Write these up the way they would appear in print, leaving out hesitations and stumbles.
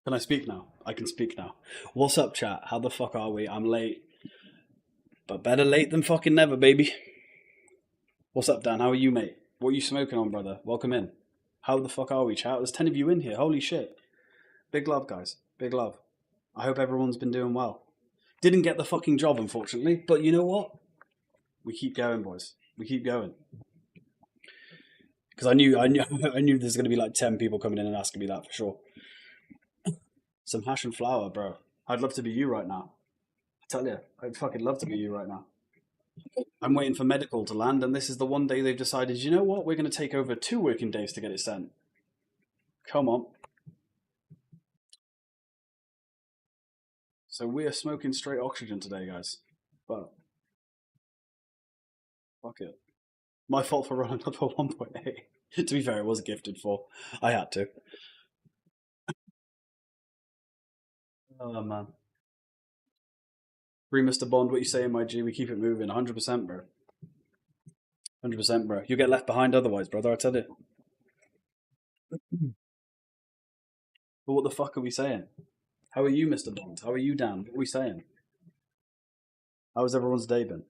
Can I speak now? I can speak now. What's up, chat? How the fuck are we? I'm late, but better late than fucking never, baby. What's up, Dan? How are you, mate? What are you smoking on, brother? Welcome in. How the fuck are we, chat? There's 10 of you in here. Holy shit. Big love, guys. Big love. I hope everyone's been doing well. Didn't get the fucking job, unfortunately, but you know what? We keep going, boys. We keep going. Because I knew there's going to be like 10 people coming in and asking me that for sure. Some hash and flour, bro. I'd love to be you right now. I tell you, I'd fucking love to be you right now. I'm waiting for medical to land, and this is the one day they've decided, you know what, we're going to take over 2 working days to get it sent. Come on. So we are smoking straight oxygen today, guys. But fuck it. My fault for running up at 1.8. To be fair, it was gifted for. I had to. Oh, man. Free Mr. Bond, what you saying, my G? We keep it moving. 100%, bro. 100%, bro. You get left behind otherwise, brother, I tell you. But what the fuck are we saying? How are you, Mr. Bond? How are you, Dan? What are we saying? How has everyone's day been?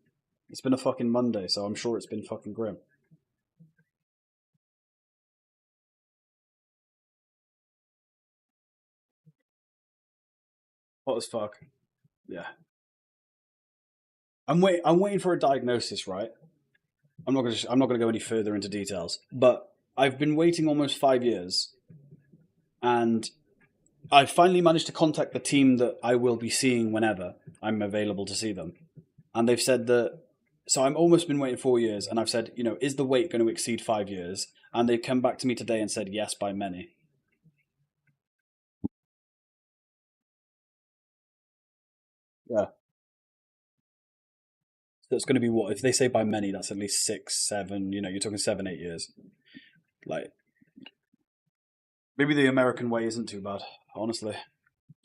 It's been a fucking Monday, so I'm sure it's been fucking grim. Hot as fuck. Yeah. I'm waiting for a diagnosis, right? I'm not gonna go any further into details, but I've been waiting almost 5 years, and I finally managed to contact the team that I will be seeing whenever I'm available to see them, and they've said that. So I'm almost been waiting 4 years, and I've said, is the wait going to exceed 5 years? And they've come back to me today and said yes by many. Yeah. So it's going to be what if they say by many? That's at least 6, 7. You're talking 7, 8 years. Like maybe the American way isn't too bad, honestly,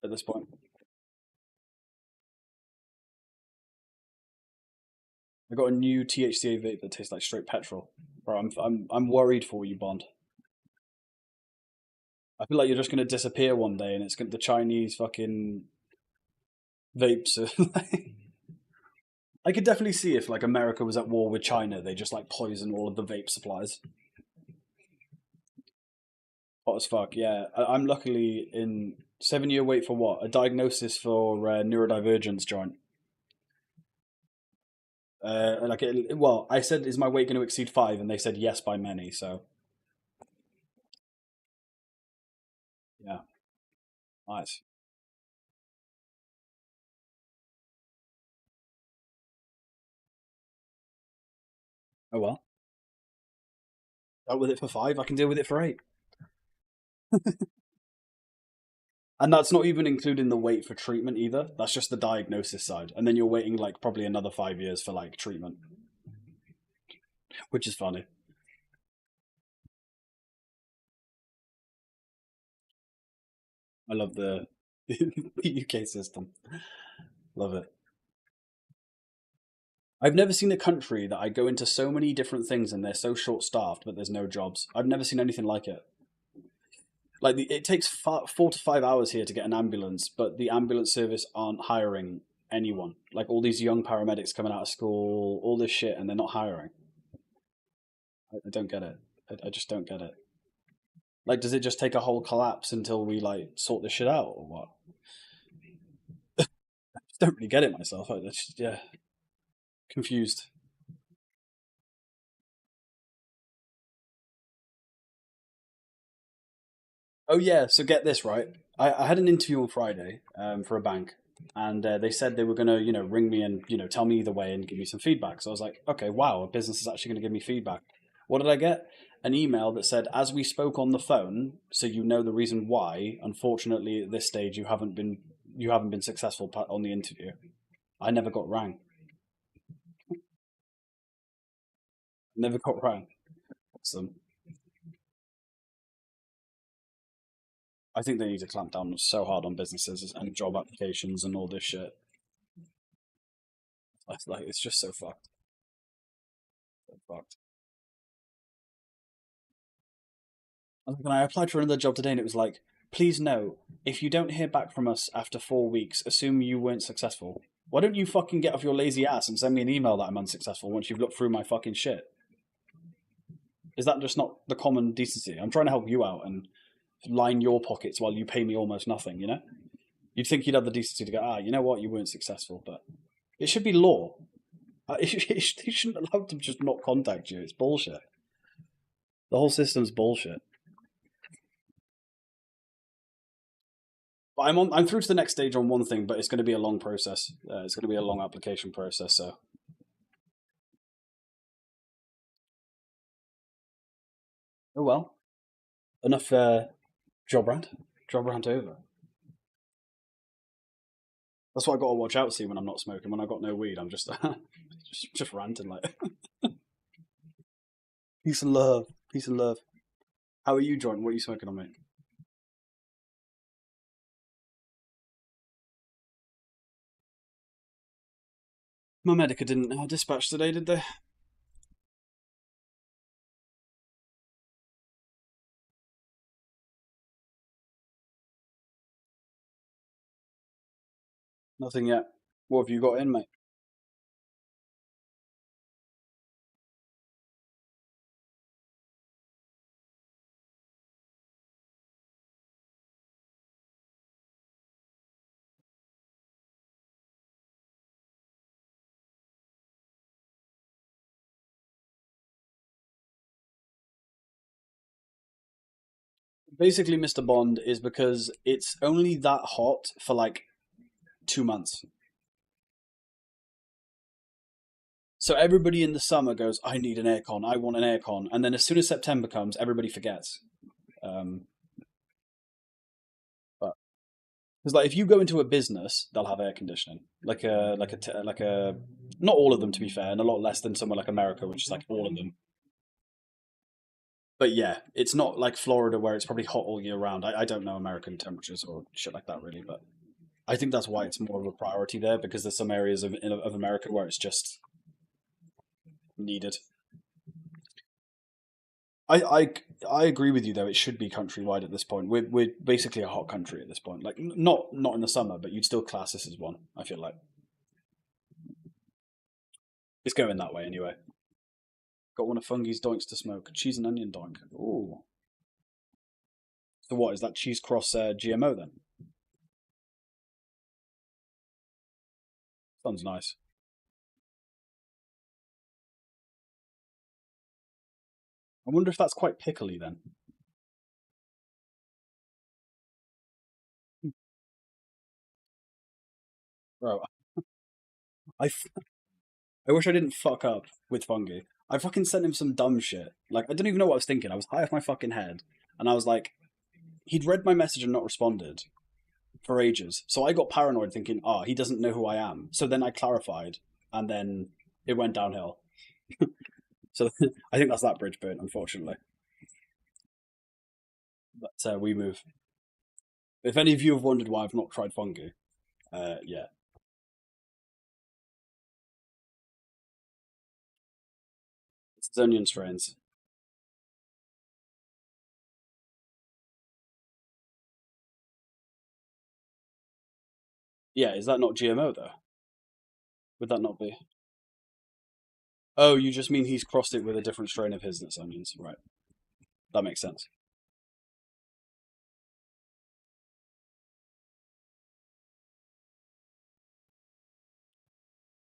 at this point. I got a new THCA vape that tastes like straight petrol. Bro, I'm worried for you, Bond. I feel like you're just gonna disappear one day, and it's gonna the Chinese fucking vapes. I could definitely see if like America was at war with China, they just like poison all of the vape supplies. Hot as fuck. Yeah, I'm luckily in 7 year wait for what? A diagnosis for neurodivergence joint. Well, I said, is my weight going to exceed 5? And they said yes by many. So yeah, nice. Oh well, dealt with it for 5. I can deal with it for 8. And that's not even including the wait for treatment either. That's just the diagnosis side, and then you're waiting like probably another 5 years for like treatment, which is funny. I love the the UK system. Love it. I've never seen a country that I go into so many different things and they're so short staffed, but there's no jobs. I've never seen anything like it. Like it takes 4 to 5 hours here to get an ambulance, but the ambulance service aren't hiring anyone. Like all these young paramedics coming out of school, all this shit, and they're not hiring. I don't get it. I just don't get it. Like, does it just take a whole collapse until we like sort this shit out, or what? I just don't really get it myself. I just, yeah, confused. Oh yeah, so get this right. I had an interview on Friday for a bank, and they said they were gonna, ring me and tell me either way and give me some feedback. So I was like, okay, wow, a business is actually gonna give me feedback. What did I get? An email that said, as we spoke on the phone, so you know the reason why. Unfortunately, at this stage, you haven't been successful on the interview. I never got rang. Never got rang. Awesome. I think they need to clamp down so hard on businesses and job applications and all this shit. Like it's just so fucked. So fucked. I applied for another job today, and it was like Please note, if you don't hear back from us after 4 weeks, assume you weren't successful. Why don't you fucking get off your lazy ass and send me an email that I'm unsuccessful once you've looked through my fucking shit? Is that just not the common decency? I'm trying to help you out and line your pockets while you pay me almost nothing, you know? You'd think you'd have the decency to go, you know what, you weren't successful, but it should be law. They shouldn't allow them to just not contact you. It's bullshit. The whole system's bullshit. But I'm through to the next stage on one thing, but it's going to be a long process. It's going to be a long application process. So, oh well, enough job rant over. That's what I got to watch out. See, when I'm not smoking, when I got no weed, I'm just just ranting like peace and love, peace and love. How are you, John? What are you smoking on, mate? My medica didn't dispatch today, did they? Nothing yet. What have you got in, mate? Basically, Mr. Bond is because it's only that hot for like 2 months. So everybody in the summer goes, I need an aircon, I want an aircon. And then as soon as September comes, everybody forgets. Um, but because like if you go into a business, they'll have air conditioning, like a not all of them to be fair, and a lot less than somewhere like America, which is like all of them. But yeah, it's not like Florida where it's probably hot all year round. I don't know American temperatures or shit like that really, but I think that's why it's more of a priority there because there's some areas of America where it's just needed. I, I I agree with you though. It should be countrywide at this point. We're basically a hot country at this point. Like not in the summer, but you'd still class this as one. I feel like it's going that way anyway. Got one of Fungi's doinks to smoke. Cheese and onion doink. Ooh. So what is that cheese cross GMO then? Sounds nice. I wonder if that's quite pickly then. Bro, I I wish I didn't fuck up with Fungi. I fucking sent him some dumb shit. Like I didn't even know what I was thinking. I was high off my fucking head, and I was like, he'd read my message and not responded for ages. So I got paranoid, thinking, he doesn't know who I am. So then I clarified, and then it went downhill. So I think that's that bridge burnt, unfortunately. But we move. If any of you have wondered why I've not tried Fungi, yeah, it's onion strains. Yeah, is that not GMO though? Would that not be? Oh, you just mean he's crossed it with a different strain of his that's onions, right? That makes sense.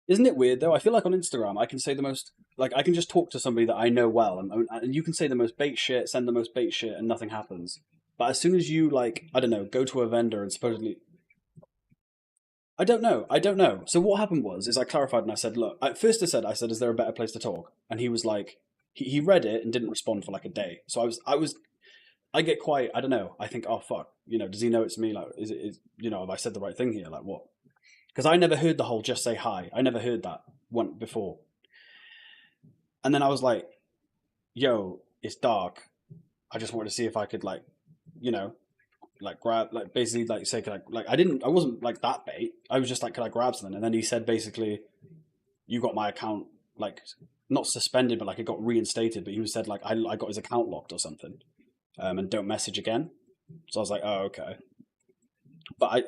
Isn't it weird though? I feel like on Instagram I can say the most like I can just talk to somebody that I know well, and you can say the most bait shit, send the most bait shit, and nothing happens. But as soon as you like I don't know, go to a vendor and supposedly I don't know. So what happened was is I clarified and I said, look, at first I said, is there a better place to talk? And he was like, he read it and didn't respond for like a day. So I get quite I don't know. I think oh fuck, does he know it's me? Like have I said the right thing here? Like what? Because I never heard the whole just say hi. I never heard that one before. And then I was like, yo, it's dark. I just wanted to see if I could you know, grab basically say can I wasn't like that bait. I was just like, can I grab something? And then he said basically, you got my account like not suspended, but like it got reinstated. But he said like I got his account locked or something. And don't message again. So I was like, oh, okay. But I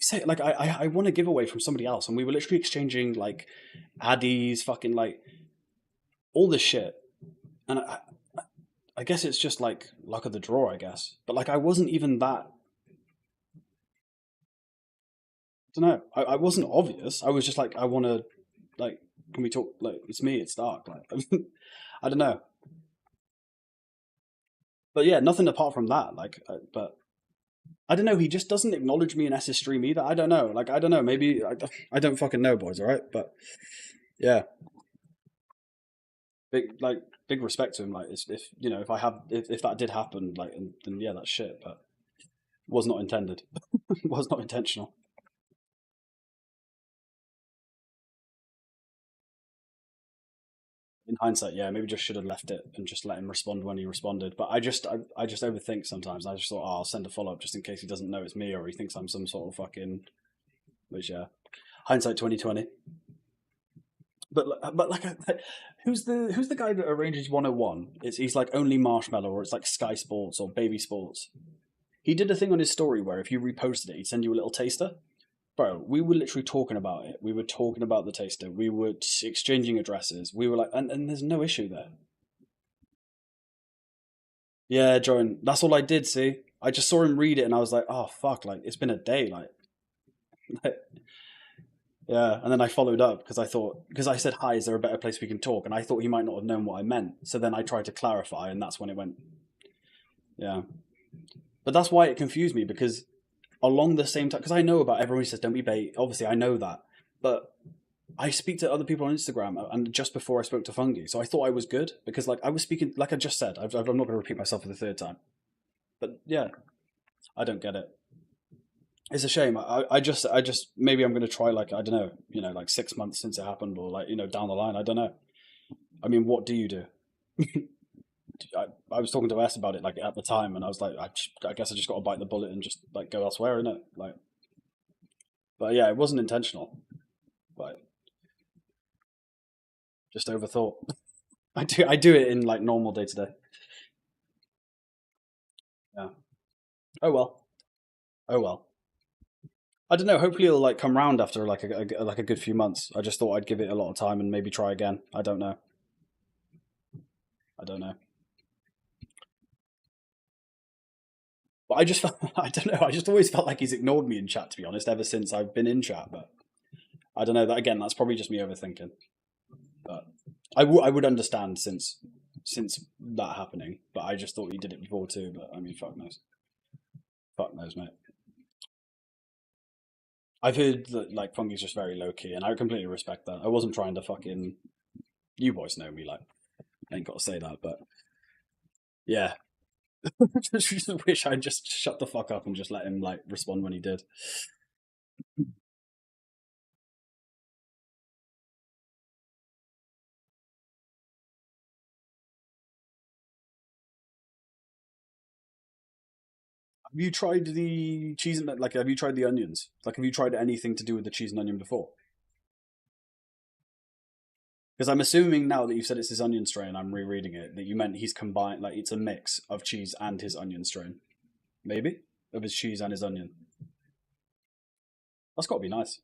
say like I want a giveaway from somebody else, and we were literally exchanging like addies, fucking like all this shit, and I guess it's just like luck of the draw, I guess. But like I wasn't even that. I don't know. I wasn't obvious. I was just like, I want to like. Can we talk? Like it's me. It's dark. Like I don't know. But yeah, nothing apart from that. Like, but I don't know. He just doesn't acknowledge me in S's stream either. I don't know. Like I don't know. Maybe I don't fucking know, boys. All right, but yeah, big respect to him. Like if you know if I have if that did happen, like then yeah, that's shit. But was not intended. Was not intentional. In hindsight, yeah, maybe just should have left it and just let him respond when he responded. But I just overthink sometimes. I just thought, oh, I'll send a follow up just in case he doesn't know it's me or he thinks I'm some sort of fucking. Which yeah, hindsight 2020. But like, who's the guy that arranges 101? He's like only Marshmallow or it's like Sky Sports or Baby Sports. He did a thing on his story where if you reposted it, he'd send you a little taster. Bro, we were literally talking about it. We were talking about the taster. We were exchanging addresses. We were like, and there's no issue there. Yeah, Joan, that's all I did. See, I just saw him read it, and I was like, oh fuck, like it's been a day, like, yeah. And then I followed up because I thought because I said hi, is there a better place we can talk? And I thought he might not have known what I meant. So then I tried to clarify, and that's when it went, yeah. But that's why it confused me because along the same time, because I know about everyone who says don't be bait. Obviously, I know that, but I speak to other people on Instagram, and just before I spoke to Fungi, so I thought I was good because, like, I was speaking, like I just said, I'm not going to repeat myself for the third time, but yeah, I don't get it. It's a shame. I just maybe I'm going to try like I don't know, like 6 months since it happened, or like down the line. I don't know. I mean, what do you do? I was talking to S about it like at the time, and I was like, I guess I just got to bite the bullet and just like go elsewhere, innit? Like, but yeah, it wasn't intentional. Like, just overthought. I do it in like normal day to day. Yeah. Oh well. Oh well. I don't know. Hopefully it'll like come round after like like a good few months. I just thought I'd give it a lot of time and maybe try again. I don't know. I don't know. But I just felt, I don't know. I just always felt like he's ignored me in chat. To be honest, ever since I've been in chat. But I don't know. That again, that's probably just me overthinking. But I would understand since that happening. But I just thought he did it before too. But I mean, fuck knows. Fuck knows, mate. I've heard that like Funky's just very low key, and I completely respect that. I wasn't trying to fucking. You boys know me, like I ain't got to say that, but yeah, just wish I'd just shut the fuck up and just let him like respond when he did. Have you tried the cheese and like? Have you tried the onions? Like, have you tried anything to do with the cheese and onion before? Because I'm assuming now that you said it's his onion strain, I'm rereading it that you meant he's combined, like it's a mix of cheese and his onion strain, maybe of his cheese and his onion. That's got to be nice.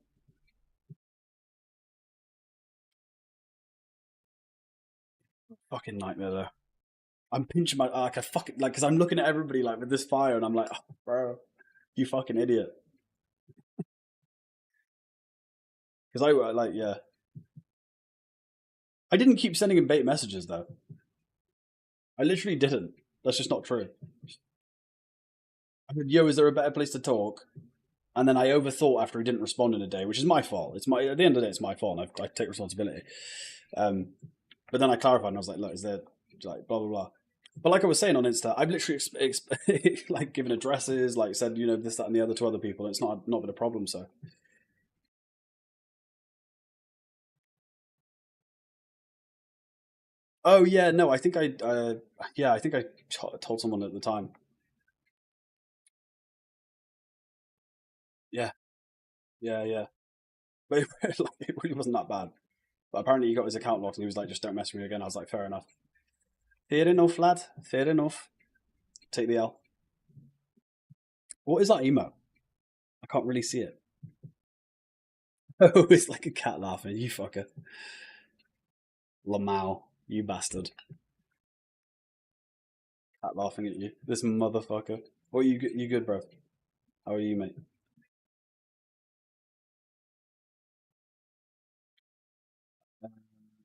Fucking nightmare though. I'm pinching my like I fucking like because I'm looking at everybody like with this fire and I'm like, oh, bro, you fucking idiot. Because I like yeah, I didn't keep sending him bait messages though. I literally didn't. That's just not true. I said, "Yo, is there a better place to talk?" And then I overthought after he didn't respond in a day, which is my fault. It's my at the end of the day, it's my fault. And I take responsibility. Um, but then I clarified and I was like, "Look, is there like blah blah blah?" But like I was saying on Insta, I've literally like given addresses, like said this that and the other to other people. And it's not been a problem. So oh yeah, no, I think yeah, I think I told someone at the time. Yeah, yeah, yeah. But like, it really wasn't that bad. But apparently he got his account locked and he was like, just don't mess with me again. I was like, fair enough. Fair enough, lad. Fair enough. Take the L. What is that emo? I can't really see it. Oh, it's like a cat laughing. You fucker. Lamau, you bastard. Cat laughing at you. This motherfucker. What you good, bro? How are you, mate?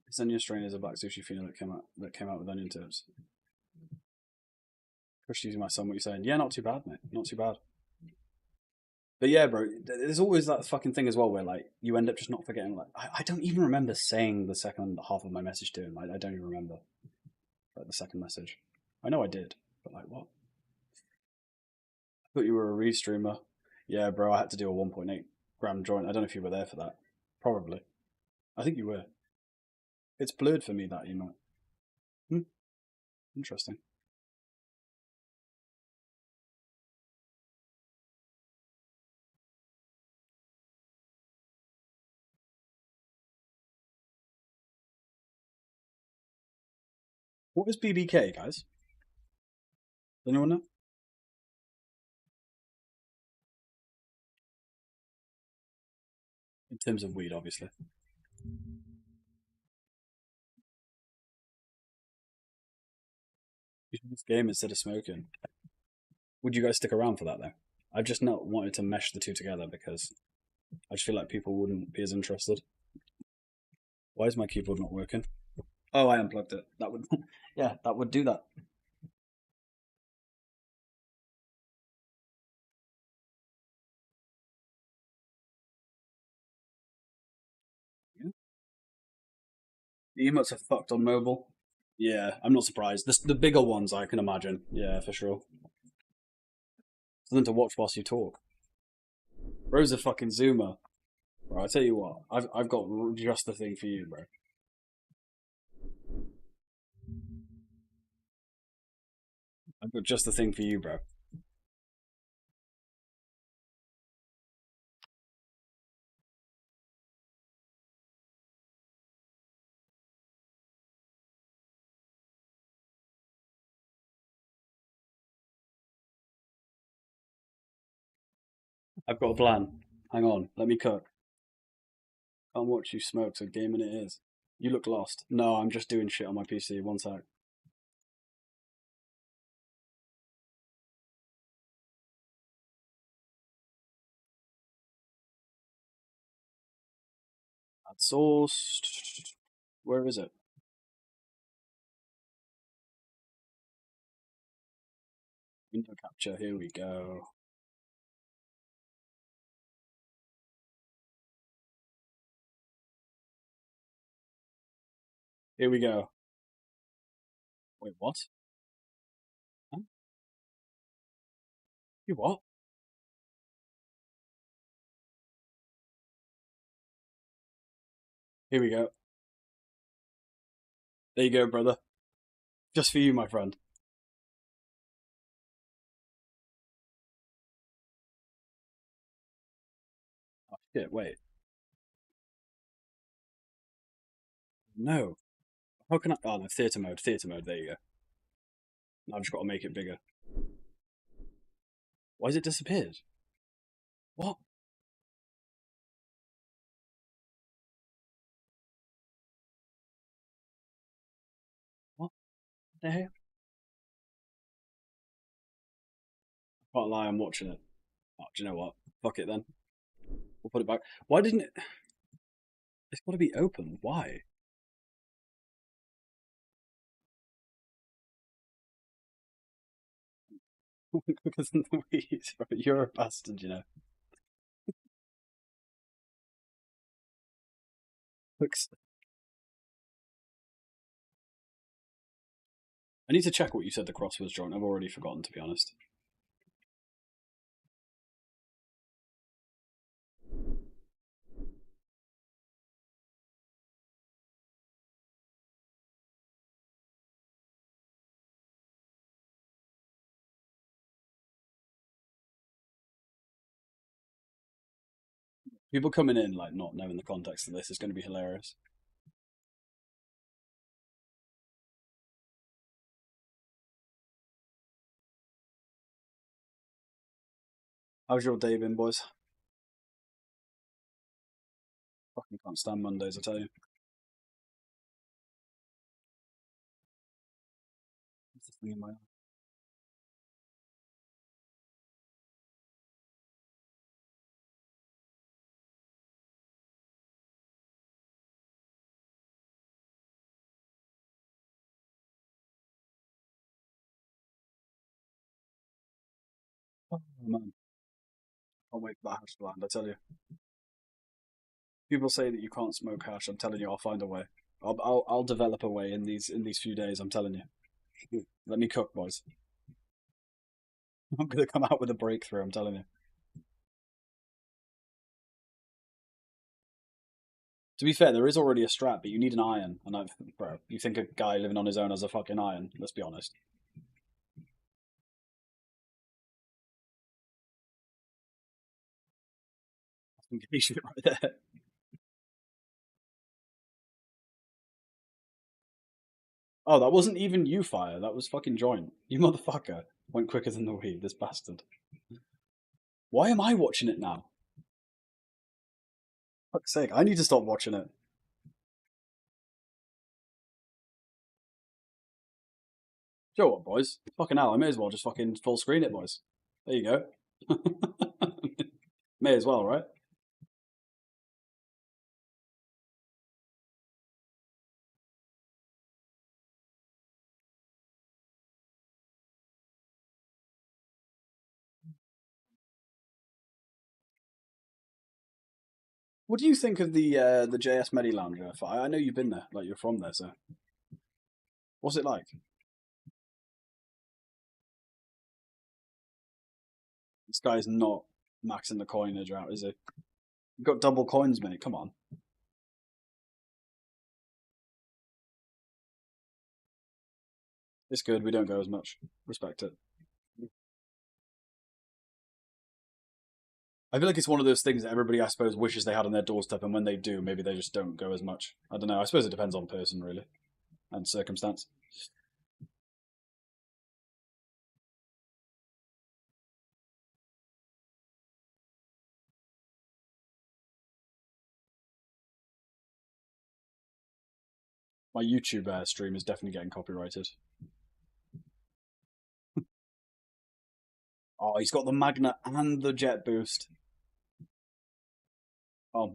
This onion strain is a black sushi fino that came out with onion tips. Push using my son. What you saying? Yeah, not too bad, mate. Not too bad. But yeah, bro, there's always that fucking thing as well where like you end up just not forgetting. Like I don't even remember saying the second half of my message to him. I don't even remember like the second message. I know I did, but like what? I thought you were a restreamer. Yeah, bro, I had to do a 1.8 gram joint. I don't know if you were there for that. Probably. I think you were. It's blurred for me that email. Hmm, interesting. What is BBK, guys? Does anyone know? In terms of weed, obviously. You should just game instead of smoking. Would you guys stick around for that though? I've just not wanted to mesh the two together because I just feel like people wouldn't be as interested. Why is my keyboard not working? Oh, I unplugged it. That would, yeah, that would do that. Yeah. The emotes are fucked on mobile. Yeah, I'm not surprised. The bigger ones, I can imagine. Yeah, for sure. Something to watch whilst you talk. Bro's a fucking zoomer. Bro, I tell you what, I've got just the thing for you, bro. I've got just the thing for you, bro. I've got a plan. Hang on, let me cook. Can't watch you smoke, so gaming it is. You look lost. No, I'm just doing shit on my PC. One sec. Add source. Where is it? Window capture. Here we go. Here we go. Wait, what? Huh? You what? Here we go. There you go, brother. Just for you, my friend. Oh, shit, wait. No. How can I? Oh, no, theatre mode. Theatre mode. There you go. I've just got to make it bigger. Why has it disappeared? What? What the hell? I can't lie, I'm watching it. Oh, do you know what? Fuck it then. We'll put it back. Why didn't it? It's got to be open. Why? Because of the weeds, bro. You're a bastard, you know. Looks. I need to check what you said the cross was, John. I've already forgotten, to be honest. People coming in like not knowing the context of this is going to be hilarious. How's your day been, boys? Fucking can't stand Mondays, I tell you. What's the thing in my eye? Oh, man. Can't wait for that hash to land, I tell you. People say that you can't smoke hash. I'm telling you, I'll find a way. I'll develop a way in these few days. I'm telling you. Let me cook, boys. I'm gonna come out with a breakthrough. I'm telling you. To be fair, there is already a strap, but you need an iron. And I've, bro, you think a guy living on his own has a fucking iron? Let's be honest. I think he should right there. Oh, that wasn't even you, fire. That was fucking joint. You motherfucker went quicker than the weed. This bastard. Why am I watching it now? Fuck's sake, I need to stop watching it. You know what, boys? Fucking hell, I may as well just fucking full screen it, boys. There you go. May as well, right? What do you think of the JS Medi Lounge? I know you've been there, like you're from there, so what's it like? This guy's not maxing the coinage out, is he? You've got double coins, mate. Come on. It's good. We don't go as much. Respect it. I feel like it's one of those things that everybody, I suppose, wishes they had on their doorstep, and when they do, maybe they just don't go as much. I don't know. I suppose it depends on person, really, and circumstance. My YouTube stream is definitely getting copyrighted. Oh, he's got the Magna and the Jet Boost. Oh.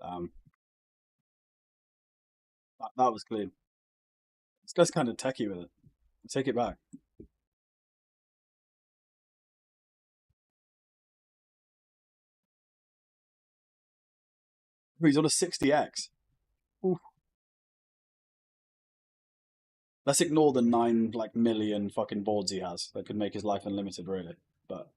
Um, that was clean. This guy's kind of techie with it. Take it back. He's on a 60X. Oof. Let's ignore the 9 million fucking boards he has that could make his life unlimited, really. But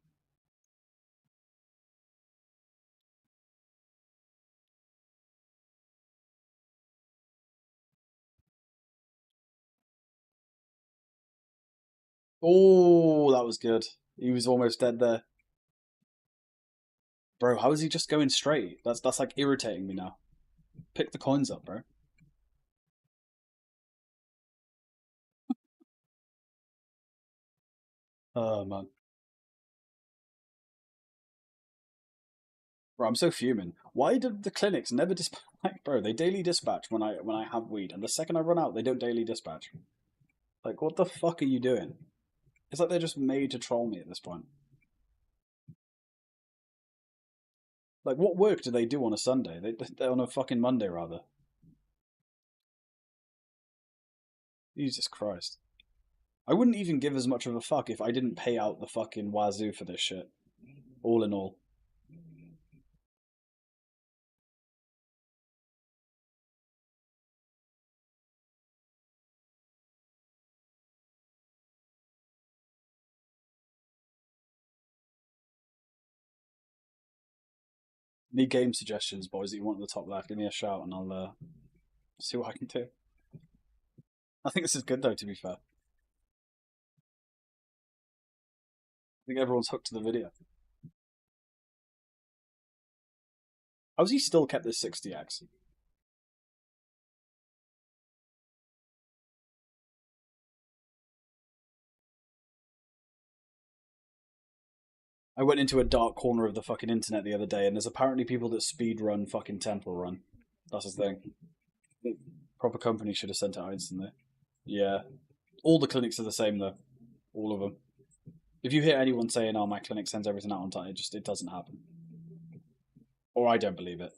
oh, that was good. He was almost dead there, bro. How is he just going straight? That's like irritating me now. Pick the coins up, bro. Oh man, bro, I'm so fuming. Why do the clinics never dispatch? Like, bro, they daily dispatch when I have weed, and the second I run out, they don't daily dispatch. Like, what the fuck are you doing? It's like they're just made to troll me at this point. Like, what work do they do on a Sunday? They're on a fucking Monday, rather. Jesus Christ. I wouldn't even give as much of a fuck if I didn't pay out the fucking wazoo for this shit. All in all. Need game suggestions, boys, that you want at the top left. Give me a shout and I'll see what I can do. I think this is good, though, to be fair. I think everyone's hooked to the video. How's he still kept this 60X? I went into a dark corner of the fucking internet the other day, and there's apparently people that speed run fucking Temple Run. That's the thing. The proper company should have sent it out instantly. Yeah. All the clinics are the same though. All of them. If you hear anyone saying, "Oh, my clinic sends everything out on time," it doesn't happen, or I don't believe it.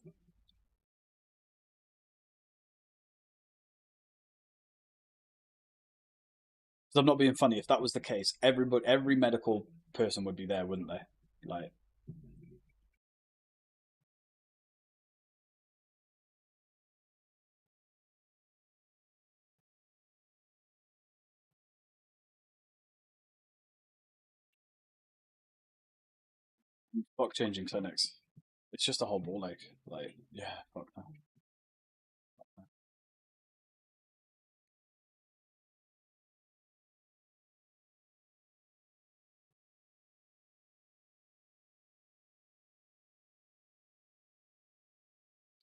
So I'm not being funny. If that was the case, every medical person would be there, wouldn't they? Like, fuck changing clinics. It's just a whole ball ache. Like, yeah, fuck that.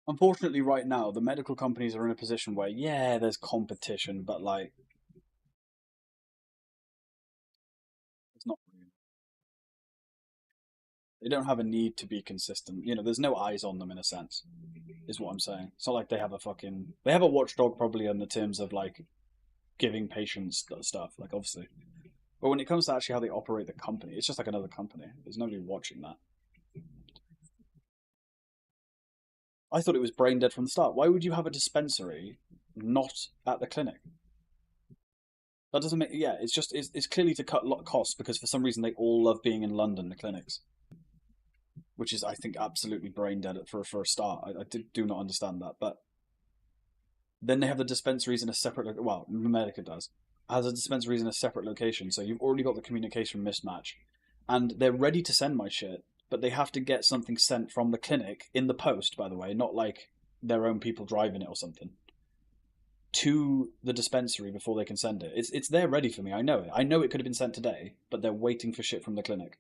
Unfortunately, right now, the medical companies are in a position where, yeah, there's competition, but like, it's not really. They don't have a need to be consistent. There's no eyes on them in a sense, is what I'm saying. It's not like they have a fucking. They have a watchdog probably in the terms of like giving patients stuff, like obviously. But when it comes to actually how they operate the company, it's just like another company. There's nobody watching that. I thought it was brain dead from the start. Why would you have a dispensary not at the clinic? That doesn't make. Yeah, it's clearly to cut costs because for some reason they all love being in London, the clinics, which is I think absolutely brain dead for a start. I do not understand that, but then they have the dispensaries in a separate. Well, Medica does has a dispensaries in a separate location, so you've already got the communication mismatch, and they're ready to send my shit, but they have to get something sent from the clinic in the post. By the way, not like their own people driving it or something to the dispensary before they can send it. It's there ready for me. I know it. I know it could have been sent today, but they're waiting for shit from the clinic.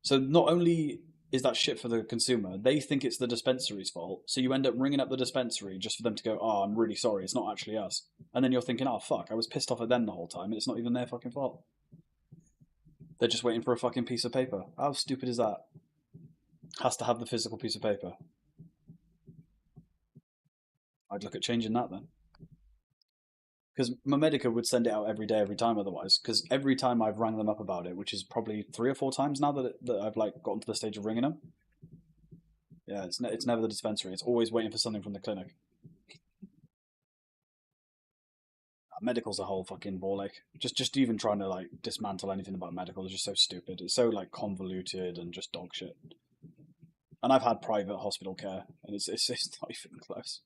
So not only is that shit for the consumer, they think it's the dispensary's fault. So you end up ringing up the dispensary just for them to go, "Oh, I'm really sorry. It's not actually us." And then you're thinking, "Oh fuck, I was pissed off at them the whole time, and it's not even their fucking fault. They're just waiting for a fucking piece of paper." How stupid is that? Has to have the physical piece of paper. I'd look at changing that then. Because Medica would send it out every day, every time otherwise. Because every time I've rang them up about it, which is probably 3 or 4 times now that I've like gotten to the stage of ringing them. Yeah, it's never the dispensary. It's always waiting for something from the clinic. Medical's a whole fucking ball ache. Just even trying to like dismantle anything about medical is just so stupid. It's so like convoluted and just dog shit. And I've had private hospital care, and it's not even close.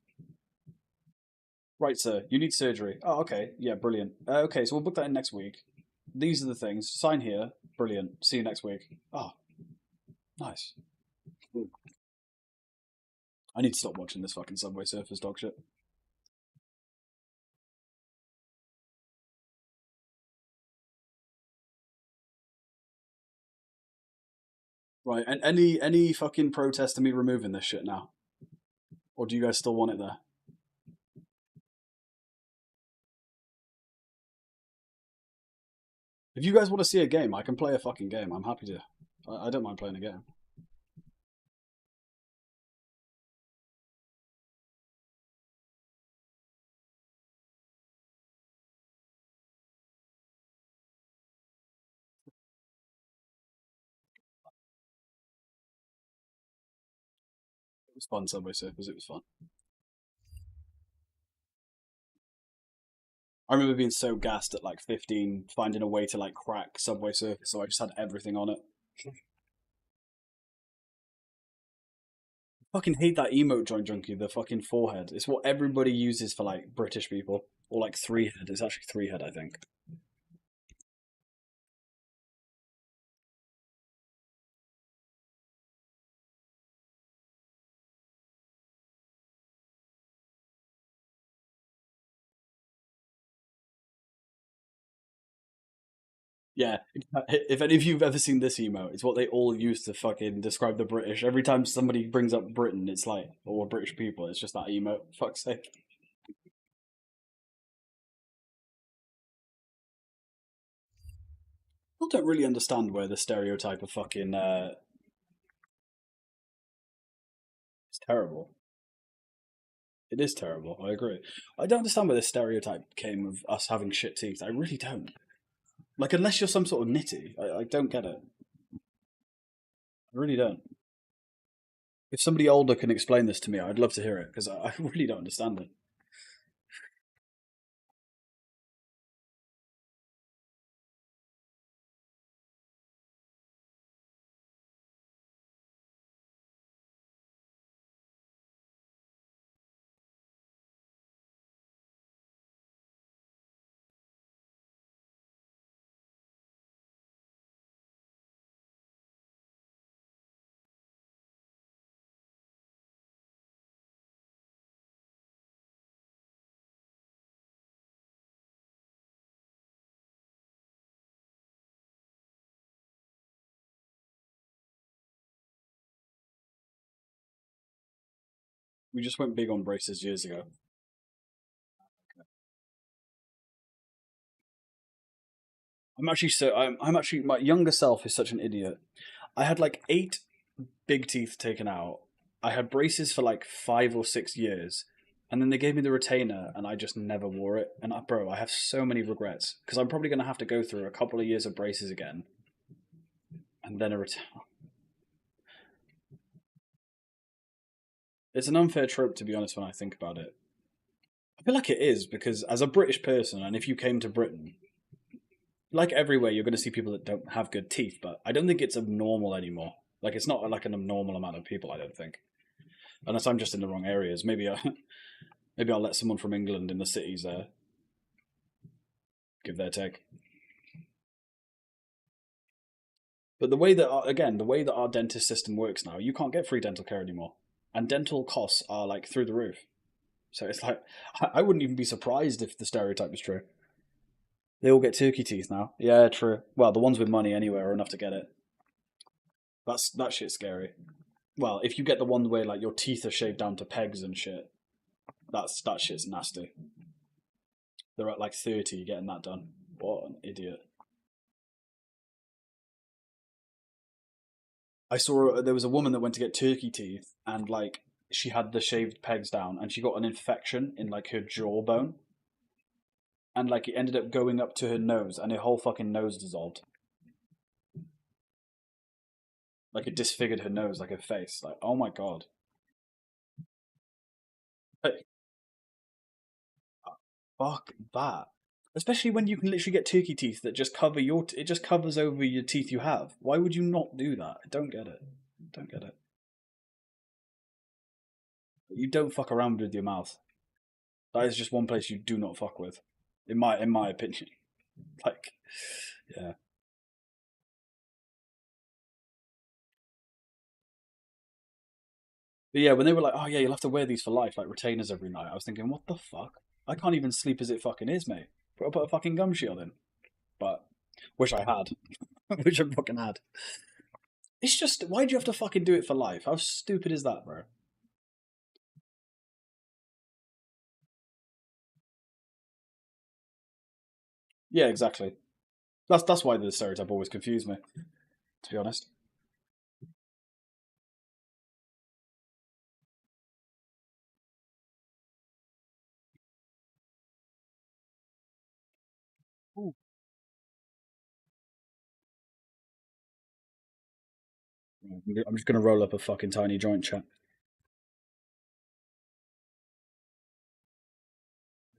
Right, sir, you need surgery. Oh, okay, yeah, brilliant. Okay, so we'll book that in next week. These are the things. Sign here. Brilliant. See you next week. Oh, nice. I need to stop watching this fucking Subway Surfers dog shit. Right, and any fucking protest to me removing this shit now, or do you guys still want it there? If you guys want to see a game, I can play a fucking game. I'm happy to. I don't mind playing a game. It was fun, Subway Surfers. It was fun. I remember being so gassed at like 15, finding a way to like crack Subway Surfers, so I just had everything on it. Fucking hate that emote joint junkie, the fucking forehead. It's what everybody uses for like British people. Or like three head. It's actually three head, I think. Yeah, if any of you've ever seen this emote, it's what they all use to fucking describe the British. Every time somebody brings up Britain, it's like, or British people, it's just that emote. Fuck's sake. People don't really understand where the stereotype of fucking it's terrible. It is terrible. I agree. I don't understand where the stereotype came of us having shit teeth. I really don't. Like, unless you're some sort of nitty, I don't get it. I really don't. If somebody older can explain this to me, I'd love to hear it because I really don't understand it. We just went big on braces years ago. I'm actually my younger self is such an idiot. I had like 8 big teeth taken out. I had braces for like 5 or 6 years, and then they gave me the retainer, and I just never wore it. And bro, I have so many regrets because I'm probably gonna have to go through a couple of years of braces again, and then a retainer. It's an unfair trope, to be honest, when I think about it. I feel like it is because as a British person, and if you came to Britain, like everywhere, you're going to see people that don't have good teeth, but I don't think it's abnormal anymore. Like it's not like an abnormal amount of people. I don't think, unless I'm just in the wrong areas. Maybe I'll let someone from England in the cities give their take. But the way that our dentist system works now, you can't get free dental care anymore, and dental costs are like through the roof. So it's like I wouldn't even be surprised if the stereotype is true. They all get turkey teeth now. Yeah, true. Well, the ones with money anyway are enough to get it. That shit's scary. Well, if you get the one where like your teeth are shaved down to pegs and shit, that shit's nasty. They're at like 30 getting that done. What an idiot. I saw there was a woman that went to get turkey teeth and like she had the shaved pegs down and she got an infection in like her jawbone and like it ended up going up to her nose and her whole fucking nose dissolved. Like it disfigured her nose, like her face. Like, oh my god. Like, fuck that. Especially when you can literally get turkey teeth that just cover it just covers over your teeth you have. Why would you not do that? I don't get it. Don't get it. You don't fuck around with your mouth. That is just one place you do not fuck with. In my opinion. Like yeah. But yeah, when they were like, "Oh yeah, you'll have to wear these for life, like retainers every night," I was thinking, "What the fuck? I can't even sleep as it fucking is, mate. Put a fucking gum shield in." But wish I had. Wish I fucking had. It's just why do you have to fucking do it for life? How stupid is that, bro? Yeah, exactly. That's why the stereotype always confused me. To be honest. Ooh. I'm just gonna roll up a fucking tiny joint, chat.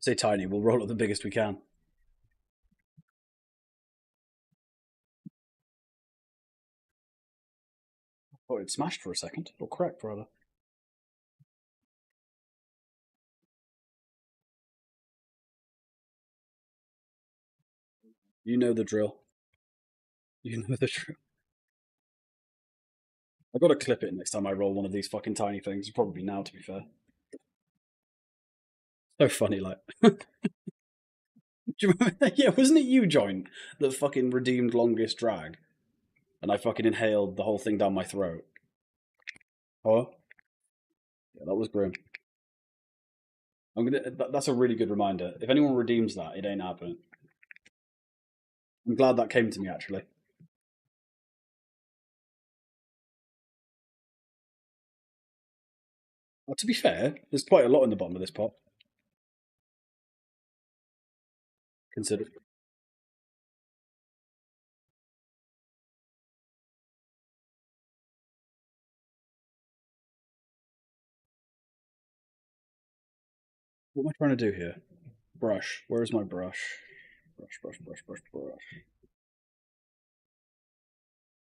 Say tiny. We'll roll up the biggest we can. Oh, it smashed for a second. Or cracked, rather. You know the drill. You know the drill. I've got to clip it next time I roll one of these fucking tiny things. Probably now, to be fair. So funny, like. Do you remember? Yeah, wasn't it you, Joint, that fucking redeemed longest drag? And I fucking inhaled the whole thing down my throat. Oh, yeah, that was grim. That's a really good reminder. If anyone redeems that, it ain't happening. I'm glad that came to me actually. Well, to be fair, there's quite a lot in the bottom of this pot. Consider. What am I trying to do here? Brush. Where is my brush? Brush, brush, brush, brush, brush.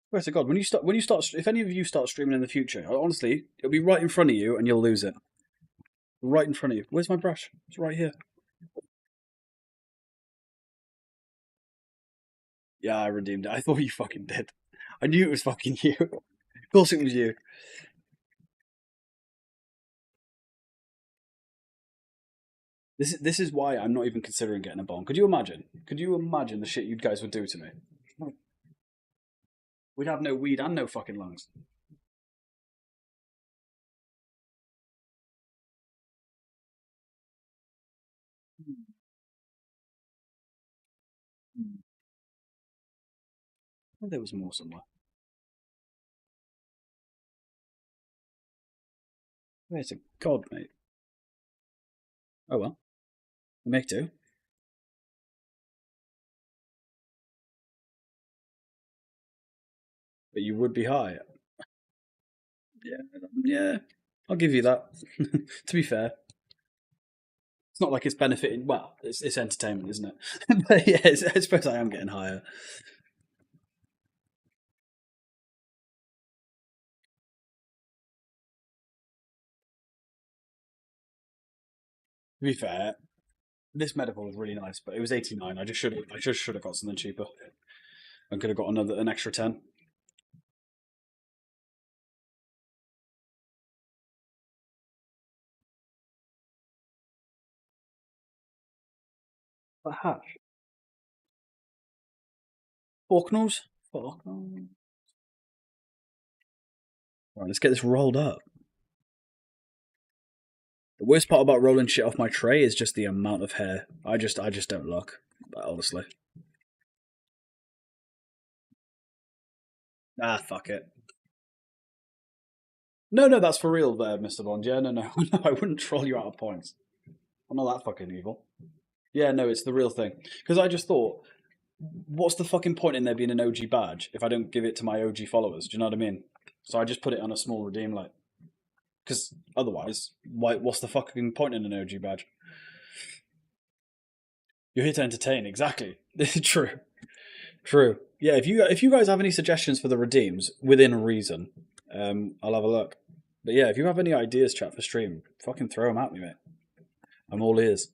Swear to God, when you start, if any of you start streaming in the future, honestly, it'll be right in front of you and you'll lose it. Right in front of you. Where's my brush? It's right here. Yeah, I redeemed it. I thought you fucking did. I knew it was fucking you. Of course it was you. This is why I'm not even considering getting a bomb. Could you imagine? Could you imagine the shit you guys would do to me? We'd have no weed and no fucking lungs. Oh, there was more somewhere. Where's a god, mate? Oh well, we make do. But you would be high. Yeah, yeah. I'll give you that. To be fair, it's not like it's benefiting. Well, it's entertainment, isn't it? But yeah, I suppose I am getting higher. To be fair, this medical was really nice, but it was 89. I just should have got something cheaper. I could have got an extra 10. But hash. Forknals? Forknals. Right, let's get this rolled up. The worst part about rolling shit off my tray is just the amount of hair. I just don't look. Honestly. Ah, fuck it. No, no, that's for real, there, Mr. Bond. Yeah, no, no, no. I wouldn't troll you out of points. I'm not that fucking evil. Yeah, no, it's the real thing. Because I just thought, what's the fucking point in there being an OG badge if I don't give it to my OG followers? Do you know what I mean? So I just put it on a small redeem, like, because otherwise, why? What's the fucking point in an OG badge? You're here to entertain, exactly. True, true. Yeah, if you guys have any suggestions for the redeems within reason, I'll have a look. But yeah, if you have any ideas, chat for stream, fucking throw them at me, mate. I'm all ears.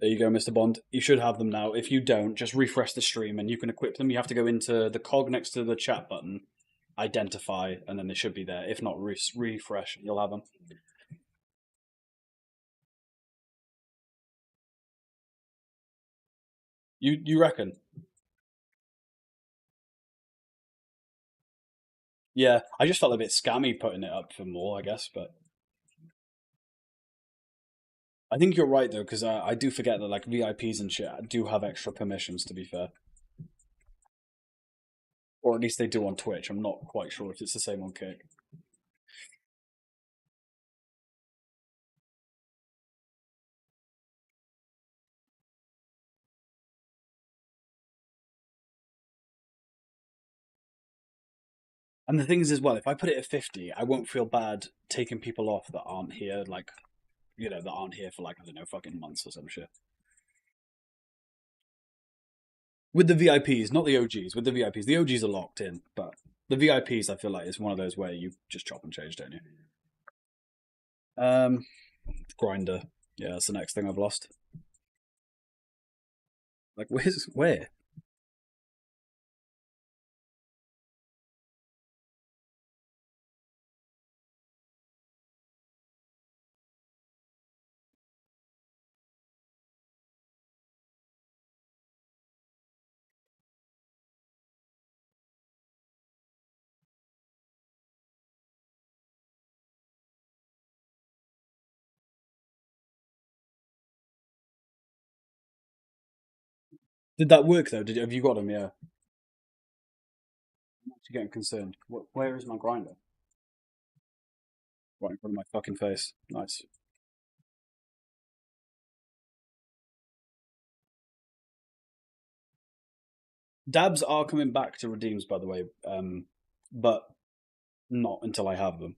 There you go, Mr. Bond. You should have them now. If you don't, just refresh the stream and you can equip them. You have to go into the cog next to the chat button, identify, and then they should be there. If not, refresh, you'll have them. You reckon? Yeah, I just felt a bit scammy putting it up for more, I guess, but I think you're right though, because I do forget that like VIPs and shit do have extra permissions. To be fair, or at least they do on Twitch. I'm not quite sure if it's the same on Kick. And the thing is, as well, if I put it at 50, I won't feel bad taking people off that aren't here, like that aren't here for like I don't know, fucking months or some shit. With the VIPs, not the OGs. With the VIPs, the OGs are locked in, but the VIPs, I feel like it's one of those where you just chop and change, don't you? Um, Grinder. Yeah, that's the next thing I've lost. Like, where? Did that work though? Have you got them? Yeah. I'm actually getting concerned. Where is my grinder? Right in front of my fucking face. Nice. Dabs are coming back to redeems, by the way, but not until I have them.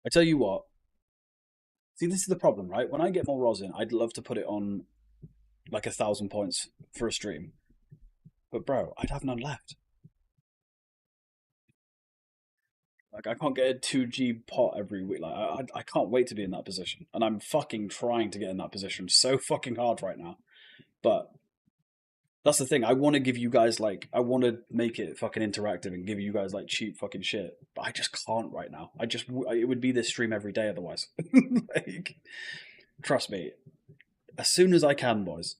I tell you what. See, this is the problem, right? When I get more rosin, I'd love to put it on like 1,000 points for a stream, but bro, I'd have none left. Like I can't get a 2G pot every week. Like I can't wait to be in that position, and I'm fucking trying to get in that position so fucking hard right now. But that's the thing. I want to give you guys like I want to make it fucking interactive and give you guys like cheap fucking shit, but I just can't right now. It would be this stream every day otherwise. Like, trust me. As soon as I can, boys.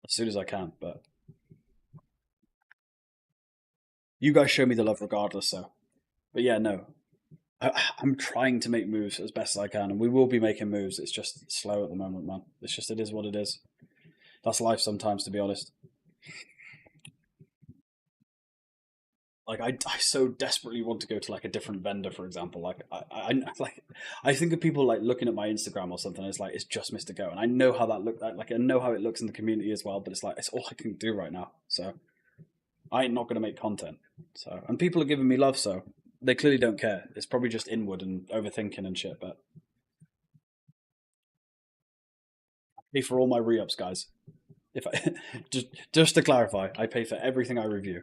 As soon as I can. But you guys show me the love regardless. So, but yeah, no. I'm trying to make moves as best as I can, and we will be making moves. It's just slow at the moment, man. It's just it is what it is. That's life sometimes, to be honest. Like I so desperately want to go to like a different vendor, for example. Like like I think of people like looking at my Instagram or something. And it's like it's just Mr. Go, and I know how that look. Like I know how it looks in the community as well. But it's like it's all I can do right now. So I ain't not gonna make content. So and people are giving me love, so they clearly don't care. It's probably just inward and overthinking and shit. But I pay for all my re-ups, guys. If I just to clarify, I pay for everything I review.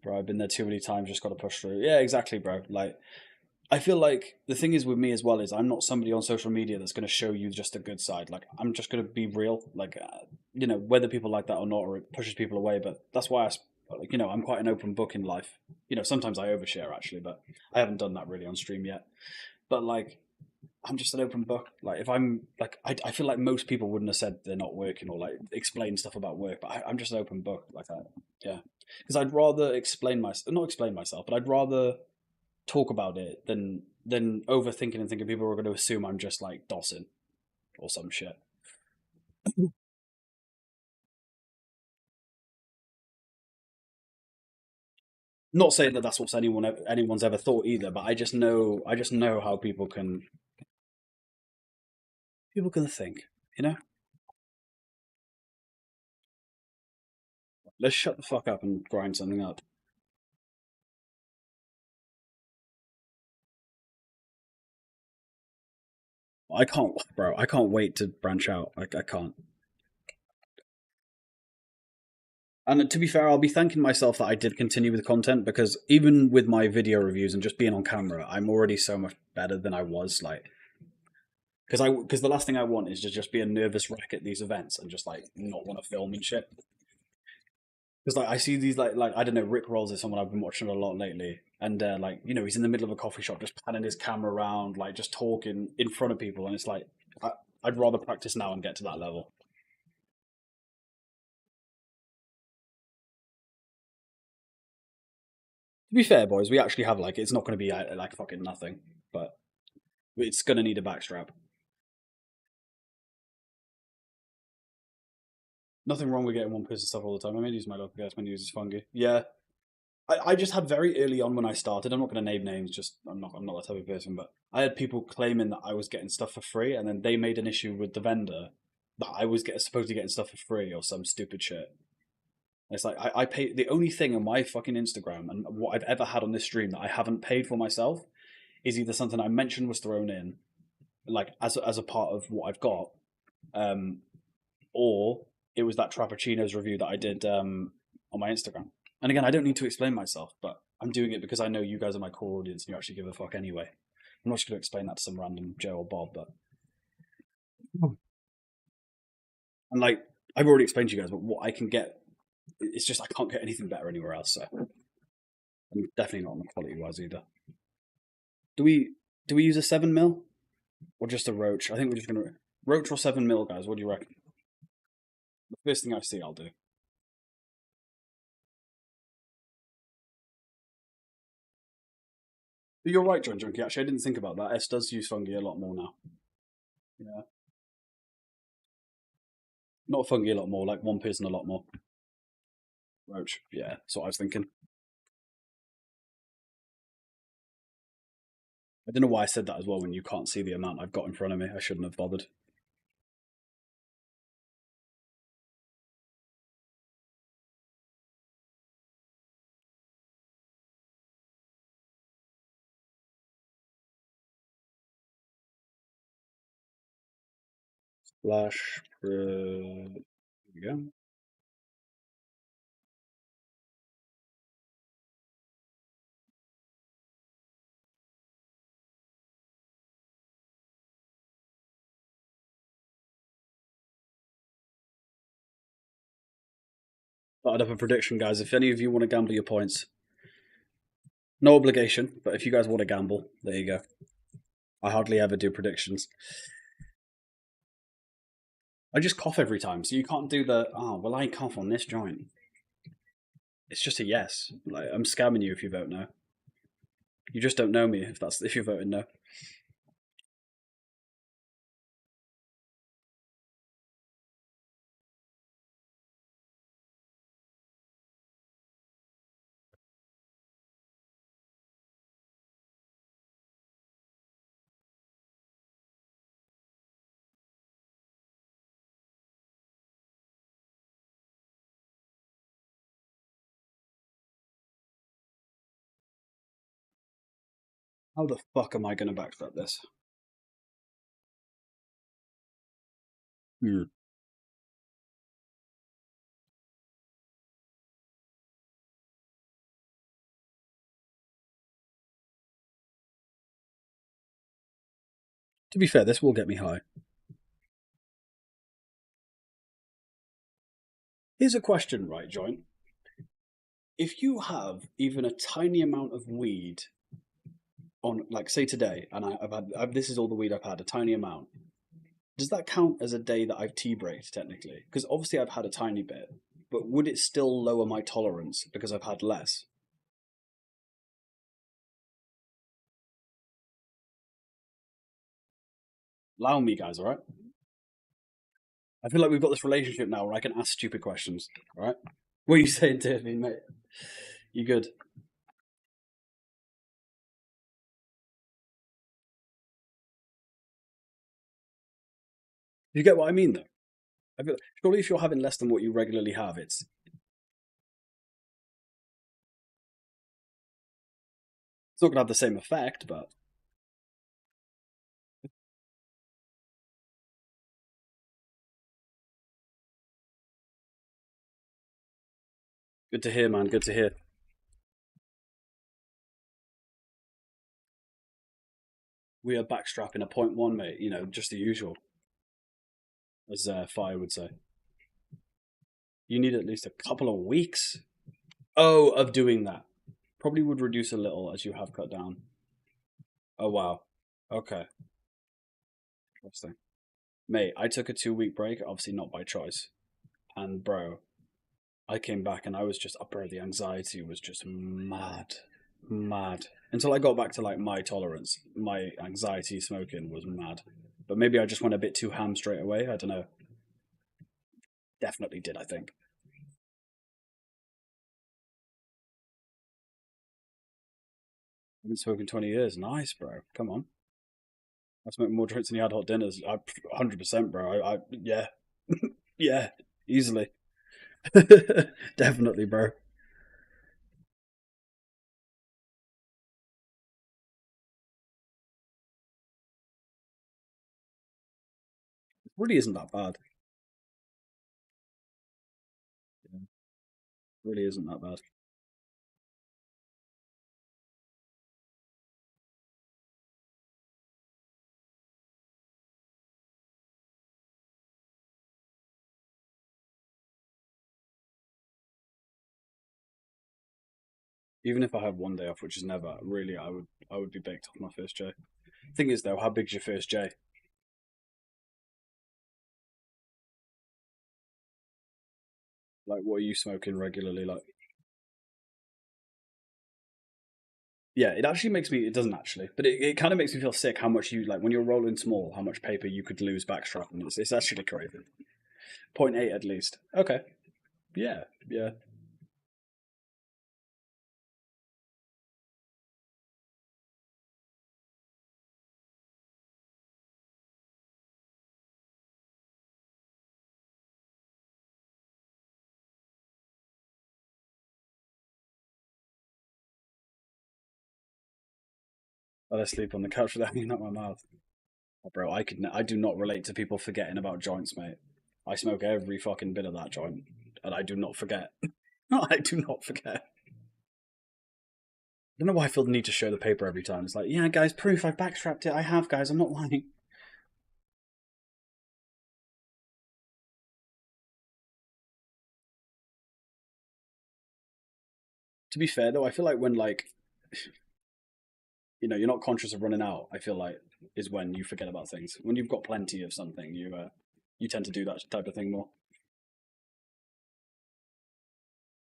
Bro, I've been there too many times. Just got to push through. Yeah, exactly, bro. Like I feel like the thing is with me as well is I'm not somebody on social media that's going to show you just a good side. Like I'm just going to be real. Like whether people like that or not, or it pushes people away. But that's why like I'm quite an open book in life. Sometimes I overshare actually, but I haven't done that really on stream yet. But like I'm just an open book. Like if I'm like I feel like most people wouldn't have said they're not working or like explain stuff about work, but I'm just an open book. Like yeah, because I'd rather not explain myself, but I'd rather talk about it than overthinking and thinking people are going to assume I'm just like dossing or some shit. Not saying that that's what anyone's ever thought either, but I just know how people can think. You know, let's shut the fuck up and grind something up. I can't, bro. I can't wait to branch out. I can't. And to be fair, I'll be thanking myself that I did continue with content because even with my video reviews and just being on camera, I'm already so much better than I was. Like, because the last thing I want is to just be a nervous wreck at these events and just like not want to film and shit. Because like I see these like I don't know, Rick Rolls is someone I've been watching a lot lately, and like he's in the middle of a coffee shop just panning his camera around, like just talking in front of people, and it's like I'd rather practice now and get to that level. To be fair, boys, we actually have like it's not going to be like fucking nothing, but it's going to need a backstrap. Nothing wrong with getting one person stuff all the time. I mean, use my local gas, I use fungi. Yeah, I just had very early on when I started. I'm not going to name names. Just I'm not that type of person. But I had people claiming that I was getting stuff for free, and then they made an issue with the vendor that I was supposed to be getting stuff for free or some stupid shit. And it's like I pay the only thing on my fucking Instagram and what I've ever had on this stream that I haven't paid for myself is either something I mentioned was thrown in, like as a part of what I've got, um, or it was that Trappuccino's review that I did on my Instagram. And again, I don't need to explain myself, but I'm doing it because I know you guys are my core audience and you actually give a fuck anyway. I'm not just going to explain that to some random Joe or Bob, but and like I've already explained to you guys, but what I can get, it's just I can't get anything better anywhere else. So I'm definitely not on the quality wise either. Do we use a 7 mil or just a roach? I think we're just going to roach or 7 mil, guys. What do you reckon? The first thing I see, I'll do. But you're right, John Junkie. Actually, I didn't think about that. S does use fungi a lot more now. Yeah. Not fungi a lot more, like one person a lot more. Roach. Yeah, that's what I was thinking. I don't know why I said that as well when you can't see the amount I've got in front of me. I shouldn't have bothered. Splash. Here we go. Started up a prediction, guys. If any of you want to gamble your points, no obligation, but if you guys want to gamble, there you go. I hardly ever do predictions. I just cough every time, so you can't do the, oh, well, I cough on this joint. It's just a yes. Like, I'm scamming you if you vote no. You just don't know me if you're voting no. How the fuck am I going to backstep this? Hmm. To be fair, this will get me high. Here's a question, right, Joint? If you have even a tiny amount of weed on, like, say today, and this is all the weed I've had, a tiny amount, does that count as a day that I've tea breaked technically? Because obviously I've had a tiny bit, but would it still lower my tolerance because I've had less? Allow me, guys, all right? I feel like we've got this relationship now where I can ask stupid questions, all right? What are you saying to me, mate? You good? You get what I mean, though? I feel, surely if you're having less than what you regularly have, it's not going to have the same effect, but good to hear, man. Good to hear. We are backstrapping a point one, mate. You know, just the usual, as Fire would say. You need at least a couple of weeks. Oh, of doing that. Probably would reduce a little as you have cut down. Oh wow. Okay. Interesting. Mate, I took a 2 week break, obviously not by choice. And bro, I came back and I was just bro, the anxiety was just mad. Mad. Until I got back to like my tolerance. My anxiety smoking was mad. But maybe I just went a bit too ham straight away. I don't know. Definitely did, I think. I've been smoking 20 years. Nice, bro. Come on. I smoke more joints than you had hot dinners. 100%, bro. Yeah. Yeah. Easily. Definitely, bro. It really isn't that bad. Yeah, it really isn't that bad. Even if I have one day off, which is never, really, I would be baked off my first J. Thing is, though, how big's your first J? Like, what are you smoking regularly? Like, yeah, it actually makes me. It doesn't actually, but it kind of makes me feel sick how much you like when you're rolling small, how much paper you could lose backstrapping. It's actually crazy. Point 0.8 at least. Okay. Yeah. Yeah. But I sleep on the couch without hanging out my mouth. Oh, bro, I do not relate to people forgetting about joints, mate. I smoke every fucking bit of that joint, and I do not forget. I do not forget. I don't know why I feel the need to show the paper every time. It's like, yeah, guys, proof. I've backstrapped it. I have, guys. I'm not lying. To be fair, though, I feel like when you're not conscious of running out. I feel like is when you forget about things. When you've got plenty of something, you tend to do that type of thing more.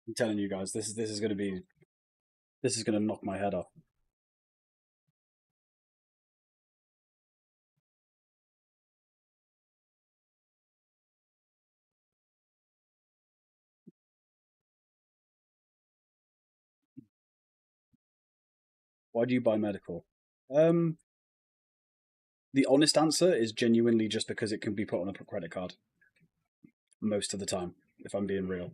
I'm telling you guys, this is gonna knock my head off. Why do you buy medical? Um, the honest answer is genuinely just because it can be put on a credit card most of the time. If I'm being real,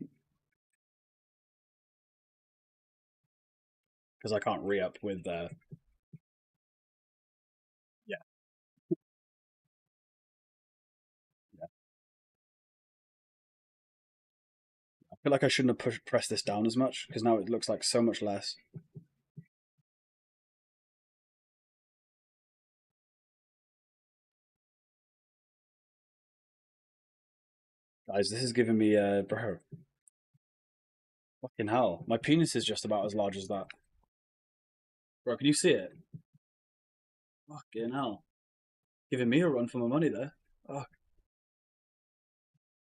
because I can't re up with. Yeah, yeah. I feel like I shouldn't have pressed this down as much because now it looks like so much less. Guys, this is giving me bro. Fucking hell, my penis is just about as large as that. Bro, can you see it? Fucking hell, giving me a run for my money there. Oh,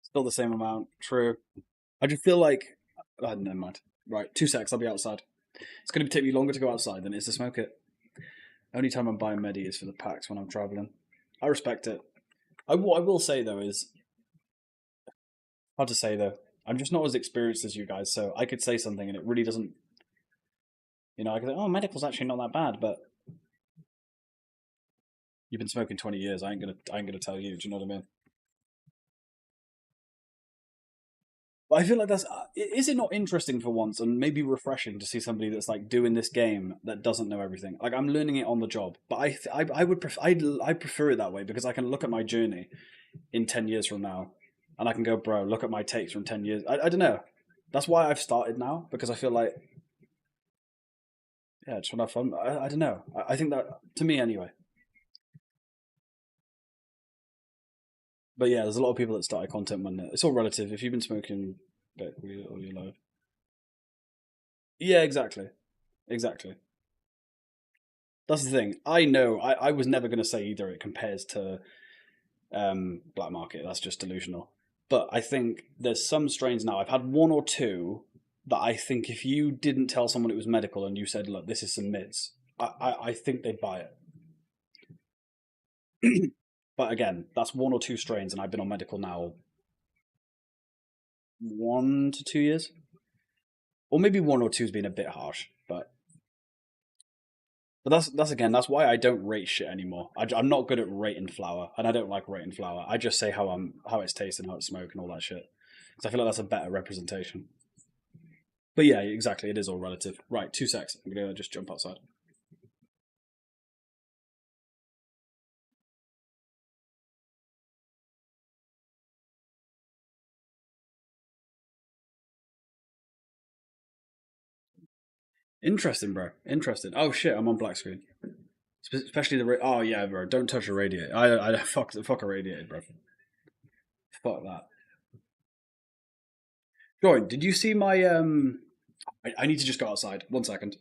still the same amount. True. I just feel like. Oh, never mind. Right, 2 secs. I'll be outside. It's going to take me longer to go outside than it is to smoke it. Only time I'm buying Medi is for the packs when I'm traveling. I respect it. What I will say though is hard to say though. I'm just not as experienced as you guys, so I could say something and it really doesn't. I could say, "Oh, medical's actually not that bad," but you've been smoking 20 years. I ain't gonna tell you. Do you know what I mean? But I feel like is it not interesting for once and maybe refreshing to see somebody that's like doing this game that doesn't know everything? Like I'm learning it on the job, but I would I prefer it that way because I can look at my journey in 10 years from now, and I can go, bro, look at my takes from 10 years. I don't know. That's why I've started now because I feel like yeah, just want to have fun. I don't know. I think that to me anyway. But yeah, there's a lot of people that started content when it's all relative. If you've been smoking all your life, yeah, exactly, exactly. That's the thing. I know. I was never going to say either. It compares to black market. That's just delusional. But I think there's some strains now. I've had one or two that I think if you didn't tell someone it was medical and you said, "Look, this is some mids," I think they'd buy it. But again, that's one or two strains, and I've been on medical now 1 to 2 years, or maybe one or two's been a bit harsh. But that's why I don't rate shit anymore. I'm not good at rating flour, and I don't like rating flour. I just say how it's tasting, how it's smoking, all that shit. Because I feel like that's a better representation. But yeah, exactly. It is all relative. Right, 2 secs. I'm gonna just jump outside. Interesting, bro. Interesting. Oh shit, I'm on black screen. Especially oh yeah, bro. Don't touch a radiator. I fuck a radiator, bro. Fuck that. Join. Did you see my I need to just go outside. 1 second.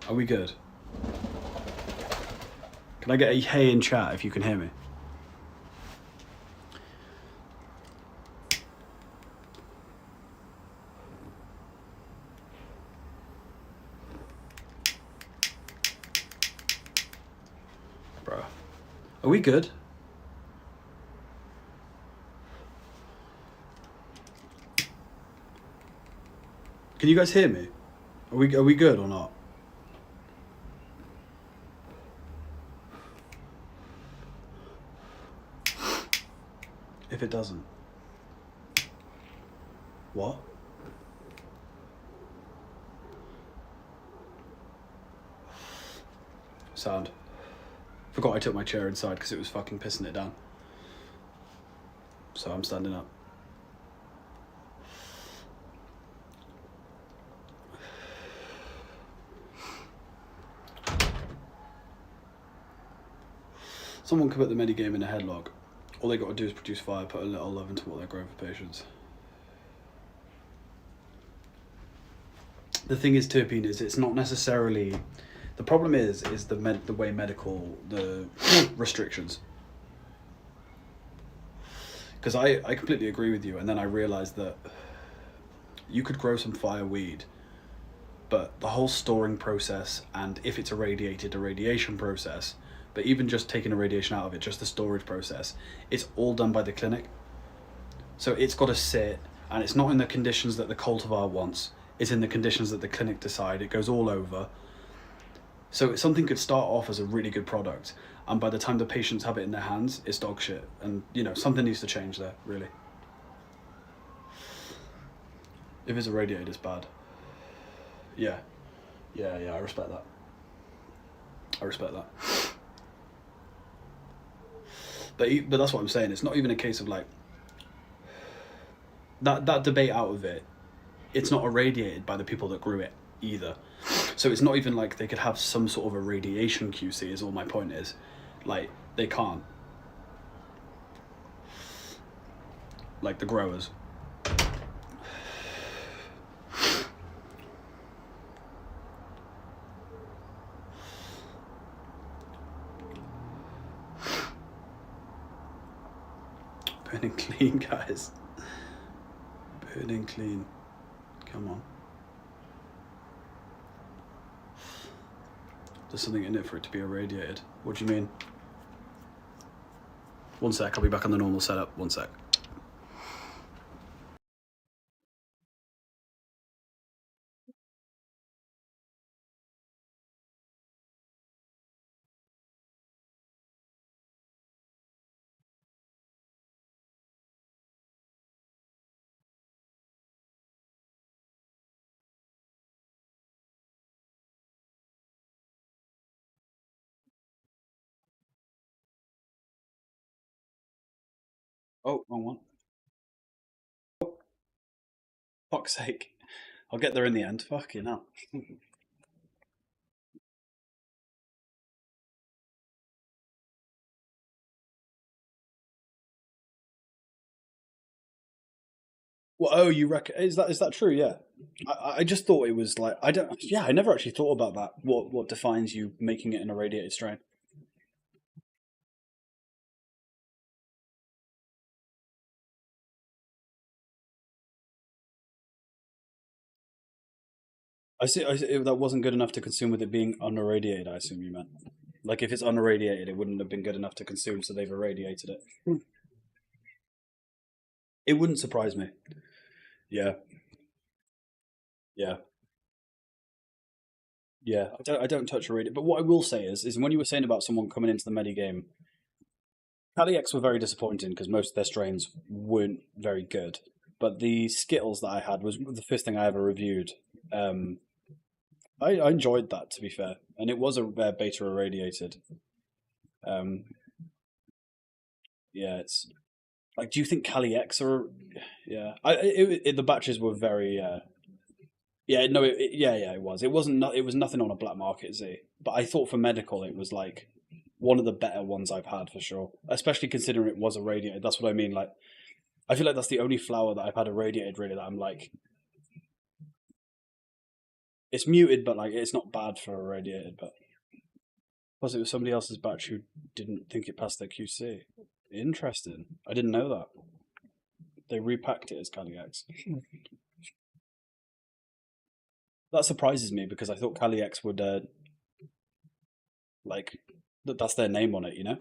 Are we good? Can I get a hey in chat if you can hear me? Bro. Are we good? Can you guys hear me? Are we good or not? If it doesn't. What? Sound. Forgot I took my chair inside because it was fucking pissing it down. So I'm standing up. Someone could put the minigame in a headlock. All they got to do is produce fire, put a little love into what they're growing for patients. The thing is, Turpine, is it's not necessarily... The problem is the way medical, the restrictions. Because I completely agree with you, and then I realised that you could grow some fireweed, but the whole storing process, and if it's irradiated, irradiation process, but even just taking irradiation out of it, just the storage process, it's all done by the clinic. So it's got to sit, and it's not in the conditions that the cultivar wants, it's in the conditions that the clinic decide. It goes all over. So something could start off as a really good product, and by the time the patients have it in their hands, it's dog shit. And, you know, something needs to change there, really. If it's irradiated, it's bad. Yeah. Yeah, I respect that. I respect that. But that's what I'm saying. It's not even a case of like that debate out of it. It's not irradiated by the people that grew it either. So it's not even like they could have some sort of irradiation QC is all my point is. Like, they can't. Like the growers. Burning clean, guys. Burning clean. Come on. There's something in it for it to be irradiated. What do you mean? One sec, I'll be back on the normal setup. One sec. Oh, wrong one. Fuck's sake. I'll get there in the end. Fucking hell. Well, oh, you reckon is that true? Yeah, I just thought it was like I don't. Yeah, I never actually thought about that. What defines you making it an irradiated strain? I see. That wasn't good enough to consume with it being unirradiated. I assume you meant like if it's unirradiated, it wouldn't have been good enough to consume, so they've irradiated it. It wouldn't surprise me. Yeah, yeah, yeah. I don't touch irradiated. But what I will say is when you were saying about someone coming into the medi game, Cali X were very disappointing because most of their strains weren't very good. But the Skittles that I had was the first thing I ever reviewed. Um, I enjoyed that, to be fair, and it was a beta irradiated. Um, yeah, it's like, do you think Cali X are? Yeah, the batches were very. Yeah, no, yeah, it was. It wasn't. It was nothing on a black market Z. But I thought for medical, it was like one of the better ones I've had for sure. Especially considering it was irradiated. That's what I mean. Like, I feel like that's the only flower that I've had irradiated really that I'm like, It's muted, but like it's not bad for irradiated. But plus, it was somebody else's batch who didn't think it passed their QC. Interesting. I didn't know that. They repacked it as Kali X. That surprises me because I thought Kali X would like that's their name on it, you know.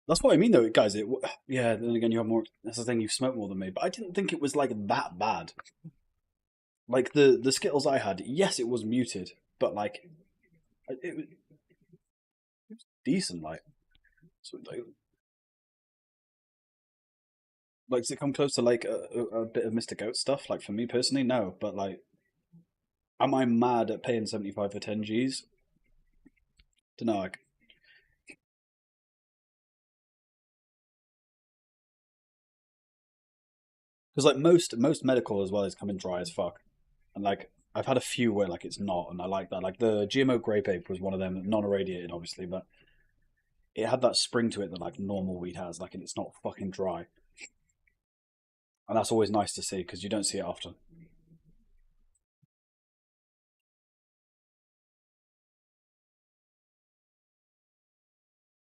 That's what I mean, though, guys. Yeah. Then again, you have more. That's the thing. You've smoked more than me, but I didn't think it was like that bad. Like the Skittles I had, yes, it was muted, but like it was decent. So, like, does it come close to like a bit of Mr. Goat stuff? Like for me personally, no. But like, am I mad at paying 75 for 10 Gs? Don't know. Like, because like most medical as well is coming dry as fuck, and like I've had a few where like it's not, and I like that. Like the GMO grape ape was one of them, non-irradiated, obviously, but it had that spring to it that like normal weed has, like, and it's not fucking dry, and that's always nice to see because you don't see it often.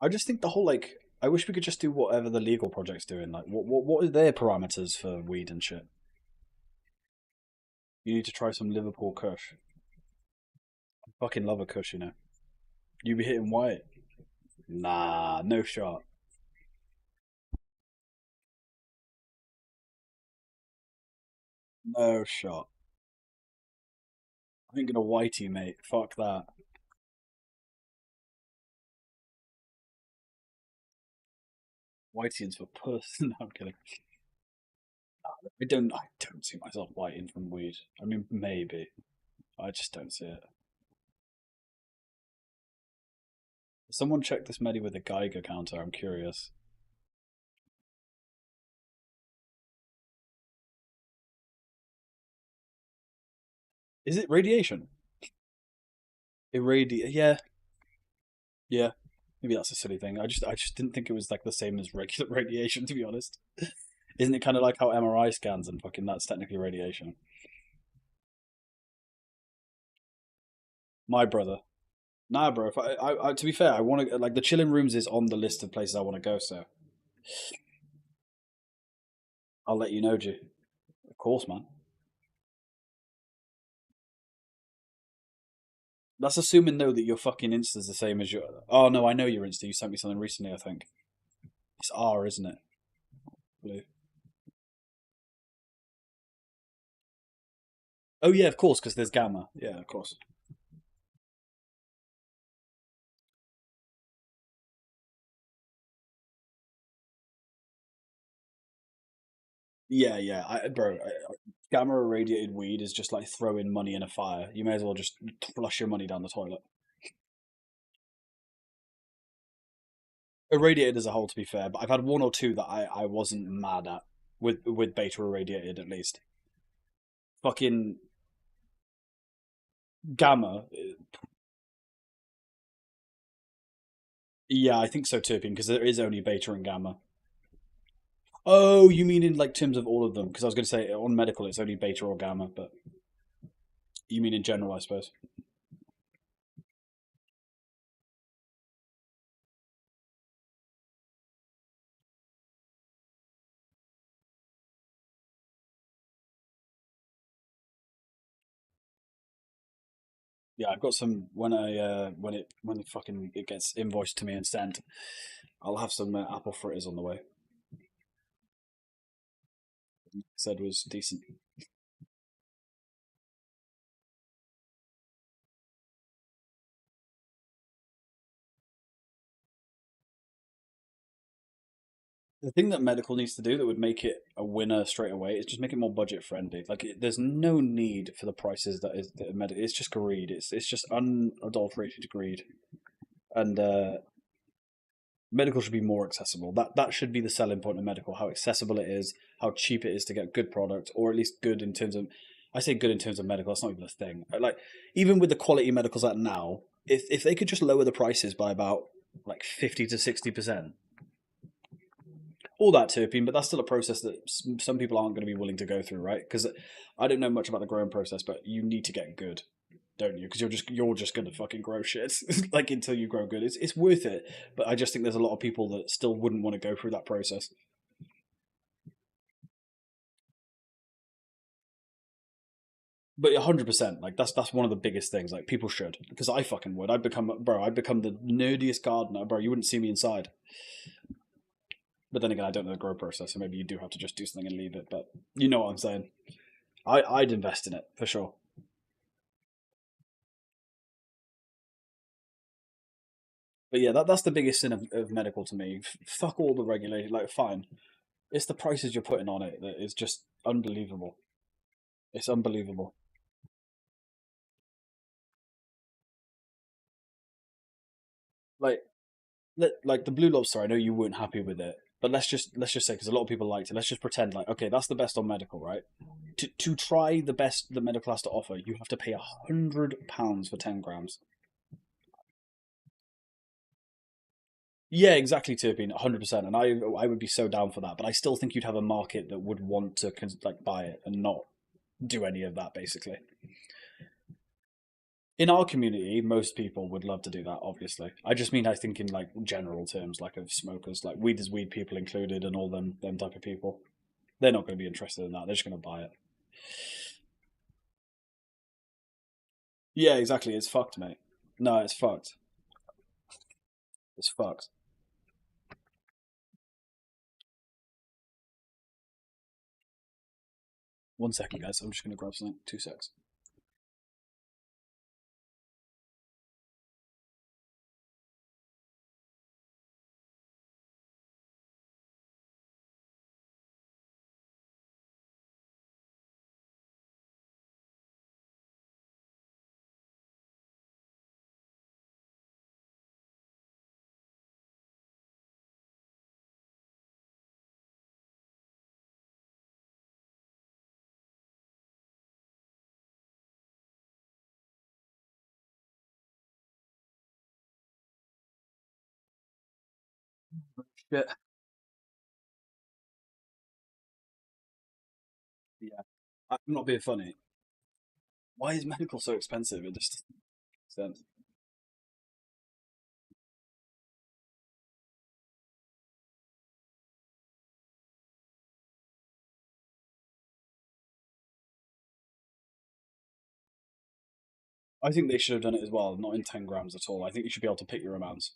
I just think the whole like I wish we could just do whatever the legal project's doing. Like, what are their parameters for weed and shit? You need to try some Liverpool Kush. I fucking love a Kush, you know. You be hitting white? Nah, no shot. No shot. I ain't gonna whitey, mate. Fuck that. Whiting's for puss. No, I'm kidding. I don't see myself whiting from weed. I mean, maybe. I just don't see it. Someone check this Medi with a Geiger counter. I'm curious. Is it radiation? Yeah, yeah. Maybe that's a silly thing. I just didn't think it was like the same as regular radiation. To be honest, isn't it kind of like how MRI scans and fucking that's technically radiation? My brother. Nah, bro. If to be fair, I want to like the chilling rooms is on the list of places I want to go. So I'll let you know, G. Of course, man. That's assuming though that your fucking Insta's the same as your. Oh no, I know your Insta. You sent me something recently. I think it's R, isn't it? Blue. Oh yeah, of course, because there's Gamma. Yeah, of course. Yeah, yeah. Bro, Gamma irradiated weed is just like throwing money in a fire. You may as well just flush your money down the toilet. Irradiated as a whole, to be fair, but I've had one or two that I wasn't mad at with beta irradiated at least. Fucking Gamma. Yeah, I think so too, because there is only beta and gamma. Oh, you mean in like terms of all of them? Because I was going to say on medical it's only beta or gamma, but you mean in general, I suppose. Yeah, I've got some when it fucking it gets invoiced to me and sent. I'll have some apple fritters on the way. Said was decent. The thing that medical needs to do that would make it a winner straight away is just make it more budget friendly. Like, there's no need for the prices that medical. It's just greed. It's just unadulterated greed. And Medical should be more accessible. That should be the selling point of medical: how accessible it is, how cheap it is to get good product, or at least good in terms of. I say good in terms of medical. That's not even a thing. Like even with the quality medicals at now, if they could just lower the prices by about like 50 to 60%, all that terpene, but that's still a process that some people aren't going to be willing to go through, right? Because I don't know much about the growing process, but you need to get good, don't you? Because you're just gonna fucking grow shit like until you grow good. It's worth it, but I just think there's a lot of people that still wouldn't want to go through that process. But 100%, like that's one of the biggest things. Like people should, because I fucking would. I'd become the nerdiest gardener, bro. You wouldn't see me inside. But then again, I don't know the grow process, so maybe you do have to just do something and leave it. But you know what I'm saying. I'd invest in it for sure. But yeah, that's the biggest sin of medical to me. Fuck all the regulation. Like, fine, it's the prices you're putting on it that is just unbelievable. It's unbelievable. Like, like the blue lobster. I know you weren't happy with it, but let's just say because a lot of people liked it. Let's just pretend like okay, that's the best on medical, right? To try the best the medical has to offer, you have to pay £100 for 10 grams. Yeah, exactly, Turpin, 100%. And I would be so down for that, but I still think you'd have a market that would want to like buy it and not do any of that basically. In our community, most people would love to do that. Obviously, I just mean I think in like general terms, like of smokers, like weed is weed people included, and all them type of people. They're not going to be interested in that. They're just going to buy it. Yeah, exactly. It's fucked, mate. No, it's fucked. It's fucked. 1 second, guys. I'm just going to grab something. 2 secs. Shit. Yeah. I'm not being funny. Why is medical so expensive? It just doesn't make sense. I think they should have done it as well, not in 10 grams at all. I think you should be able to pick your amounts.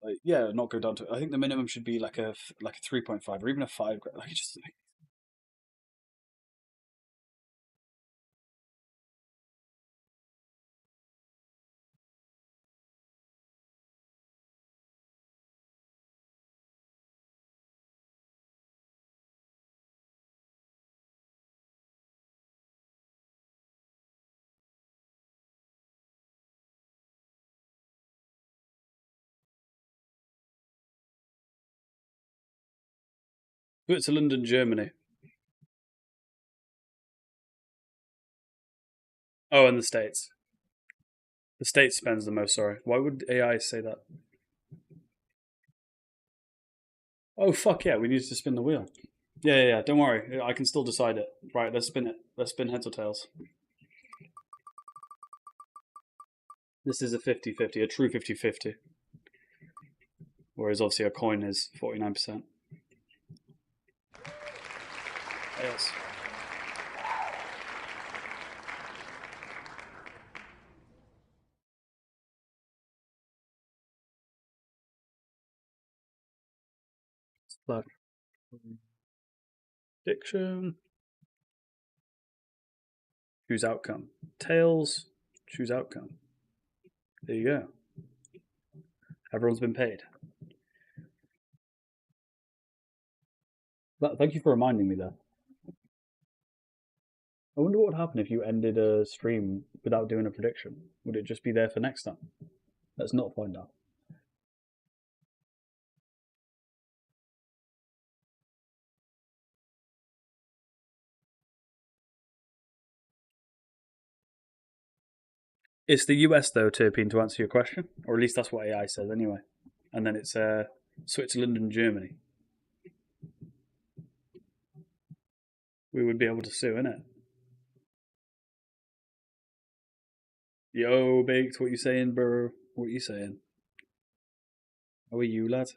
Like, yeah, not go down to. I think the minimum should be like a 3.5 or even a 5 gram. Like, just Switzerland and Germany. Oh, and the States. The States spends the most. Sorry. Why would AI say that? Oh fuck yeah! We need to spin the wheel. Yeah, yeah, yeah. Don't worry. I can still decide it. Right. Let's spin it. Let's spin heads or tails. This is a 50-50, a true 50-50. Whereas obviously a coin is 49%. Yes. Black prediction. Choose outcome. Tails. Choose outcome. There you go. Everyone's been paid. But thank you for reminding me there. I wonder what would happen if you ended a stream without doing a prediction. Would it just be there for next time? Let's not find out. It's the US though, Turpin, to answer your question, or at least that's what AI says anyway. And then it's Switzerland and Germany. We would be able to sue, innit? Yo, Baked, what you saying, bro? What you saying? How are you, lad?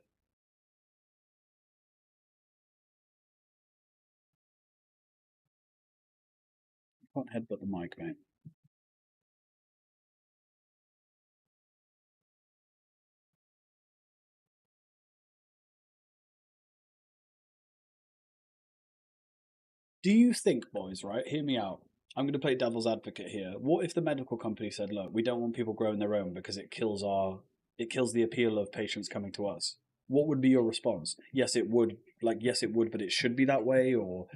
I can't headbutt the mic, mate. Do you think, boys, right? Hear me out. I'm going to play devil's advocate here. What if the medical company said, "Look, we don't want people growing their own because it kills the appeal of patients coming to us." What would be your response? Yes, it would. Like, yes, it would, but it should be that way, or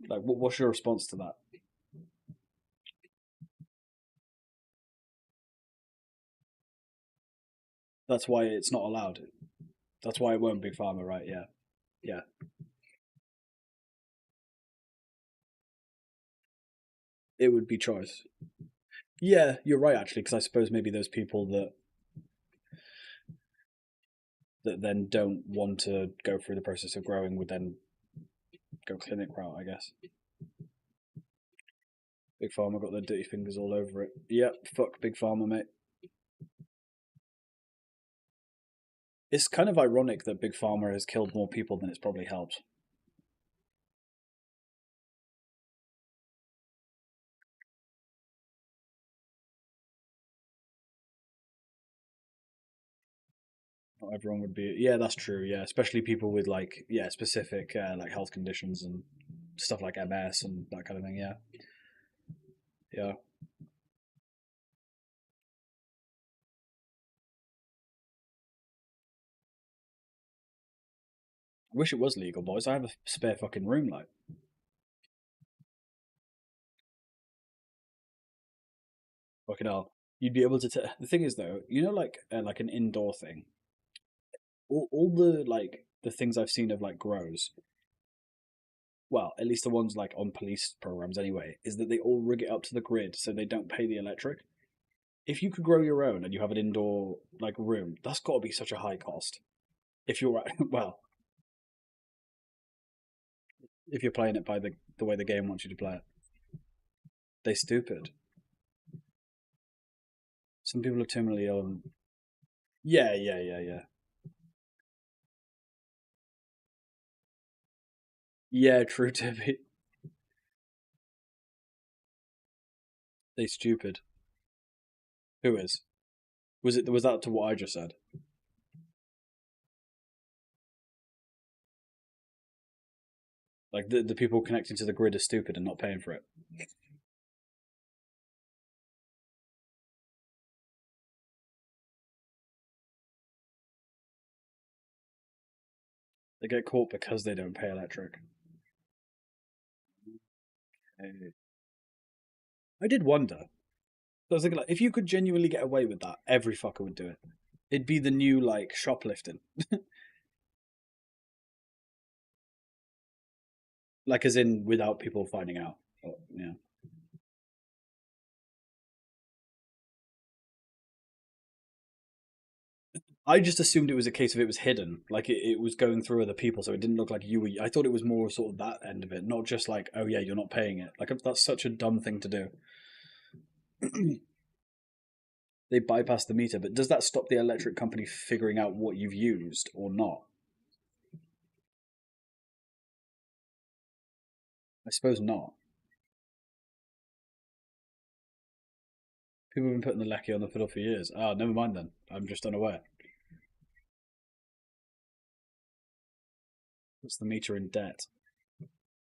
like, what's your response to that? That's why it's not allowed. That's why it won't be pharma, right? Yeah, yeah. It would be choice. Yeah, you're right actually, because I suppose maybe those people that then don't want to go through the process of growing would then go clinic route, I guess. Big Pharma got their dirty fingers all over it. Yep, fuck Big Pharma, mate. It's kind of ironic that Big Pharma has killed more people than it's probably helped. Not everyone would be. Yeah, that's true. Yeah, especially people with like specific like health conditions and stuff like MS and that kind of thing. Yeah, yeah. I wish it was legal, boys. I have a spare fucking room, like fucking hell. You'd be able to. The thing is, though, like an indoor thing. All the like the things I've seen of like grows, well, at least the ones like on police programs anyway, is that they all rig it up to the grid so they don't pay the electric. If you could grow your own and you have an indoor like room, that's got to be such a high cost. If you're right, well, if you're playing it by the way the game wants you to play it, they stupid. Some people are terminally ill. And... Yeah, yeah, yeah, yeah, yeah. True, Tippy. They stupid. Who is? Was it? Was that to what I just said? Like the people connecting to the grid are stupid and not paying for it. They get caught because they don't pay electric. I did wonder. I was thinking, like, if you could genuinely get away with that, every fucker would do it. It'd be the new like shoplifting, like as in without people finding out. But, yeah, I just assumed it was a case of it was hidden, like it was going through other people, so it didn't look like you were. I thought it was more sort of that end of it, not just like, oh yeah, you're not paying it. Like that's such a dumb thing to do. They bypass the meter, but does that stop the electric company figuring out what you've used or not? I suppose not. People have been putting the lecky on the fiddle for years. Ah, never mind then. I'm just unaware. What's the meter in debt?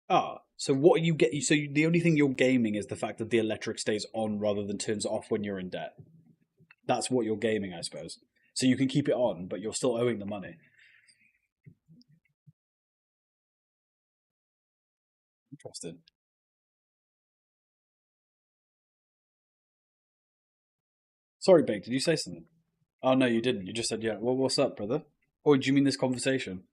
Ah, so what you get? So the only thing you're gaming is the fact that the electric stays on rather than turns off when you're in debt. That's what you're gaming, I suppose. So you can keep it on, but you're still owing the money. Interesting. Sorry, Big. Did you say something? Oh no, you didn't. You just said yeah. Well, what's up, brother? Or do you mean this conversation?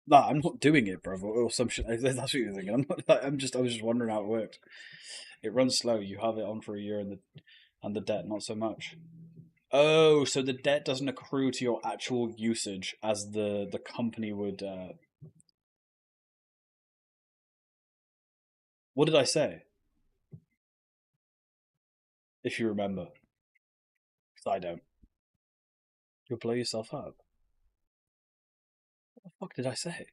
Nah, I'm not doing it, brother. Or some shit. That's what you're thinking. I'm not. Like, I'm just. I was just wondering how it worked. It runs slow. You have it on for a year, and the debt not so much. Oh, so the debt doesn't accrue to your actual usage as the company would. What did I say? If you remember, because I don't. You'll blow yourself up. What the fuck did I say?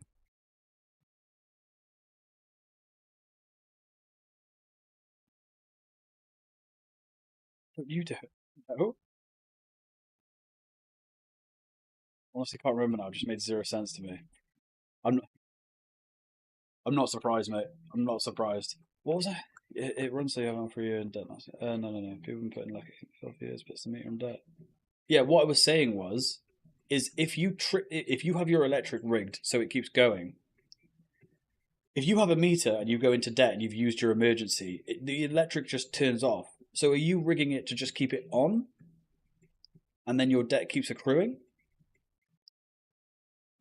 Don't you do it? No. Honestly, can't remember now. It just made zero sense to me. I'm. I'm not surprised, mate. I'm not surprised. What was I? It runs so you have on for a year in debt. No, no, no. People have been putting like 12 years, puts the meter in debt. Yeah, what I was saying was, is if you have your electric rigged so it keeps going, if you have a meter and you go into debt and you've used your emergency, the electric just turns off. So are you rigging it to just keep it on, and then your debt keeps accruing?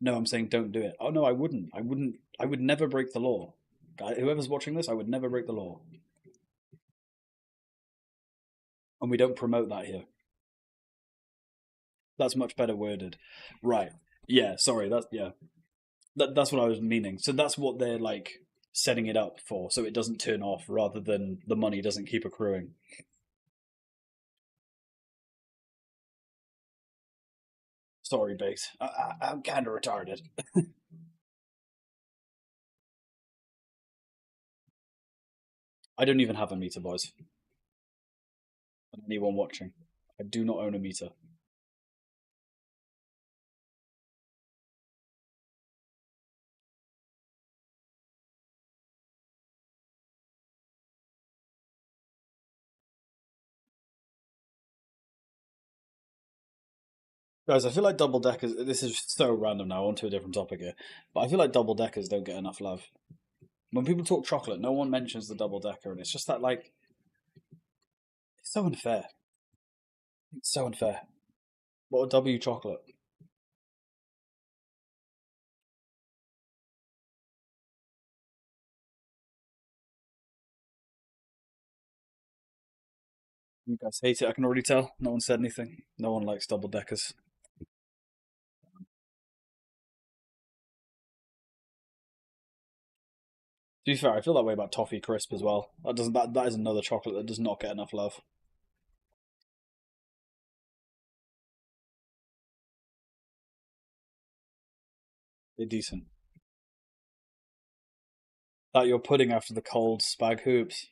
No, I'm saying don't do it. Oh no, I wouldn't. I wouldn't. I would never break the law. Whoever's watching this, I would never break the law, and we don't promote that here. That's much better worded. Right. Yeah, sorry. That's what I was meaning. So that's what they're like setting it up for, so it doesn't turn off rather than the money doesn't keep accruing. Sorry, Biggs. I'm kind of retarded. I don't even have a meter, boys. And anyone watching, I do not own a meter. Guys, I feel like double deckers. This is so random now. On to a different topic here, but I feel like double deckers don't get enough love. When people talk chocolate, no one mentions the double decker, and it's just that like it's so unfair. It's so unfair. What a W chocolate. You guys hate it. I can already tell. No one said anything. No one likes double deckers. To be fair, I feel that way about toffee crisp as well. That is another chocolate that does not get enough love. They're decent. That you're putting after the cold spag hoops.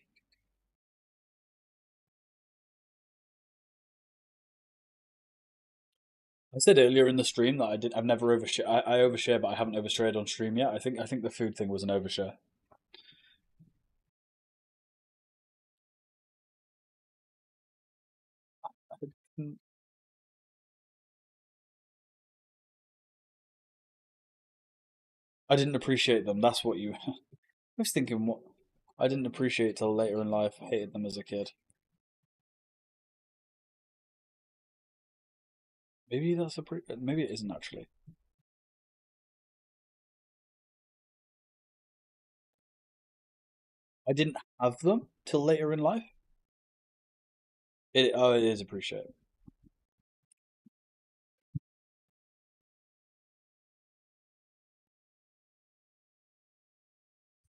I said earlier in the stream that I've never overshare. I overshare, but I haven't overshared on stream yet. I think the food thing was an overshare. I didn't appreciate them. That's what you. I was thinking what. I didn't appreciate till later in life. I hated them as a kid. Maybe that's a maybe it isn't actually. I didn't have them till later in life. It is appreciated.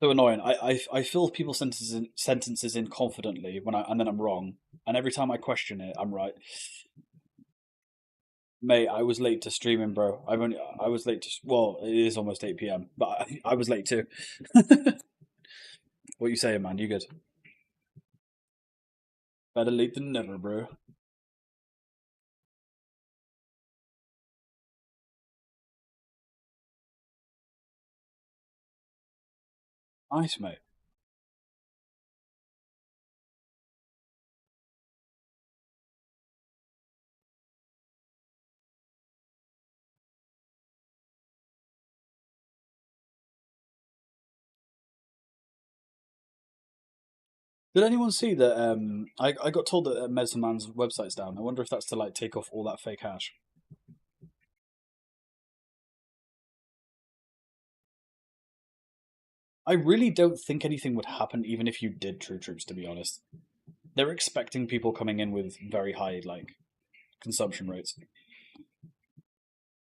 So annoying. I fill people's sentences in confidently and then I'm wrong. And every time I question it, I'm right. Mate, I was late to streaming, bro. I was late to well, it is almost 8 p.m. But I was late too. What you saying, man? You good? Better late than never, bro. Nice, mate. Did anyone see that? I got told that Medicine Man's website's down. I wonder if that's to like take off all that fake hash. I really don't think anything would happen even if you did True Troops. To be honest, they're expecting people coming in with very high like consumption rates.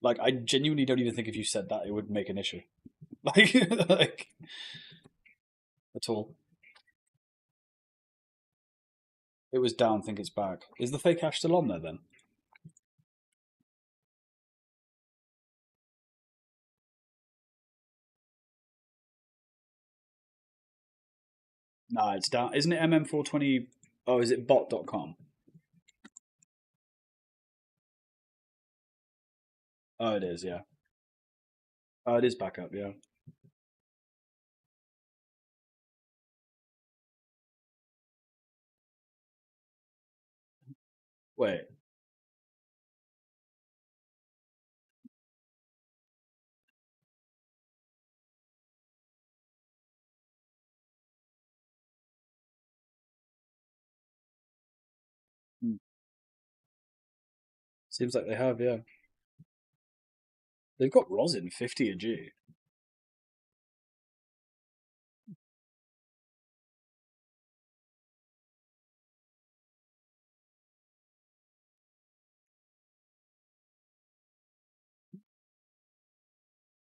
Like I genuinely don't even think if you said that it would make an issue. Like like at all. It was down. Think it's back. Is the fake hash still on there then? Nah, it's down. Isn't it MM420? Oh, is it bot.com? Oh, it is. Yeah. Oh, it is back up. Yeah. Wait. Hmm. Seems like they have. Yeah. They've got rosin 50 a G.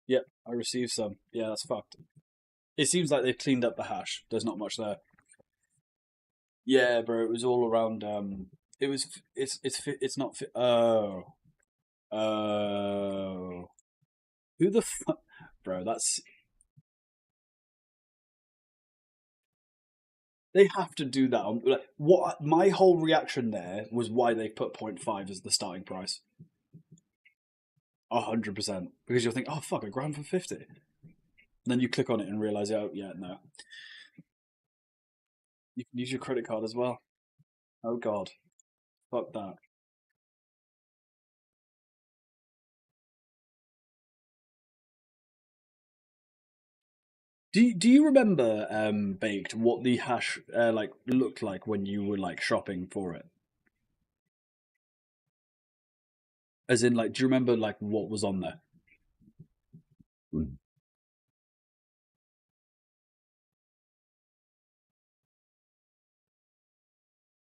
Yep, I received some. Yeah, that's fucked. It seems like they've cleaned up the hash. There's not much there. Yeah, bro. It was all around. It was. It's not. Oh. Oh. Who the fuck, bro? That's they have to do that. Like, what my whole reaction there was why they put point 0.5 as the starting price. 100% because you'll think, oh fuck, a grand for 50. And then you click on it and realize, oh yeah, no, you can use your credit card as well. Oh god, fuck that. Do you remember baked what the hash like looked like when you were like shopping for it? As in, like, do you remember like what was on there? Mm.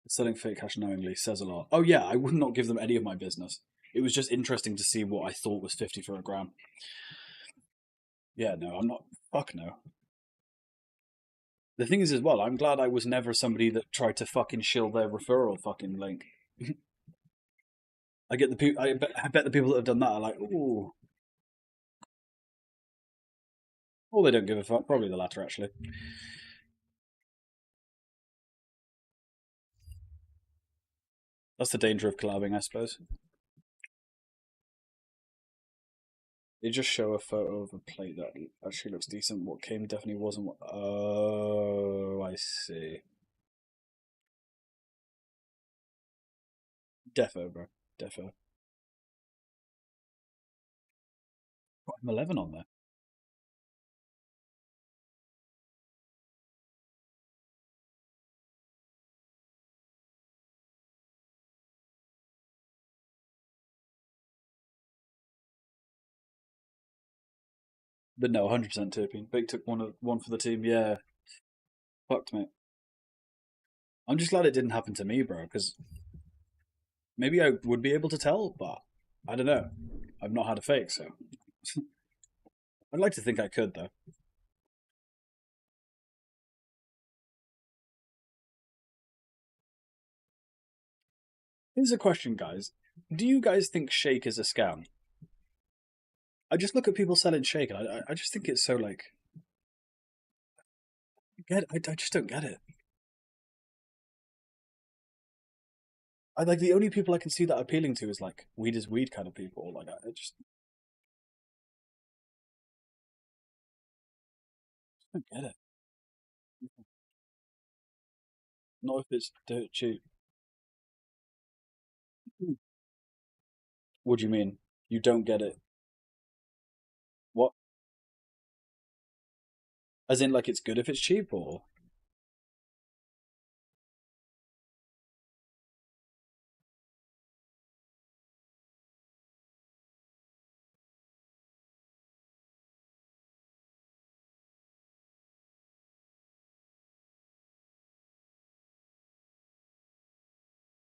Selling fake hash knowingly says a lot. Oh yeah, I would not give them any of my business. It was just interesting to see what I thought was 50 for a gram. Yeah, no, I'm not. Fuck no. The thing is, as well, I'm glad I was never somebody that tried to fucking shill their referral fucking link. I get the people. I bet the people that have done that are like, ooh, or they don't give a fuck. Probably the latter, actually. That's the danger of collabing, I suppose. They just show a photo of a plate that actually looks decent. What came definitely wasn't. Oh, I see. Defo, bro. Defo. Got M11 on there. But no, 100% tipping. Big took one for the team. Yeah, fucked mate. I'm just glad it didn't happen to me, bro. Because maybe I would be able to tell, but I don't know. I've not had a fake, so I'd like to think I could though. Here's a question, guys. Do you guys think Shake is a scam? I just look at people selling Shake, and I just think it's so like I just don't get it. I like the only people I can see that appealing to is like weed is weed kind of people. Like I just don't get it. Not if it's dirt cheap. What do you mean? You don't get it? What? As in, like it's good if it's cheap, or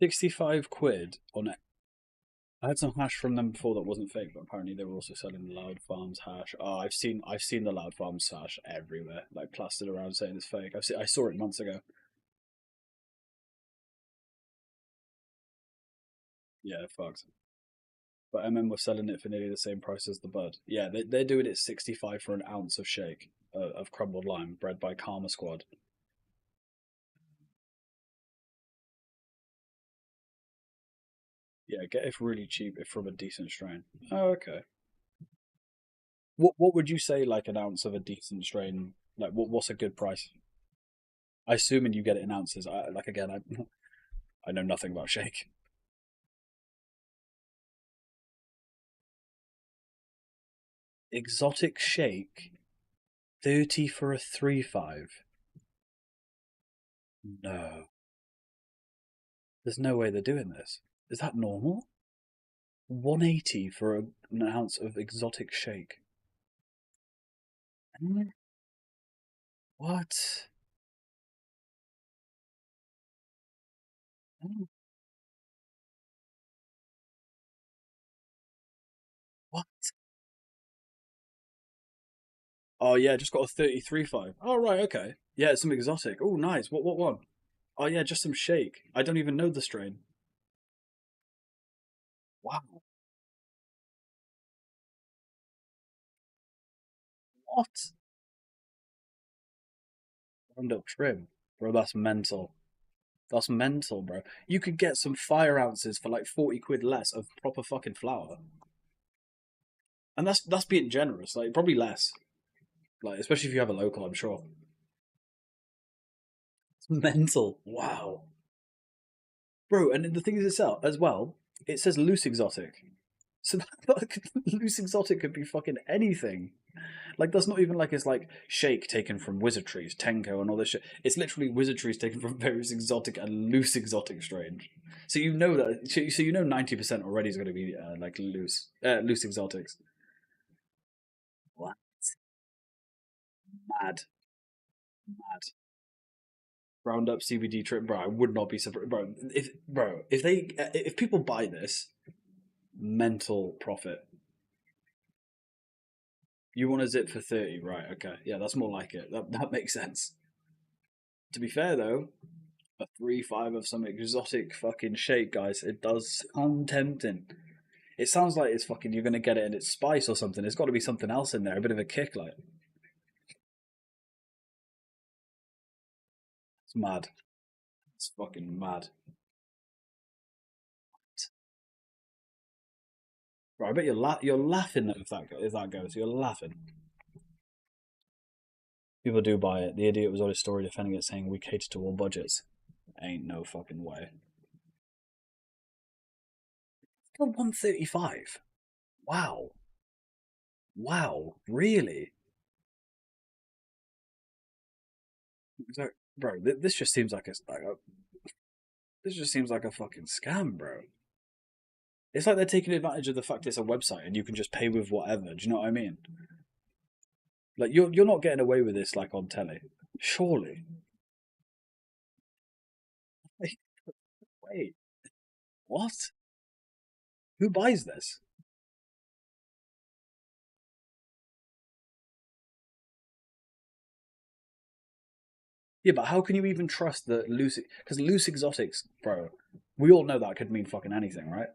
£65 on it. I had some hash from them before that wasn't fake, but apparently they were also selling Loud Farms hash. Oh, I've seen the Loud Farms hash everywhere, like plastered around saying it's fake. I saw it months ago. Yeah, fucked. But MM was selling it for nearly the same price as the bud. Yeah, they're doing it 65 for an ounce of shake of crumbled lime, bred by Karma Squad. Yeah, get it really cheap if from a decent strain. Oh, okay. What would you say like an ounce of a decent strain? Like what's a good price? I assuming you get it in ounces. Like again, I know nothing about shake. Exotic shake, 30 for a 3.5. No, there's no way they're doing this. Is that normal? 180 for an ounce of exotic shake. Hmm, what? Hmm, what? Oh yeah, just got a 33.5. Oh right, okay. Yeah, it's some exotic. Oh nice. What one? Oh yeah, just some shake. I don't even know the strain. Wow. What? Roundup trim. Bro, that's mental. That's mental, bro. You could get some fire ounces for like 40 quid less of proper fucking flour. And that's being generous, like probably less. Like, especially if you have a local, I'm sure. It's mental. Wow. Bro, and the thing is itself as well, it says loose exotic. So loose exotic could be fucking anything. Like that's not even like it's like shake taken from wizard trees, tenko, and all this shit. It's literally wizard trees taken from various exotic and loose exotic strain. So you know that. So you know 90% already is going to be like loose exotics. What? Mad, mad. Roundup CBD trip, bro. I would not be surprised, if people buy this, mental profit. You want a zip for 30, right? Okay, yeah, that's more like it. That makes sense. To be fair though, a 3.5 of some exotic fucking shake, guys. It does sound tempting. It sounds like it's fucking. You're gonna get it and it's spice or something. There's got to be something else in there, a bit of a kick. Like it's mad. It's fucking mad. Bro, I bet you're laughing if that goes. You're laughing. People do buy it. The idiot was on his story defending it, saying we cater to all budgets. Ain't no fucking way. For 135. Wow. Wow. Really? So, bro, this just seems like this just seems like a fucking scam, bro. It's like they're taking advantage of the fact it's a website and you can just pay with whatever. Do you know what I mean? Like you're not getting away with this like on telly. Surely. Wait, wait. What? Who buys this? Yeah, but how can you even trust the loose? Because loose exotics, bro. We all know that could mean fucking anything, right?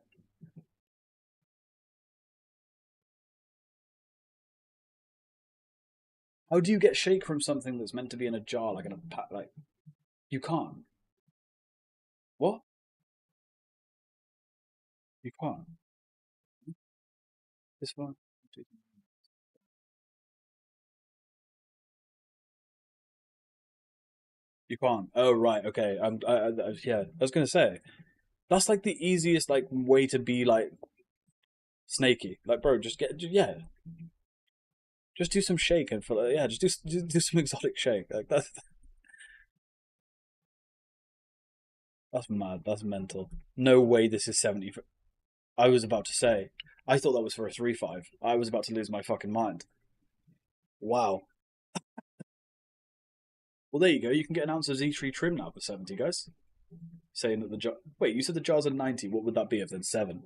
How do you get shake from something that's meant to be in a jar, like in a pack? Like you can't. What? You can't. This one. You can't. Oh right, okay. Yeah. I was gonna say that's like the easiest like way to be like snaky. Like, bro, yeah, just do some shake and for yeah, just do some exotic shake. Like that's mad. That's mental. No way. This is 70. I was about to say. I thought that was for a 3.5. I was about to lose my fucking mind. Wow. Well, there you go. You can get an ounce of Z3 trim now for 70, guys. saying that the jar. Wait, you said the jars are 90. What would that be if then 7?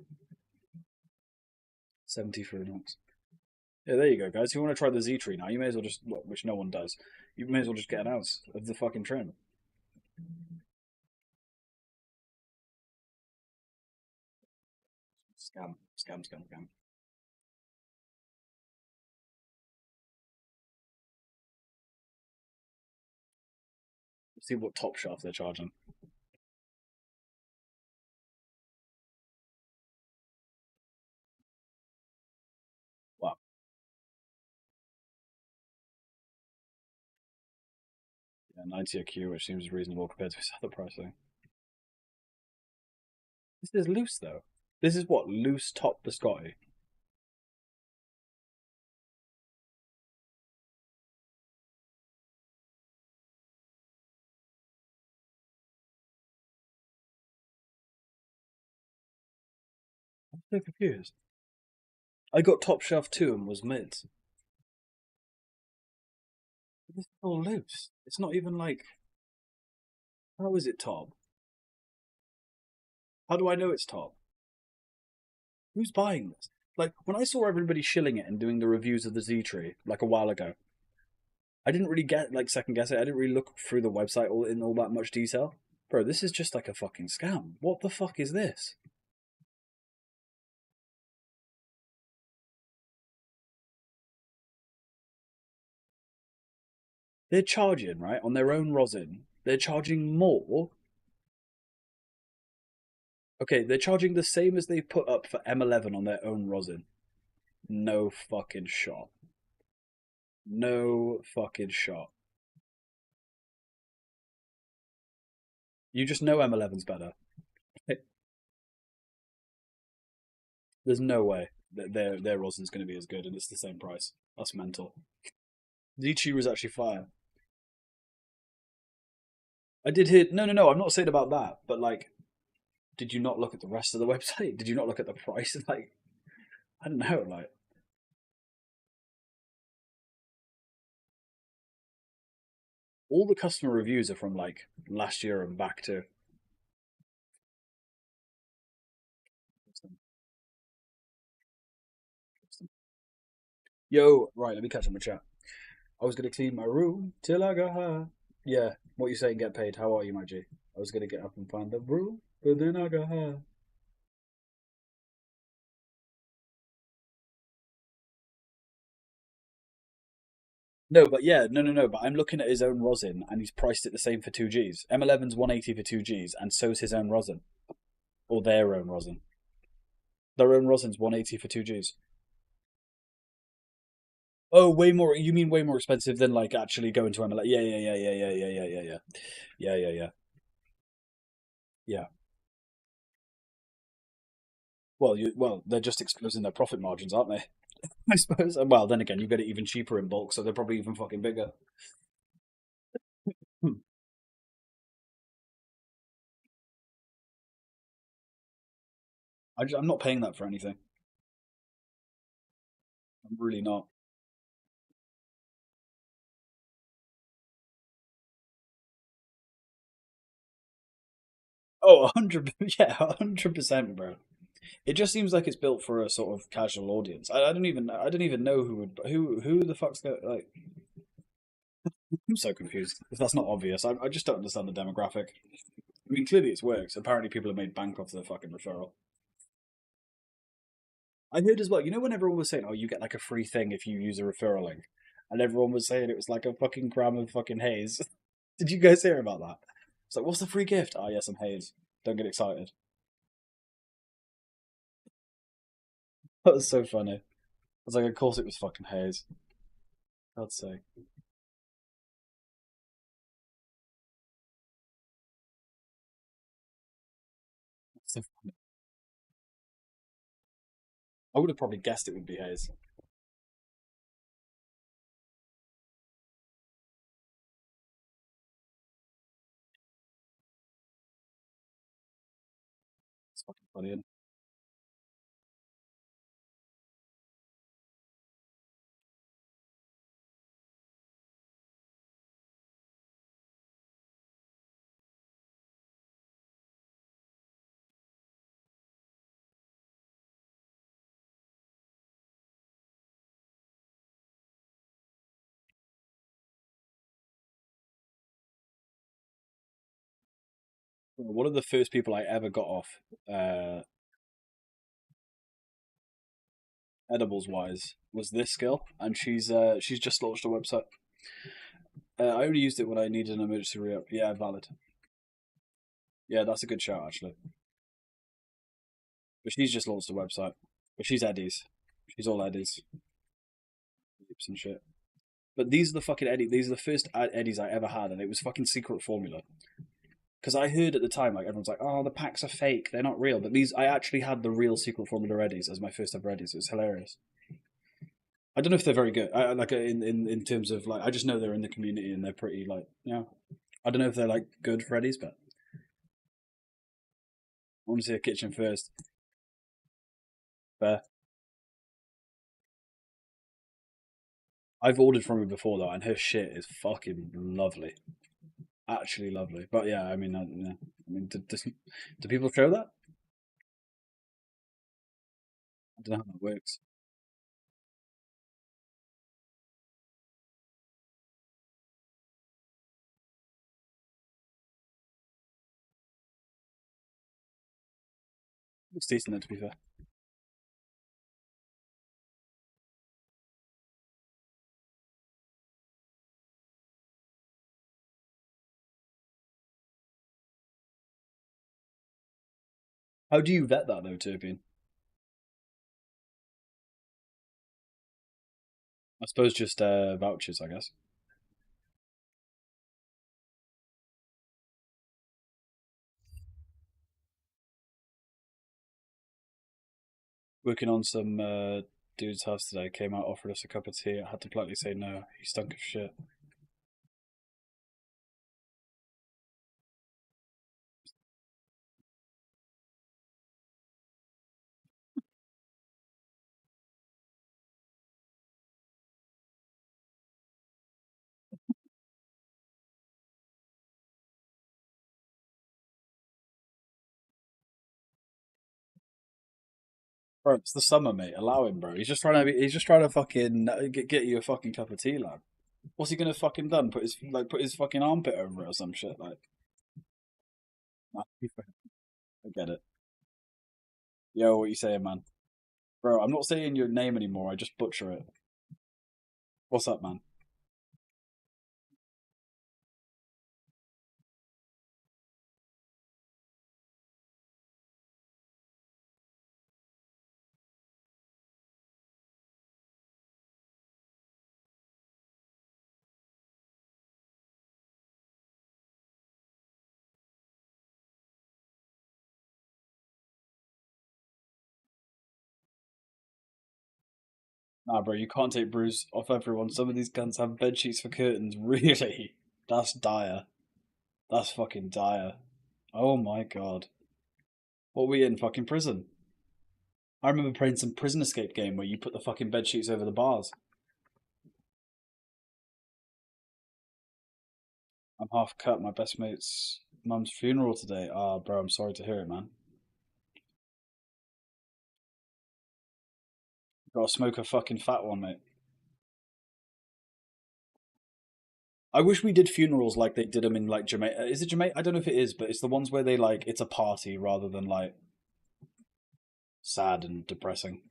70 for an ox. Yeah, there you go, guys. If you want to try the Z tree now, you may as well just, well, which no one does, you may as well just get an ounce of the fucking trim. Scam, scam, scam, scam. Let's see what top shelf they're charging. Wow. Yeah, 90 a Q, which seems reasonable compared to his other pricing. This is loose, though. This is what? Loose top biscotti. I'm so confused. I got top shelf 2 and was mid. But this is all loose. It's not even like. How is it top? How do I know it's top? Who's buying this? Like, when I saw everybody shilling it and doing the reviews of the Z tree, like a while ago, I didn't really get, like, second guess it. I didn't really look through the website in all that much detail. Bro, this is just like a fucking scam. What the fuck is this? They're charging, right, on their own rosin. They're charging more. Okay, they're charging the same as they put up for M11 on their own rosin. No fucking shot. No fucking shot. You just know M11's better. There's no way that their rosin's going to be as good and it's the same price. That's mental. Zichu was actually fire. I did hear. No, no, no. I'm not saying about that, but like, did you not look at the rest of the website? Did you not look at the price? Like, I don't know. Like, all the customer reviews are from like last year and back to. Yo, right. Let me catch up my chat. I was gonna clean my room till I got high. Yeah, what you saying? Get paid. How are you, my G? I was gonna get up and find the room, but then I got high. No, but yeah, no, no, no. But I'm looking at his own rosin, and he's priced it the same for 2Gs. M11's 180 for 2Gs, and so's his own rosin, or their own rosin. Their own rosin's 180 for 2Gs. Oh, way more. You mean way more expensive than like actually going to MLA? Yeah, yeah, yeah, yeah, yeah, yeah, yeah, yeah, yeah, yeah, yeah, yeah. Yeah. Well, they're just exposing their profit margins, aren't they? I suppose. Well, then again, you get it even cheaper in bulk, so they're probably even fucking bigger. Hmm. I'm not paying that for anything. I'm really not. Oh, 100, yeah, 100%, bro. It just seems like it's built for a sort of casual audience. I don't even know who the fuck's going like. I'm so confused. If that's not obvious, I just don't understand the demographic. I mean, clearly it's works. Apparently, people have made bank off the fucking referral. I heard as well. You know, when everyone was saying, "Oh, you get like a free thing if you use a referral link," and everyone was saying it was like a fucking gram of fucking haze. Did you guys hear about that? It's like, what's the free gift? Oh, yeah, some haze. Don't get excited. That was so funny. I was like, of course it was fucking haze. I'd say. So I would have probably guessed it would be haze. It's fucking funny. One of the first people I ever got off, uh, edibles wise, was this girl, and she's just launched a website. I only used it when I needed an emergency re-up. Yeah, valid. Yeah, that's a good shout actually. But she's just launched a website. But she's Eddie's. She's all Eddie's. Lips and shit. But these are the fucking Eddie. These are the first Eddies I ever had, and it was fucking secret formula. Because I heard at the time, like everyone's like, "Oh, the packs are fake. They're not real." But these, I actually had the real secret formula Eddies as my first ever Eddies. It was hilarious. I don't know if they're very good. Like in terms of like, I just know they're in the community and they're pretty like, yeah. I don't know if they're like good for Eddies, but I want to see a kitchen first. Fair. I've ordered from her before though, and her shit is fucking lovely. Actually lovely. But yeah, I mean, yeah. I mean, do people show that? I don't know how that works. It's decent, though, to be fair. How do you vet that though, Turpin? I suppose just vouchers, I guess. Working on some dude's house today. Came out, offered us a cup of tea. I had to politely say no. He stunk of shit. Bro, it's the summer, mate. Allow him, bro. He's just trying to. He's just trying to fucking get you a fucking cup of tea, lad. What's he gonna fucking done? Put his fucking armpit over it or some shit? Like, nah, I get it. Yo, what you saying, man? Bro, I'm not saying your name anymore. I just butcher it. What's up, man? Nah, bro, you can't take brews off everyone. Some of these guns have bed sheets for curtains. Really? That's dire. That's fucking dire. Oh my god. What were we in? Fucking prison? I remember playing some prison escape game where you put the fucking bed sheets over the bars. I'm half cut. My best mate's mum's funeral today. Ah, bro, I'm sorry to hear it, man. Gotta smoke a fucking fat one, mate. I wish we did funerals like they did them in like Jamaica. Is it Jamaica? I don't know if it is, but it's the ones where they like it's a party rather than like sad and depressing.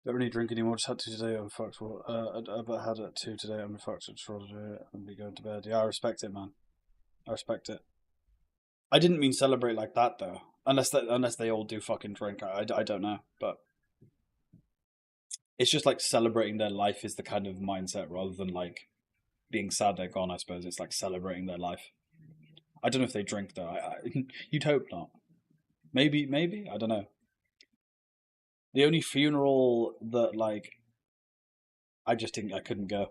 Don't really drink anymore. Just had to today. I'm fucked. Well, I had it too today. I'm fucked. I'd rather do it and be going to bed. Yeah, I respect it, man. I respect it. I didn't mean celebrate like that though. Unless they all do fucking drink. I don't know, but it's just like celebrating their life is the kind of mindset rather than like being sad they're gone. I suppose it's like celebrating their life. I don't know if they drink though. You'd hope not. Maybe I don't know. The only funeral that like I just didn't. I couldn't go.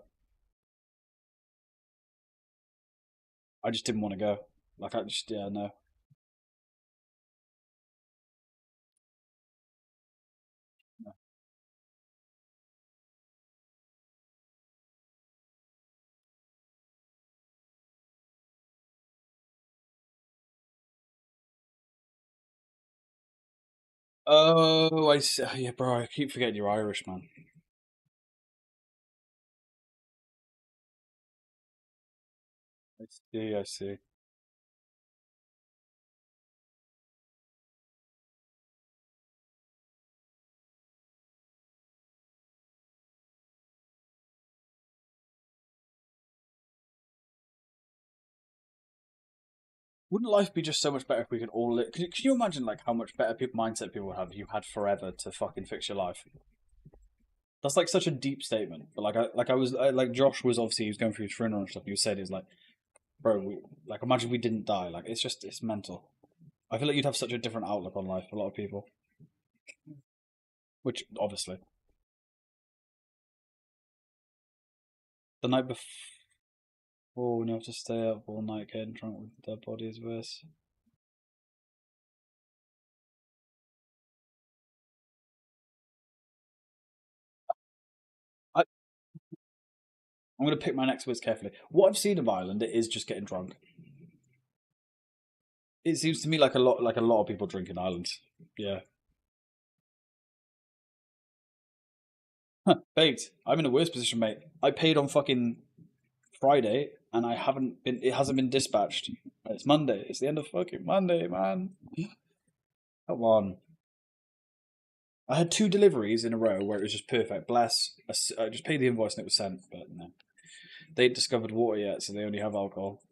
I just didn't want to go. Like I just yeah no. No. Oh, I see. Yeah, bro. I keep forgetting you're Irish, man. I see. I see. Wouldn't life be just so much better if we could all live? Can you imagine like how much better people mindset people would have if you had forever to fucking fix your life? That's like such a deep statement. But like Josh was obviously he was going through his funeral and stuff. And he said he's like, bro, like imagine we didn't die. Like it's mental. I feel like you'd have such a different outlook on life. A lot of people, which obviously the night before when you have to stay up all night getting drunk with dead bodies. Verse. I'm going to pick my next words carefully. What I've seen of Ireland, it is just getting drunk. It seems to me like a lot of people drink in Ireland. Yeah. Huh, baked. I'm in a worse position, mate. I paid on fucking Friday and I haven't been. It hasn't been dispatched. It's Monday. It's the end of fucking Monday, man. Come on. I had two deliveries in a row where it was just perfect. Bless. I just paid the invoice and it was sent, but no. They ain't discovered water yet, so they only have alcohol.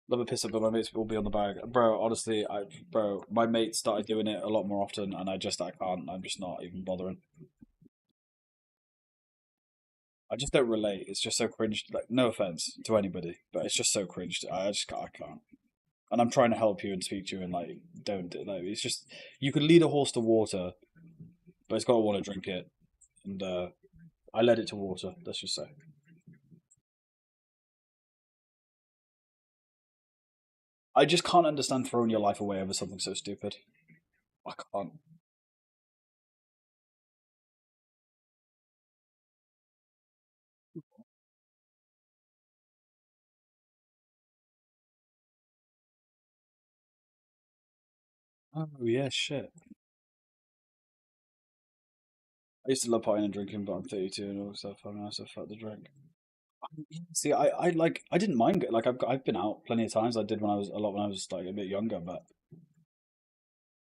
Love a piss up, but my mates will be on the bag, bro. Honestly, bro, my mates started doing it a lot more often, and I can't. I'm just not even bothering. I just don't relate. It's just so cringe. Like, no offense to anybody, but it's just so cringe. I can't. And I'm trying to help you and speak to you, and like, don't do like. It's just you could lead a horse to water, but it's got to want to drink it, and I led it to water. Let's just say. I just can't understand throwing your life away over something so stupid. I can't. Oh yeah, shit. I used to love partying and drinking, but I'm 32 and all stuff. I'm now so fuck the drink. See, I didn't mind it. Like I've been out plenty of times. I did when I was a lot when I was like a bit younger, but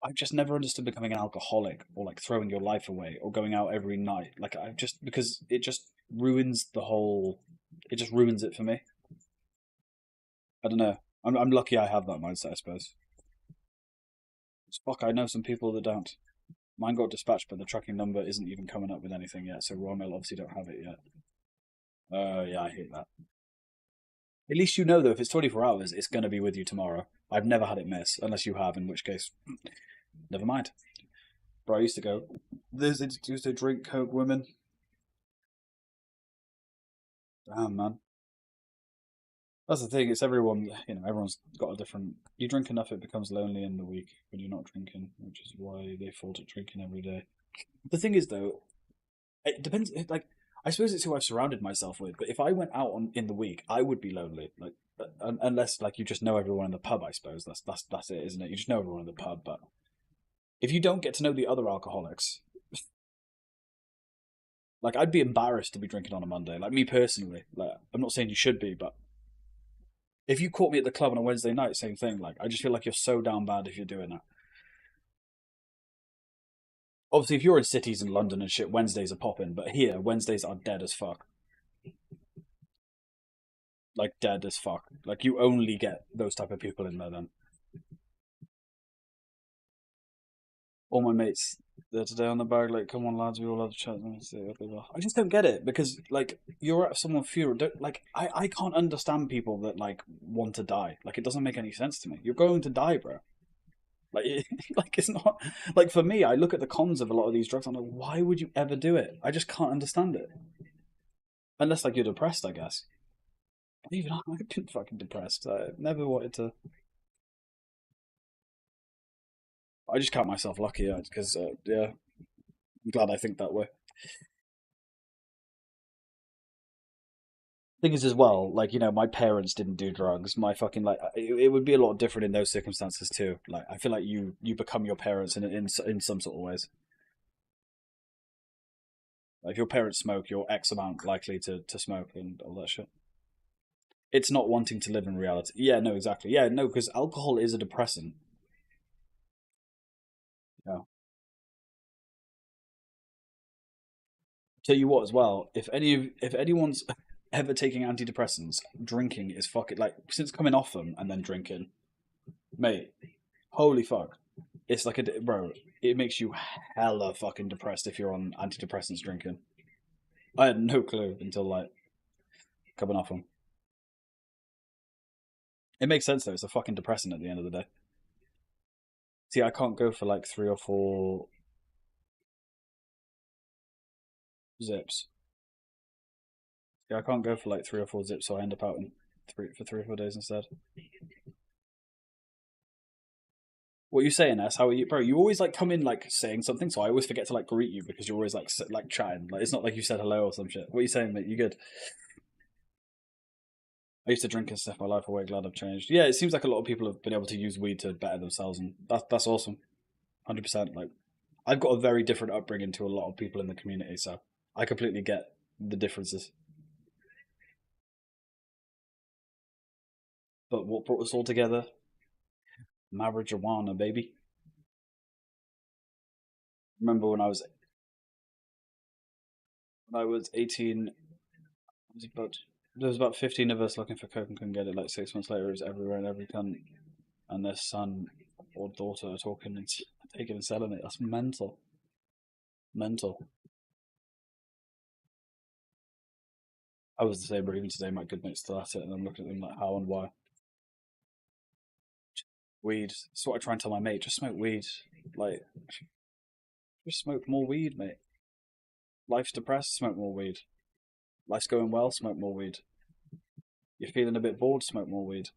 I've just never understood becoming an alcoholic or like throwing your life away or going out every night. Like I just because it just ruins the whole. It just ruins it for me. I don't know. I'm lucky I have that mindset. I suppose. Fuck, I know some people that don't. Mine got dispatched, but the tracking number isn't even coming up with anything yet. So Royal Mail obviously don't have it yet. Yeah, I hate that. At least you know though, if it's 24 hours, it's gonna be with you tomorrow. I've never had it miss, unless you have, in which case, never mind. Bro, I used to go. There's used to drink Coke women. Damn man, that's the thing. It's everyone. You know, everyone's got a different. You drink enough, it becomes lonely in the week when you're not drinking, which is why they fall to drinking every day. The thing is though, it depends. Like, I suppose it's who I've surrounded myself with. But if I went out in the week, I would be lonely. Like, unless like you just know everyone in the pub. I suppose that's it, isn't it? You just know everyone in the pub. But if you don't get to know the other alcoholics, like I'd be embarrassed to be drinking on a Monday. Like me personally, like I'm not saying you should be, but if you caught me at the club on a Wednesday night, same thing. Like I just feel like you're so down bad if you're doing that. Obviously, if you're in cities in London and shit, Wednesdays are popping. But here, Wednesdays are dead as fuck. Like dead as fuck. Like you only get those type of people in there then. All my mates there today on the bag, like, come on lads, we all have a chat. I just don't get it because like you're at someone's funeral. Like I can't understand people that like want to die. Like it doesn't make any sense to me. You're going to die, bro. Like, like it's not like for me. I look at the cons of a lot of these drugs. I'm like, why would you ever do it? I just can't understand it. Unless like you're depressed, I guess. Even I've been fucking depressed. I never wanted to. I just count myself lucky, yeah, because yeah, I'm glad I think that way. Thing is, as well, like my parents didn't do drugs. My fucking like it would be a lot different in those circumstances too. Like I feel like you become your parents in some sort of ways. Like if your parents smoke, you're X amount likely to smoke and all that shit. It's not wanting to live in reality. Yeah, no, exactly. Yeah, no, because alcohol is a depressant. Yeah. Tell you what, as well, if anyone's ever taking antidepressants, drinking is fucking like since coming off them and then drinking, mate. Holy fuck! It's like a bro. It makes you hella fucking depressed if you're on antidepressants drinking. I had no clue until like coming off them. It makes sense though. It's a fucking depressant at the end of the day. See, I can't go for like 3 or 4 zips. Yeah, I can't go for like 3 or 4 zips, so I end up out in 3 or 4 days instead. What are you saying, S? How are you, bro? You always like come in like saying something, so I always forget to like greet you because you're always like like chatting. Like it's not like you said hello or some shit. What are you saying, mate? You good? I used to drink and stuff my life away. Glad I've changed. Yeah, it seems like a lot of people have been able to use weed to better themselves, and that's awesome. 100%. Like I've got a very different upbringing to a lot of people in the community, so I completely get the differences. But what brought us all together? Marijuana, baby. Remember when I was 18, was about there was about 15 of us looking for coke and couldn't get it. Like 6 months later, it was everywhere in every cunt, and their son or daughter are talking and taking and selling it. That's mental, mental. I was the same, but even today, my good mates still at it, and I'm looking at them like how and why. Weed. That's what I try and tell my mate. Just smoke weed. Like, just smoke more weed, mate. Life's depressed. Smoke more weed. Life's going well. Smoke more weed. You're feeling a bit bored. Smoke more weed.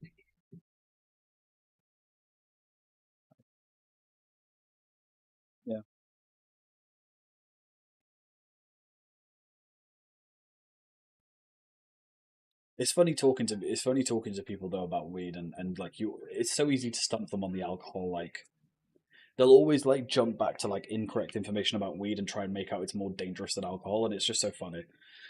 Yeah. It's funny talking to people though about weed and like you it's so easy to stump them on the alcohol. Like they'll always like jump back to like incorrect information about weed and try and make out it's more dangerous than alcohol, and it's just so funny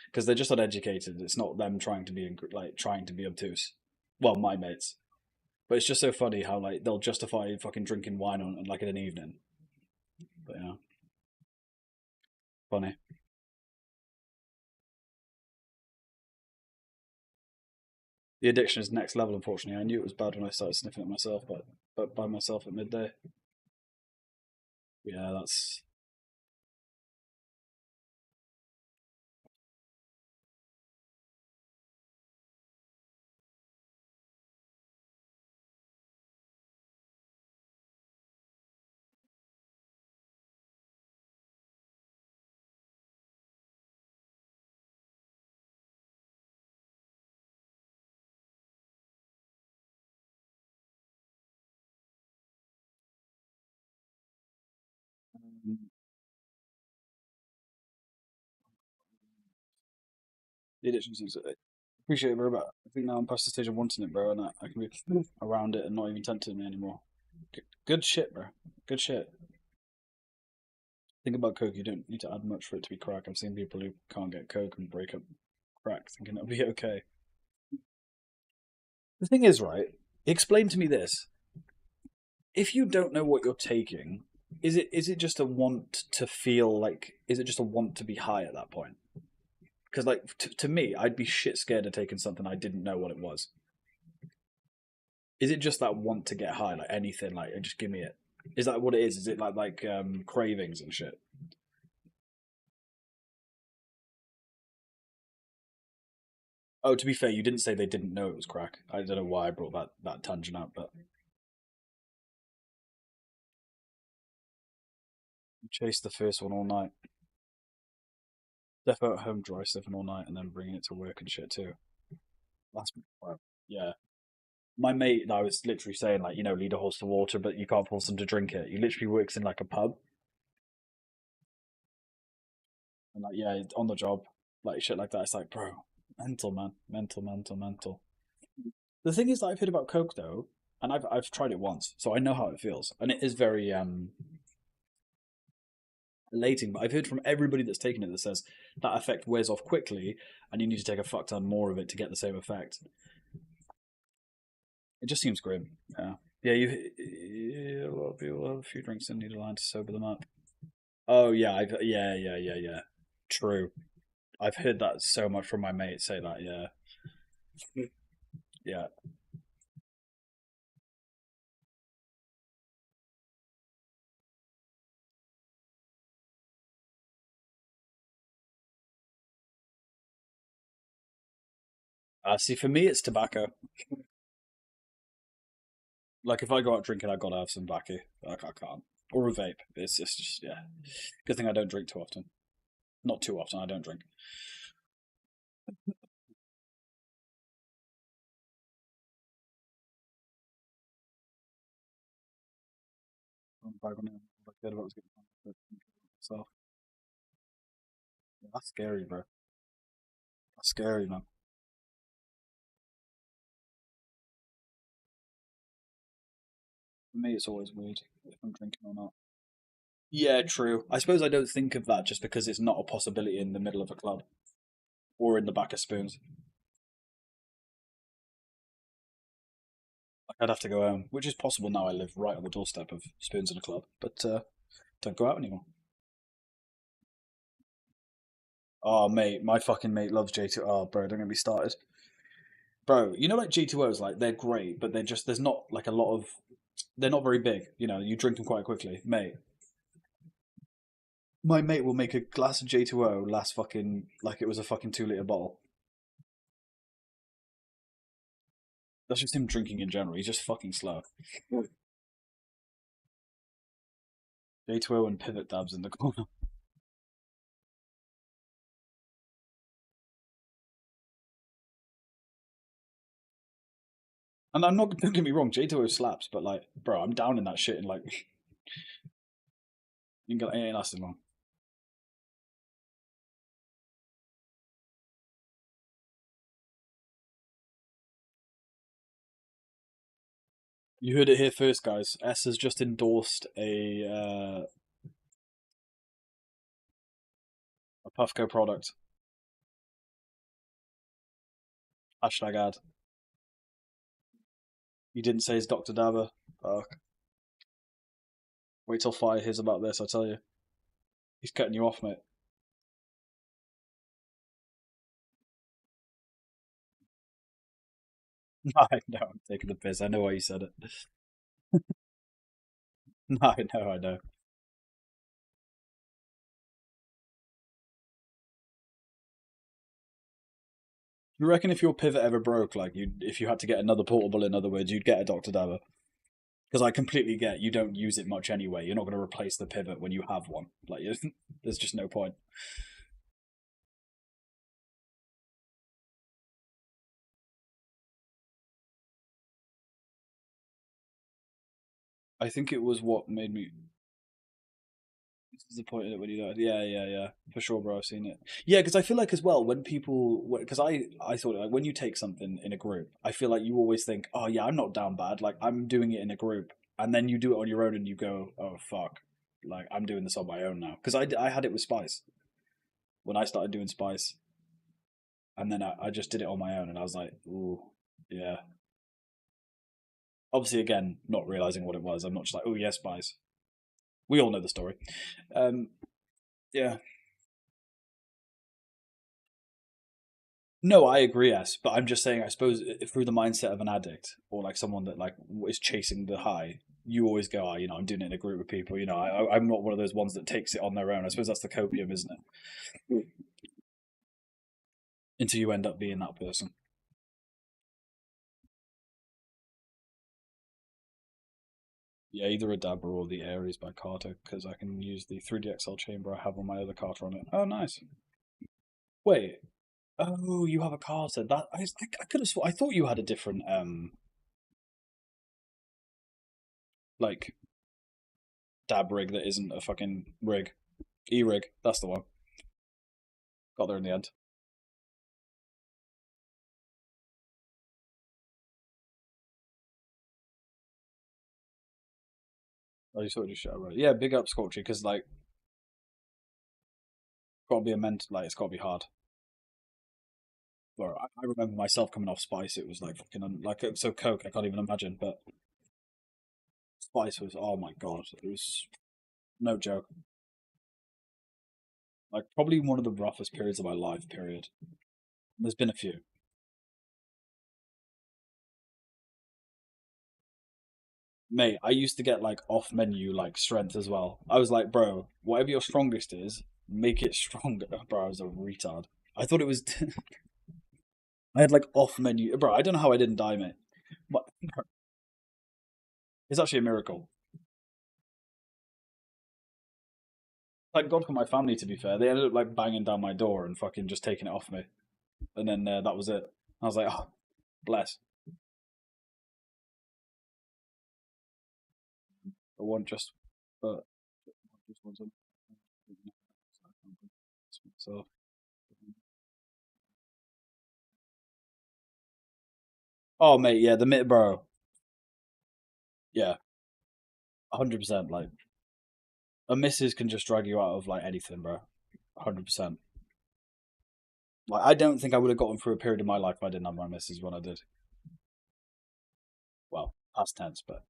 because they're just uneducated. It's not them trying to be like trying to be obtuse. Well, my mates. But it's just so funny how like they'll justify fucking drinking wine on like in an evening. But funny. The addiction is next level. Unfortunately, I knew it was bad when I started sniffing it myself, but by myself at midday. Yeah, that's the addiction seems. Appreciate it, bro. But I think now I'm past the stage of wanting it, bro, and I can be around it and not even tempted me anymore. Good shit, bro. Good shit. Think about coke. You don't need to add much for it to be crack. I've seen people who can't get coke and break up crack, thinking it'll be okay. The thing is, right? Explain to me this: if you don't know what you're taking, is it just a want to feel like? Is it just a want to be high at that point? Because like to me, I'd be shit scared of taking something I didn't know what it was. Is it just that want to get high, like anything, like just give me it? Is that what it is? Is it like cravings and shit? Oh, to be fair, you didn't say they didn't know it was crack. I don't know why I brought that tangent out, but Chase the first one all night. Defo at home dry stuffing all night and then bringing it to work and shit too. That's well, yeah. My mate, I was literally saying like, lead a horse to water, but you can't force them to drink it. He literally works in like a pub and like yeah, on the job, like shit like that. It's like, bro, mental man, mental, mental, mental. The thing is that I've heard about Coke though, and I've tried it once, so I know how it feels, and it is very elating. But I've heard from everybody that's taken it that says that effect wears off quickly, and you need to take a fuck ton more of it to get the same effect. It just seems grim. Yeah, yeah. A lot of people have a few drinks and need a line to sober them up. Oh yeah, yeah. True. I've heard that so much from my mates say that. Yeah, yeah. See, for me, it's tobacco. Like if I go out drinking, I gotta have some tobacco. Like I can't, or a vape. It's just yeah. Good thing I don't drink too often. Not too often. I don't drink. I'm back on it. Like I was getting myself. Yeah, that's scary, bro. That's scary, man. For me, it's always weird if I'm drinking or not. Yeah, true. I suppose I don't think of that just because it's not a possibility in the middle of a club or in the back of spoons. Like I'd have to go home, which is possible now. I live right on the doorstep of spoons in a club, but don't go out anymore. Oh, mate, my fucking mate loves J2. Oh, bro, don't get me started. Bro, like G2Os, like they're great, but they're just there's not like a lot of they're not very big. You drink them quite quickly, mate. My mate will make a glass of J2O last fucking like it was a fucking 2 liter bottle. That's just him drinking in general. He's just fucking slow. J2O and pivot dabs in the corner. And I'm not don't get me wrong, J2O slaps, but like, bro, I'm down in that shit and like it ain't lasting long. You heard it here first, guys. S has just endorsed a Puffco product. Hashtag ad. You didn't say it's Dr. Dabber. Fuck. Wait till Fire hears about this, I tell you. He's cutting you off, mate. I know, I'm taking the piss. I know why you said it. I know. You reckon if your pivot ever broke, like if you had to get another portable, in other words, you'd get a Dr. Dabber? Because I completely get you don't use it much anyway. You're not going to replace the pivot when you have one. Like, there's just no point. I think it was what made me disappointed when you died. Yeah, for sure, bro. I've seen it. Yeah, because I feel like as well when people, because I thought like when you take something in a group, I feel like you always think, oh yeah, I'm not down bad. Like I'm doing it in a group, and then you do it on your own, and you go, oh fuck, like I'm doing this on my own now. Because I had it with Spice when I started doing Spice, and then I just did it on my own, and I was like, ooh, yeah. Obviously, again, not realizing what it was. I'm not just like, oh yeah, Spice. We all know the story. Um, yeah. No, I agree, yes, but I'm just saying. I suppose through the mindset of an addict or like someone that like is chasing the high, you always go, oh, I'm doing it in a group of people. I'm not one of those ones that takes it on their own. I suppose that's the copium, isn't it? Until you end up being that person. Yeah, either a Dabber or the Aries by Carter, because I can use the 3D XL chamber I have on my other Carter on it. Oh, nice. Wait. Oh, you have a Carter. That I could have I thought you had a different like dab rig that isn't a fucking rig. E-rig. That's the one. Got there in the end. I just thought you should right. Yeah, big up Sculpture because like gotta be a like it's gotta be hard. Or I remember myself coming off Spice. It was like fucking like so Coke. I can't even imagine. But Spice was oh my god. It was no joke. Like probably one of the roughest periods of my life. Period. There's been a few. Mate, I used to get like off menu like strength as well. I was like, bro, whatever your strongest is, make it stronger. Bro, I was a retard. I thought it was. I had like off menu, bro. I don't know how I didn't die, mate. But it's actually a miracle. Thank God for my family. To be fair, they ended up like banging down my door and fucking just taking it off me, and then that was it. I was like, oh, bless. I want just, but just want to. So, oh mate, yeah, the mid bro, yeah, 100%. Like a missus can just drag you out of like anything, bro. 100%. Like I don't think I would have gotten through a period of my life if I didn't have my missus when I did. Well, past tense, but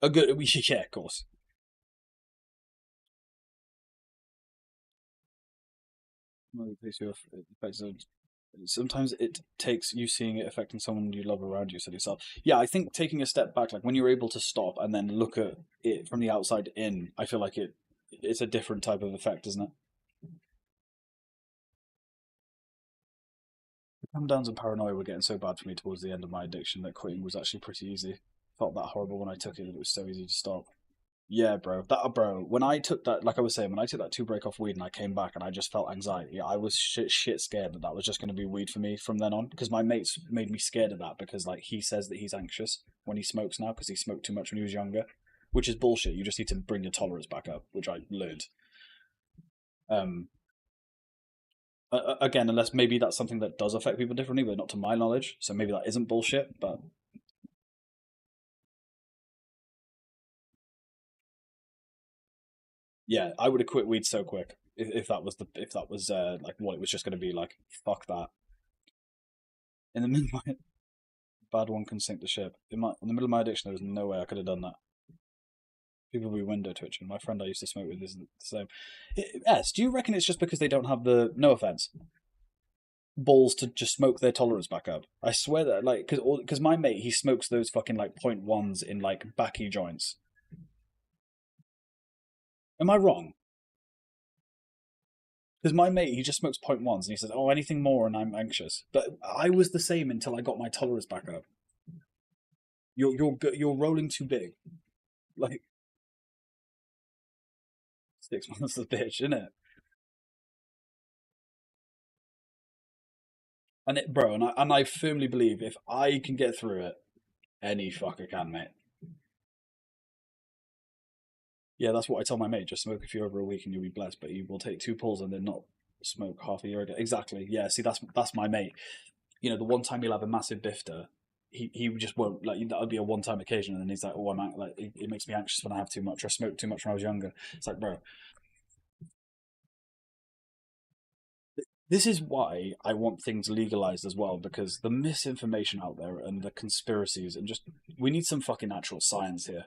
a good. Yeah, of course. Well, it takes you off. It affects sometimes it takes you seeing it affecting someone you love around you, said yourself. Yeah, I think taking a step back, like when you're able to stop and then look at it from the outside in, I feel like it's a different type of effect, isn't it? The come downs and paranoia were getting so bad for me towards the end of my addiction that quitting was actually pretty easy. Felt that horrible when I took it, that it was so easy to stop. Yeah, bro. That bro. When I took that, like I was saying, when I took that two break off weed and I came back and I just felt anxiety, I was shit scared that that was just going to be weed for me from then on. Because my mates made me scared of that because like he says that he's anxious when he smokes now because he smoked too much when he was younger, which is bullshit. You just need to bring your tolerance back up, which I learned. Um, again, unless maybe that's something that does affect people differently, but not to my knowledge. So maybe that isn't bullshit. But yeah, I would have quit weed so quick if that was the if that was like what it was just going to be like. Fuck that. In the middle of my bad one can sink the ship. In the middle of my addiction, there was no way I could have done that. People be window twitching. My friend I used to smoke with isn't the same. Yes, do you reckon it's just because they don't have the no offense balls to just smoke their tolerance back up? I swear that like because my mate he smokes those fucking like point ones in like backy joints. Am I wrong? Because my mate he just smokes point ones and he says, "Oh, anything more and I'm anxious." But I was the same until I got my tolerance back up. You're rolling too big. Like 6 months of bitch, isn't it? And it, bro, and I firmly believe if I can get through it, any fucker can, mate. Yeah, that's what I tell my mate. Just smoke a few over a week and you'll be blessed. But you will take two pulls and then not smoke half a year ago. Exactly. Yeah. See, that's my mate. You know, the one time he'll have a massive bifter, he just won't like that would be a one time occasion, and then he's like, oh, like it makes me anxious when I have too much. Or I smoked too much when I was younger. It's like, bro, this is why I want things legalized as well because the misinformation out there and the conspiracies and just we need some fucking actual science here.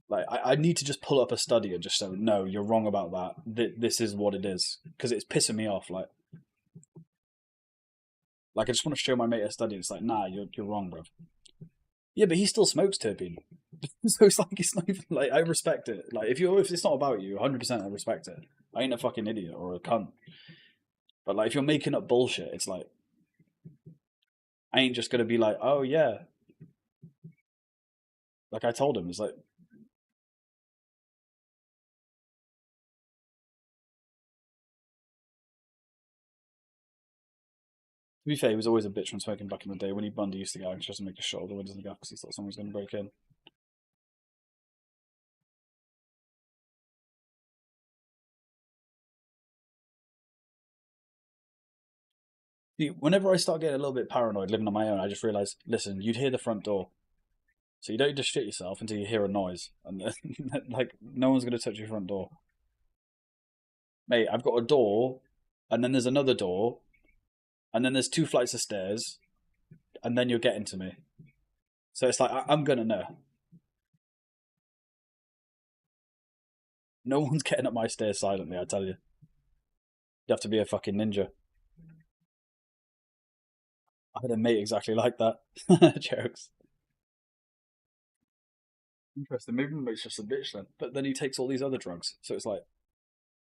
Like I need to just pull up a study and just say, no, you're wrong about that. This is what it is because it's pissing me off. Like I just want to show my mate a study. It's like, nah, you're wrong, bro. Yeah, but he still smokes terpene, so it's not even like I respect it. Like if it's not about you, 100% I respect it. I ain't a fucking idiot or a cunt. But like if you're making up bullshit, it's like I ain't just gonna be like, oh yeah. Like I told him, it's like, to be fair, he was always a bitch from smoking back in the day. When he burned, he used to get anxious and make a shot of the windows in the gap because he thought someone was going to break in. See, whenever I start getting a little bit paranoid living on my own, I just realise, listen, you'd hear the front door. So you don't just shit yourself until you hear a noise. And like, no one's going to touch your front door. Mate, I've got a door, and then there's another door, and then there's two flights of stairs, and then you're getting to me. So it's like, I'm going to know. No one's getting up my stairs silently, I tell you. You have to be a fucking ninja. I had a mate exactly like that. Jokes. Interesting. Maybe my mate's just a bitch then. But then he takes all these other drugs. So it's like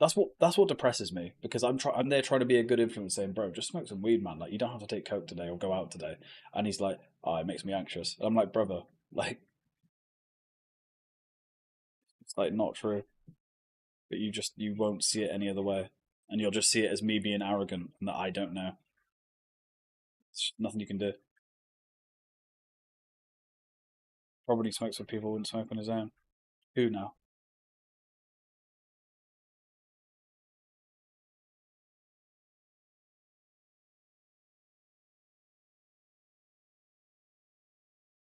that's what depresses me because I'm there trying to be a good influence, saying, bro, just smoke some weed, man. Like you don't have to take coke today or go out today. And he's like, oh, it makes me anxious. And I'm like, brother, like it's like not true. But you won't see it any other way, and you'll just see it as me being arrogant and that I don't know. It's nothing you can do. Probably smokes with people who wouldn't smoke on his own. Who now?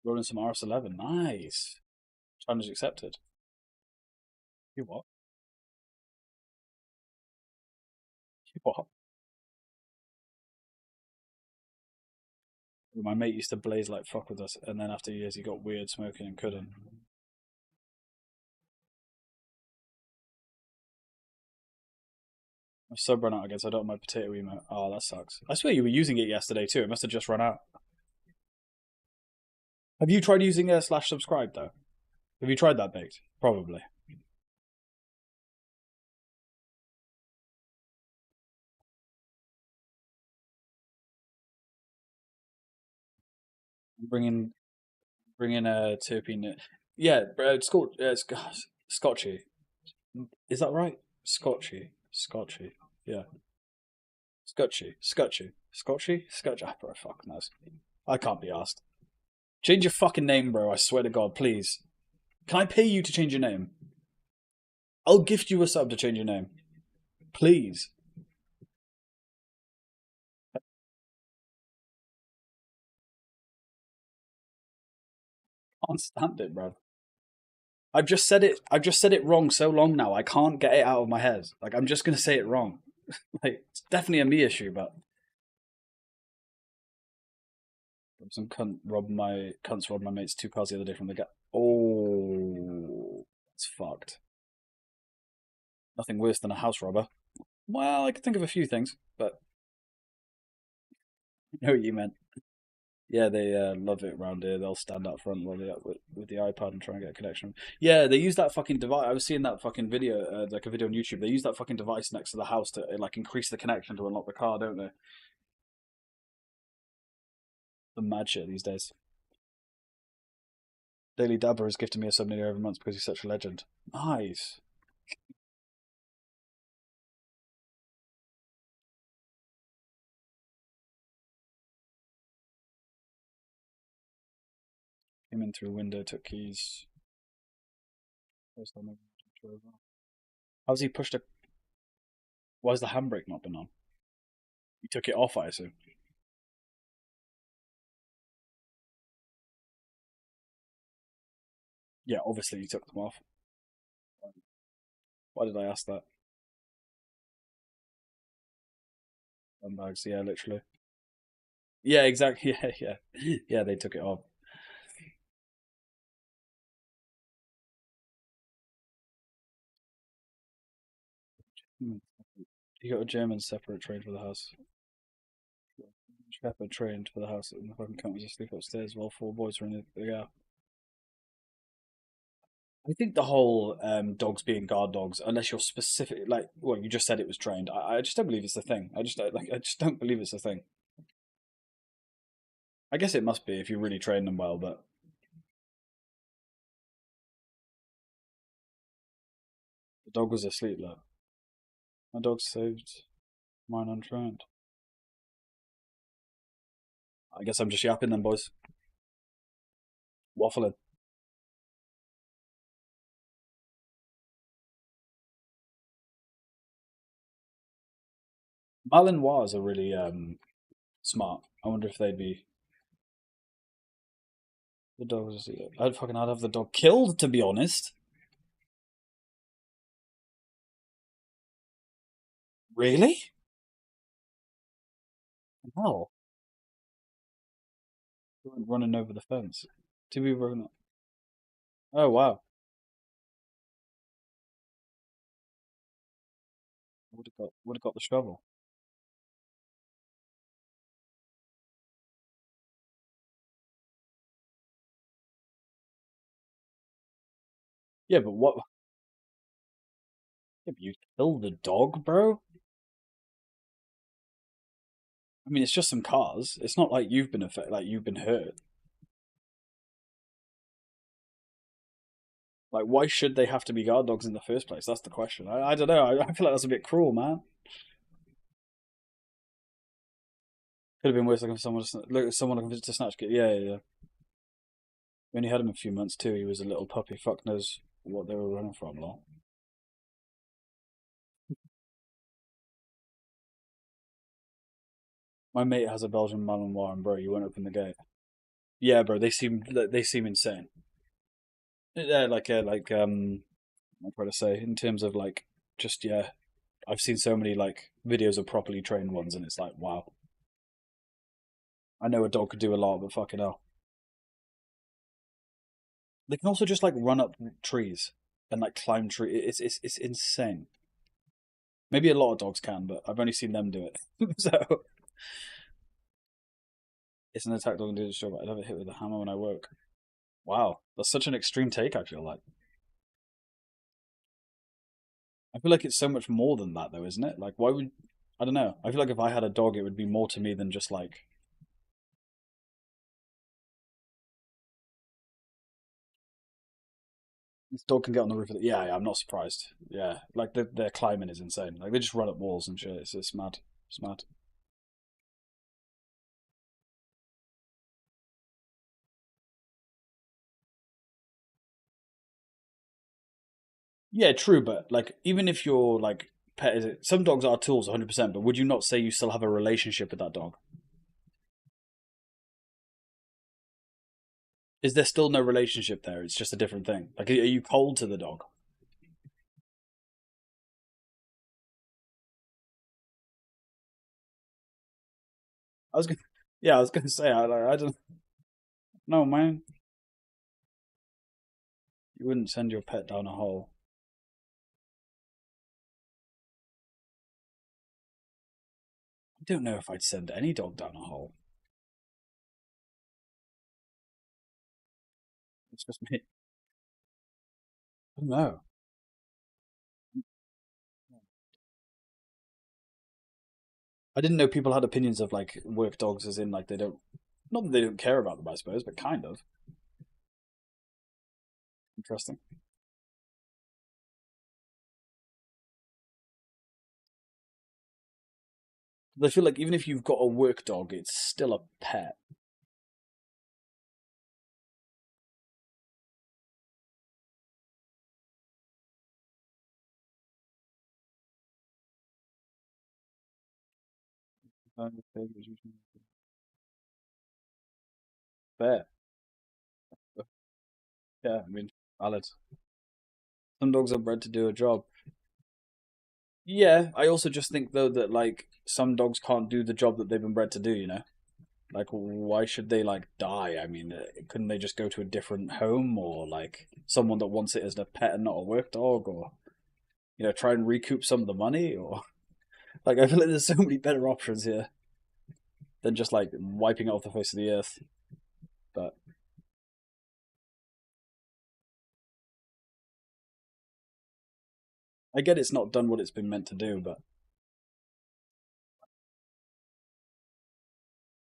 Rolling some RS11. Nice. Challenge accepted. You what? You what? My mate used to blaze like fuck with us, and then after years he got weird smoking and couldn't. My sub ran out again, so I don't have my potato emote. Oh, that sucks. I swear you were using it yesterday too. It must have just run out. Have you tried using slash subscribe though? Have you tried that baked? Probably. Bringing bringing a terpene. Yeah, Scotchy. Is that right? Scotchy. Yeah, Scotchy. Ah, bro, fuck knows. I can't be asked. Change your fucking name, bro. I swear to God, please. Can I pay you to change your name? I'll gift you a sub to change your name. Please. I can't stand it, bro. I've just said it. I've just said it wrong so long now. I can't get it out of my head. Like I'm just gonna say it wrong. Like it's definitely a me issue, but some cunts robbed my mate's two cars the other day from the gap. Oh, it's fucked. Nothing worse than a house robber. Well, I could think of a few things, but I know what you meant. Yeah, they love it around here. They'll stand up front with the iPad and try and get a connection. Yeah, they use that fucking device. I was seeing that fucking video, like a video on YouTube. They use that fucking device next to the house to like increase the connection to unlock the car, don't they? The mad shit these days. Daily Dabber has gifted me a sub nearly every month because he's such a legend. Nice. Came in through a window, took keys. How's he pushed a? Why's the handbrake not been on? He took it off, I assume. Yeah, obviously he took them off. Why did I ask that? Handbags, yeah, literally. Yeah, exactly. Yeah. They took it off. Hmm. You got a German separate train for the house. Shepherd trained for the house, and the fucking cunt was asleep upstairs while four boys were in the yeah. I think the whole dogs being guard dogs, unless you're specific, like well, you just said it was trained. I just don't believe it's a thing. I just don't believe it's a thing. I guess it must be if you really train them well, but The dog was asleep, though. My dog saved mine untrained. I guess I'm just yapping then, boys. Waffling. Malinois are really smart. I wonder if they'd be the dogs. I'd have the dog killed, to be honest. Really? No. They went running over the fence. To be run. Oh wow. Would have got the shovel. Yeah, but what? Yeah, but you killed the dog, bro. I mean, it's just some cars. It's not like you've been affected, like you've been hurt. Like, why should they have to be guard dogs in the first place? That's the question. I don't know. I feel like that's a bit cruel, man. Could have been worse. Like if someone looking to snatch kid. Yeah, yeah, yeah. We only had him a few months too. He was a little puppy. Fuck knows what they were running from, lol. My mate has a Belgian Malinois, and bro, you won't open the gate. Yeah, bro, they seem insane. Yeah, I'm trying to say in terms of like just yeah, I've seen so many like videos of properly trained ones, and it's like wow. I know a dog could do a lot, but fucking hell, they can also just like run up trees and like climb trees. It's insane. Maybe a lot of dogs can, but I've only seen them do it. So it's an attack dog and do the job. I'd have it hit with a hammer when I woke. Wow, that's such an extreme take. I feel like. I feel like it's so much more than that, though, isn't it? Like, why would I don't know? I feel like if I had a dog, it would be more to me than just like this dog can get on the roof of the. Yeah, yeah, I'm not surprised. Yeah, like their climbing is insane. Like they just run up walls and shit. It's mad. It's mad. Yeah, true, but like even if your like pet is it, some dogs are tools 100%, but would you not say you still have a relationship with that dog? Is there still no relationship there? It's just a different thing. Like, are you cold to the dog? I was gonna, yeah, I was gonna say, I don't know, man. You wouldn't send your pet down a hole. I don't know if I'd send any dog down a hole. It's just me. I don't know. I didn't know people had opinions of like work dogs, as in like they don't, not that they don't care about them, I suppose, but kind of interesting. I feel like even if you've got a work dog, it's still a pet. Fair. Yeah, I mean, valid. Some dogs are bred to do a job. Yeah, I also just think though that like some dogs can't do the job that they've been bred to do. Like why should they like die? I mean, couldn't they just go to a different home or like someone that wants it as a pet and not a work dog, or try and recoup some of the money, or like I feel like there's so many better options here than just like wiping it off the face of the earth. But I get it's not done what it's been meant to do, but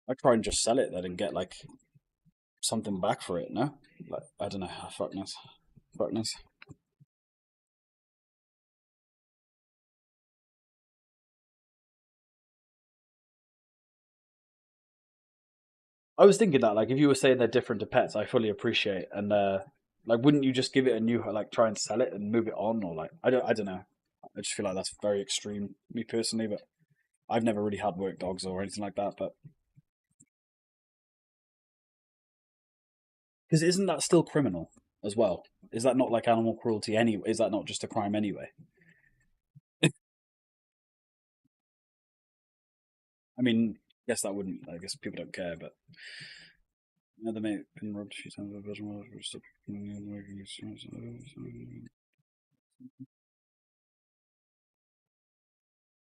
I try and just sell it then and get like something back for it. No, like I don't know. Fuck knows. Fuck knows. I was thinking that, like, if you were saying they're different to pets, I fully appreciate. And like, wouldn't you just give it a new, like, try and sell it and move it on, or like, I don't know. I just feel like that's very extreme, me personally. But I've never really had work dogs or anything like that. But because isn't that still criminal as well? Is that not like animal cruelty anyway? Is that not just a crime anyway? I mean, yes, that wouldn't. I guess people don't care, but they may have been robbed a few times by Belgian wildlife.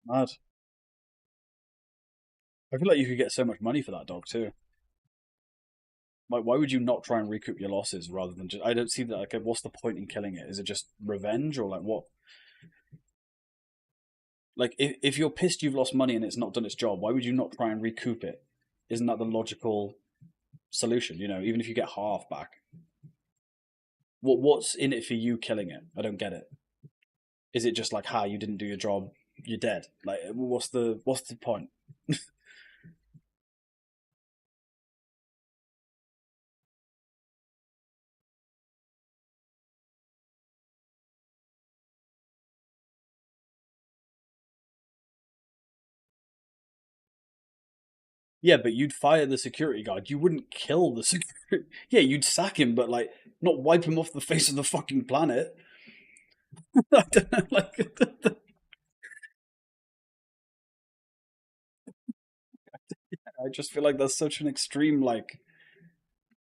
Mad. I feel like you could get so much money for that dog too. Like, why would you not try and recoup your losses rather than just? I don't see that. Like, what's the point in killing it? Is it just revenge or like what? Like, if you're pissed you've lost money and it's not done its job, why would you not try and recoup it? Isn't that the logical solution? You know, even if you get half back, what's in it for you killing it? I don't get it. Is it just like, you didn't do your job, you're dead? Like, what's the point? Yeah, but you'd fire the security guard. You wouldn't kill the security. Yeah, you'd sack him, but like not wipe him off the face of the fucking planet. I don't know, like I just feel like that's such an extreme like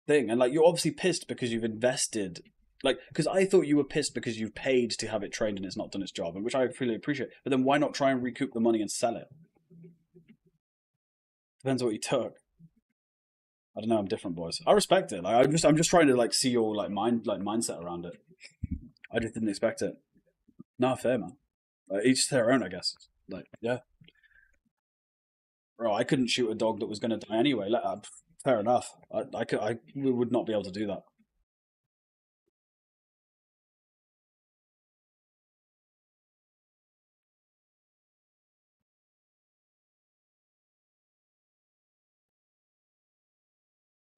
thing, and like you're obviously pissed because you've invested. Like, because I thought you were pissed because you've paid to have it trained and it's not done its job, and which I really appreciate. But then why not try and recoup the money and sell it? Depends what you took. I don't know. I'm different, boys. I respect it. Like, I'm just trying to like see your mindset around it. I just didn't expect it. No, fair man. Like, each to their own, I guess. Like, yeah, bro. I couldn't shoot a dog that was going to die anyway. Fair enough. I would not be able to do that.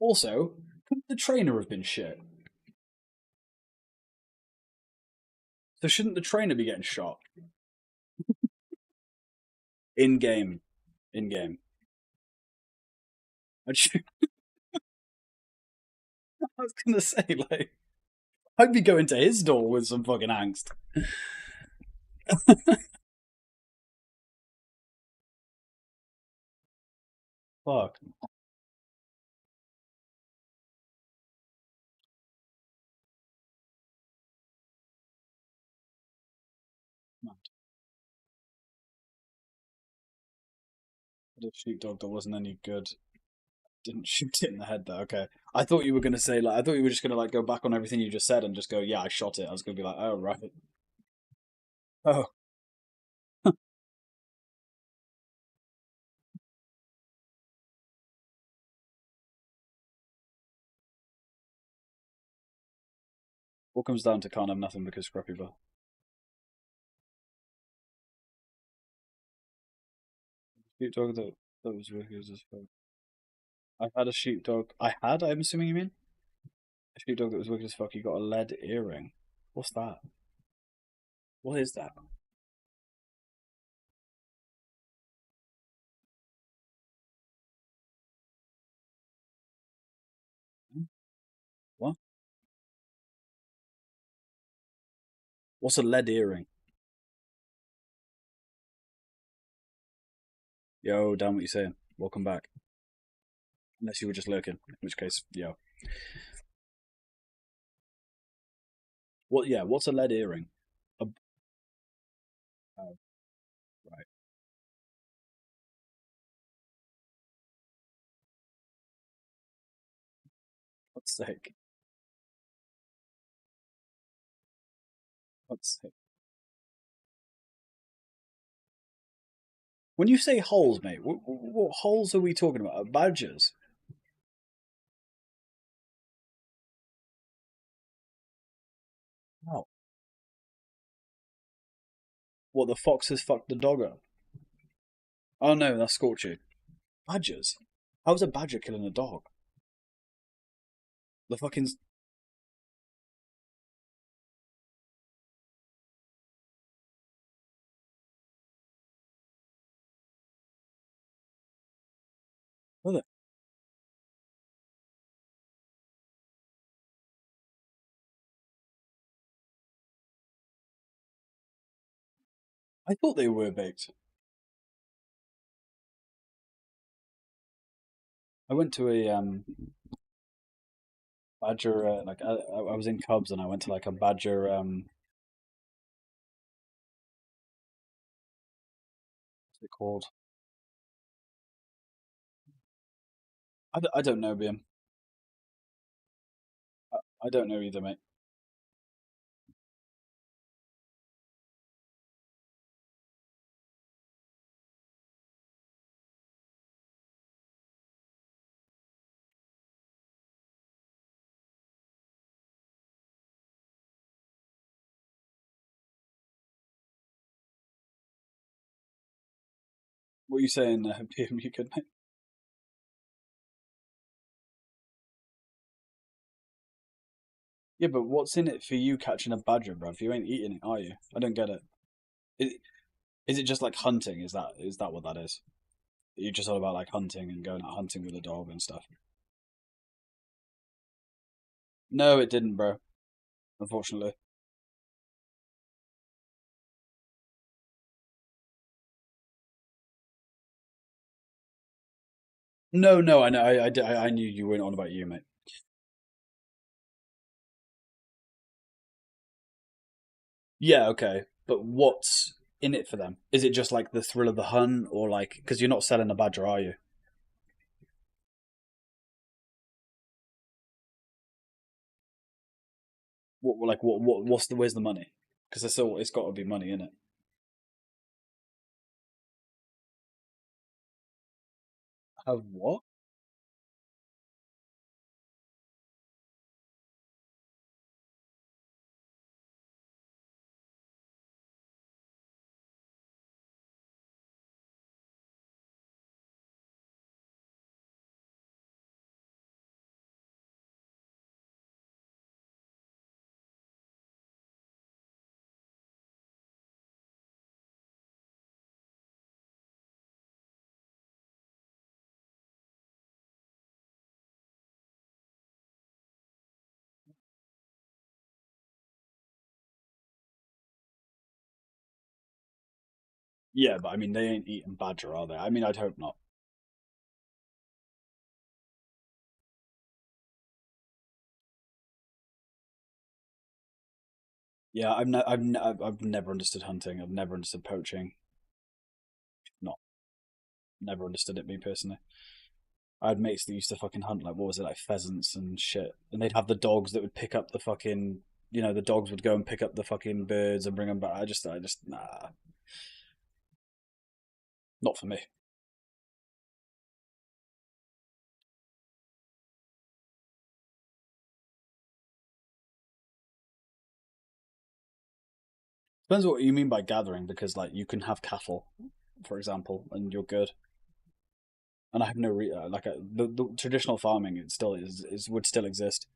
Also, couldn't the trainer have been shit? So shouldn't the trainer be getting shot in game? In game. I was gonna say like, I'd be going to his door with some fucking angst. Fuck. Man, I had a sheepdog that wasn't any good. Didn't shoot it in the head though. Okay. I thought you were gonna say like I thought you were just gonna like go back on everything you just said and just go, yeah, I shot it. I was gonna be like, oh right. Oh, all comes down to can't have nothing because scrappy bro. Sheepdog that was wicked as fuck. I had a sheepdog. I'm assuming you mean? A sheepdog that was wicked as fuck. He got a lead earring. What's that? What is that? Hmm? What? What's a lead earring? Yo, damn what you saying. Welcome back. Unless you were just lurking, in which case, yo. What? Yeah, what's a lead earring? A, oh, right. What's sake? What's sake? When you say holes, mate, what holes are we talking about? Badgers? Oh. What, the fox has fucked the dog up? Oh no, that's Scorchy. Badgers? How's a badger killing a dog? The fucking was it? I thought they were baked. I went to a badger like I was in Cubs and I went to like a badger what's it called? I don't know, BM. I don't know either, mate. What are you saying, BM? You could, mate? Yeah, but what's in it for you catching a badger, bro? If you ain't eating it, are you? I don't get it. Is, is it just like hunting? Is that what that is? You're just all about like hunting and going out hunting with a dog and stuff. No, it didn't, bro. Unfortunately. No, no, I know. I knew you weren't on about you, mate. Yeah, okay. But what's in it for them? Is it just like the thrill of the hunt, or like because you're not selling a badger, are you? What's the where's the money? Because it's got to be money in it. Have what? Yeah, but I mean they ain't eating badger, are they? I mean I'd hope not. Yeah, I've never understood hunting. I've never understood poaching. Not never understood it me personally. I had mates that used to fucking hunt like what was it like pheasants and shit, and they'd have the dogs that would pick up the fucking the dogs would go and pick up the fucking birds and bring them back. I just nah, not for me. Depends what you mean by gathering, because like you can have cattle, for example, and you're good. And I have no like the traditional farming. It still is would still exist.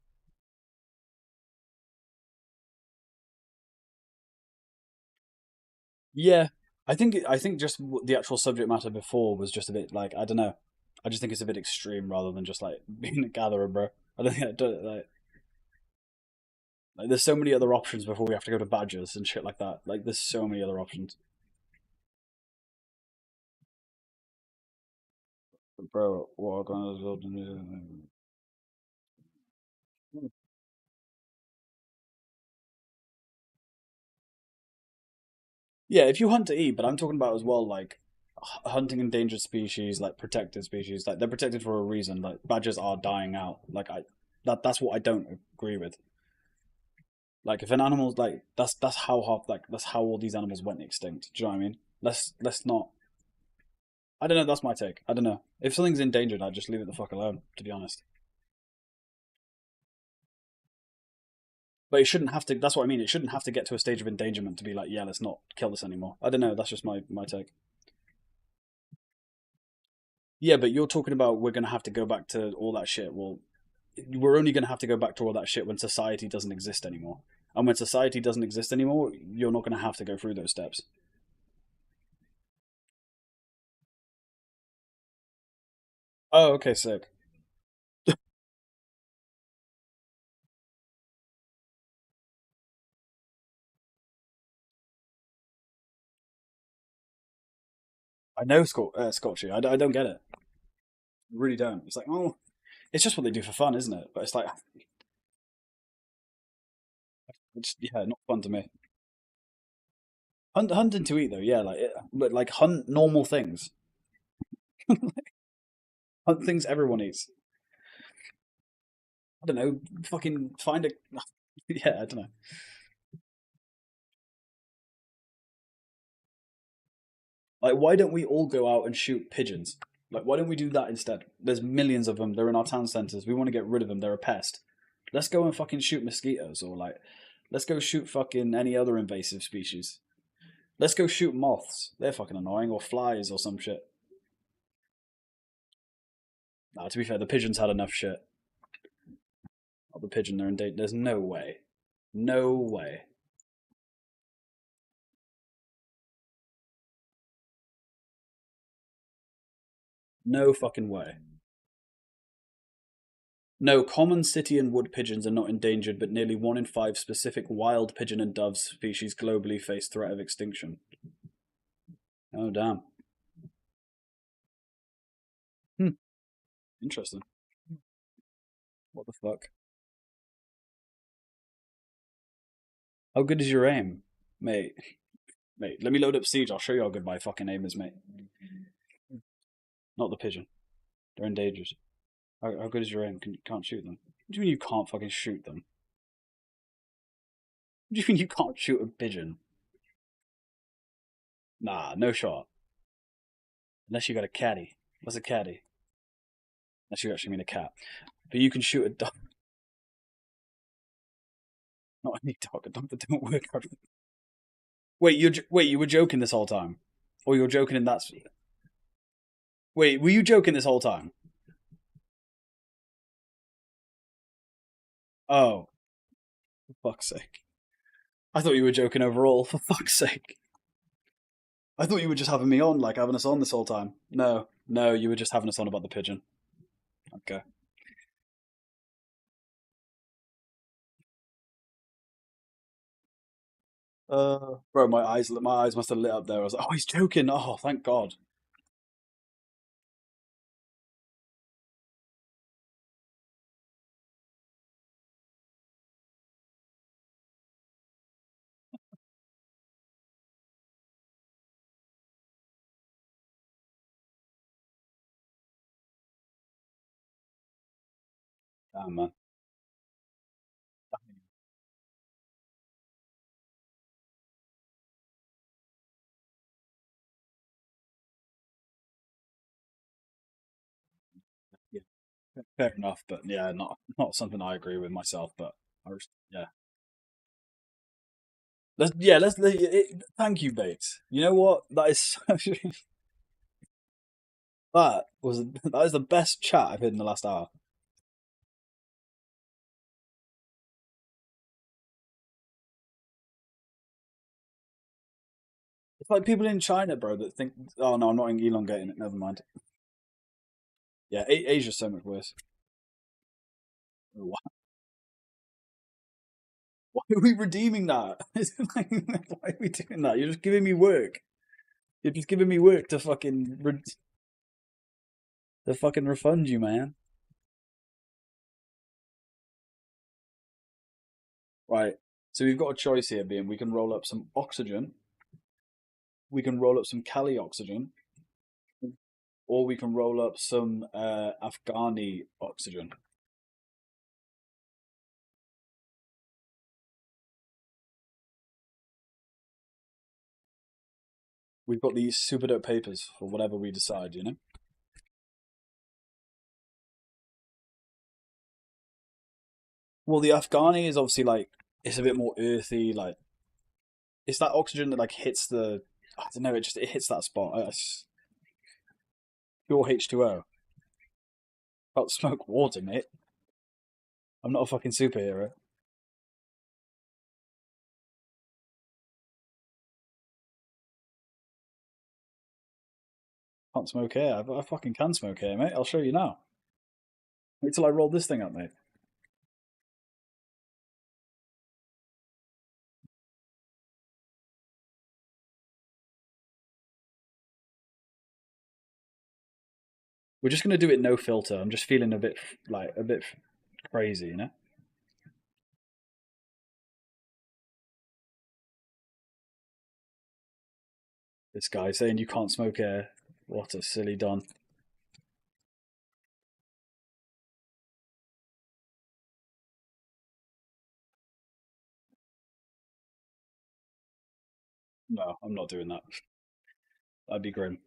Yeah, I think just the actual subject matter before was just a bit like I don't know. I just think it's a bit extreme rather than just like being a gatherer, bro. I don't think I do it like there's so many other options before we have to go to badgers and shit like that. Like there's so many other options. Bro, walk on this. Yeah, if you hunt to eat, but I'm talking about as well like hunting endangered species, like protected species. Like they're protected for a reason. Like badgers are dying out. Like that's what I don't agree with. Like if an animal's like that's how hard like that's how all these animals went extinct. Do you know what I mean? Let's not. I don't know. That's my take. I don't know. If something's endangered, I'd just leave it the fuck alone. To be honest, but it shouldn't have to. That's what I mean. It shouldn't have to get to a stage of endangerment to be like, yeah, let's not kill this anymore. I don't know. That's just my take. Yeah, but you're talking about we're gonna have to go back to all that shit. Well, we're only going to have to go back to all that shit when society doesn't exist anymore. And when society doesn't exist anymore, you're not going to have to go through those steps. Oh, okay, sick. I know Scotchy. I don't get it. I really don't. It's like, oh, it's just what they do for fun, isn't it? But it's like, it's, yeah, not fun to me. Hunting to eat though, yeah, but like hunt normal things, hunt things everyone eats. I don't know, fucking find a, yeah, I don't know. Like, why don't we all go out and shoot pigeons? Like, why don't we do that instead? There's millions of them. They're in our town centers. We want to get rid of them. They're a pest. Let's go and fucking shoot mosquitoes, or like, let's go shoot fucking any other invasive species. Let's go shoot moths. They're fucking annoying, or flies, or some shit. Nah, to be fair, the pigeons had enough shit. Oh, the pigeon, they're in danger. There's no way. No way. No fucking way. No, common city and wood pigeons are not endangered, but nearly 1 in 5 specific wild pigeon and dove species globally face threat of extinction. Oh, damn. Hmm. Interesting. What the fuck? How good is your aim? Mate, mate, let me load up Siege. I'll show you how good my fucking aim is, mate. Not the pigeon. They're endangered. How good is your aim? Can't shoot them. What do you mean you can't fucking shoot them? What do you mean you can't shoot a pigeon? Nah, no shot. Unless you got a caddy. What's a caddy? Unless you actually mean a cat. But you can shoot a dog. Not any dog. A dog that don't work. Wait, you were joking this whole time, or you were joking in that? Wait, were you joking this whole time? Oh, for fuck's sake! I thought you were joking overall. For fuck's sake! I thought you were just having me on, like having us on this whole time. No, no, you were just having us on about the pigeon. Okay. Bro, my eyes must have lit up there. I was like, oh, he's joking. Oh, thank God. Damn, man. Yeah, fair enough, but yeah, not something I agree with myself. But yeah, thank you, Bates. You know what? That is that is the best chat I've had in the last hour. It's like people in China, bro, that think, oh no, I'm not elongating it. Never mind. Yeah, Asia's so much worse. Why, why are we redeeming that? Why are we doing that? You're just giving me work. You're just giving me work to fucking refund you, man. Right. So we've got a choice here, being we can roll up some oxygen, we can roll up some Cali oxygen, or we can roll up some Afghani oxygen. We've got these super dope papers for whatever we decide, you know? Well, the Afghani is obviously like, it's a bit more earthy, like, it's that oxygen that like hits the, I don't know, it hits that spot. It's pure H2O. Can't smoke water, mate. I'm not a fucking superhero. Can't smoke here. I fucking can smoke here, mate. I'll show you now. Wait till I roll this thing up, mate. We're just gonna do it no filter. I'm just feeling a bit crazy, you know. This guy saying you can't smoke here. What a silly don. No, I'm not doing that. That'd be grim.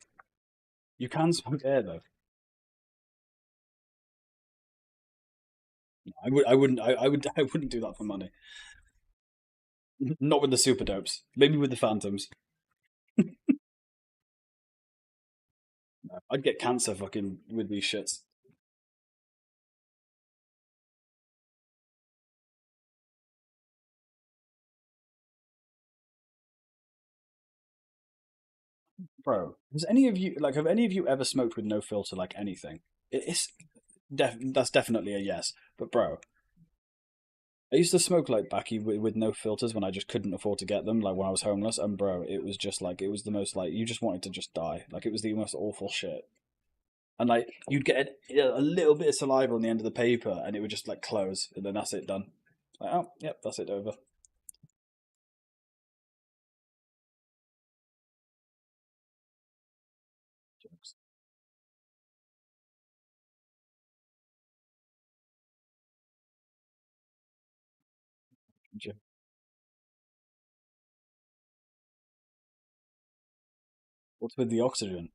You can smoke air though. I wouldn't do that for money. Not with the super dopes. Maybe with the phantoms. No, I'd get cancer fucking with these shits. Bro, has any of you have any of you ever smoked with no filter like anything? It's that's definitely a yes. But bro, I used to smoke like backy with no filters when I just couldn't afford to get them, like when I was homeless. And bro, it was just like it was the most like you just wanted to just die. Like it was the most awful shit. And like you'd get a little bit of saliva on the end of the paper, and it would just like close, and then that's it done. Like oh yep, that's it over. Jokes. What's with the oxygen?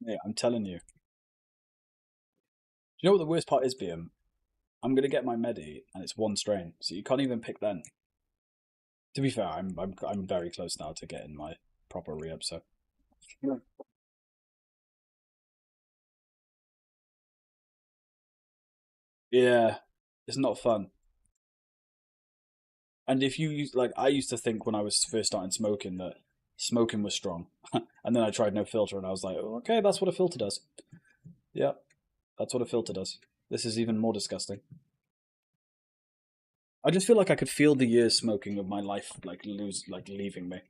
Yeah, I'm telling you. Do you know what the worst part is, BM? I'm gonna get my Medi, and it's one strain, so you can't even pick then. To be fair, I'm very close now to getting my proper re-up. So yeah, it's not fun. And if you use like I used to think when I was first starting smoking that smoking was strong, and then I tried no filter, and I was like, oh, okay, that's what a filter does. Yeah, that's what a filter does. This is even more disgusting. I just feel like I could feel the years smoking of my life leaving me.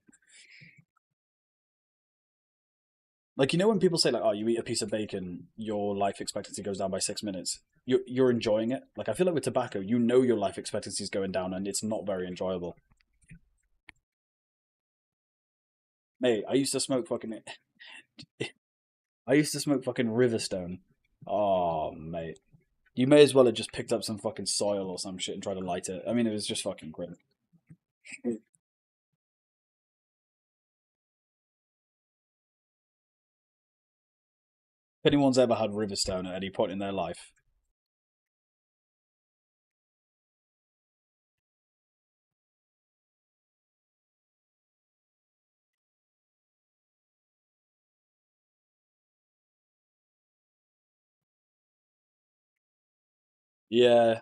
Like you know when people say like, "Oh, you eat a piece of bacon, your life expectancy goes down by 6 minutes." You're enjoying it. Like I feel like with tobacco, you know your life expectancy is going down, and it's not very enjoyable. Mate, I used to smoke fucking Riverstone. Oh, mate, you may as well have just picked up some fucking soil or some shit and tried to light it. I mean, it was just fucking grim. If anyone's ever had Riverstone at any point in their life, yeah,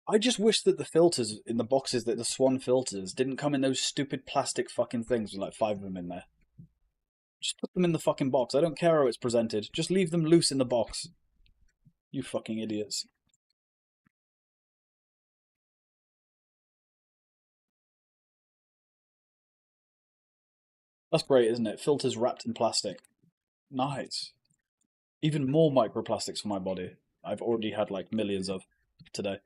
I just wish that the filters in the boxes, that the Swan filters, didn't come in those stupid plastic fucking things with like five of them in there. Just put them in the fucking box. I don't care how it's presented. Just leave them loose in the box. You fucking idiots. That's great, isn't it? Filters wrapped in plastic. Nice. Even more microplastics for my body. I've already had like millions of today.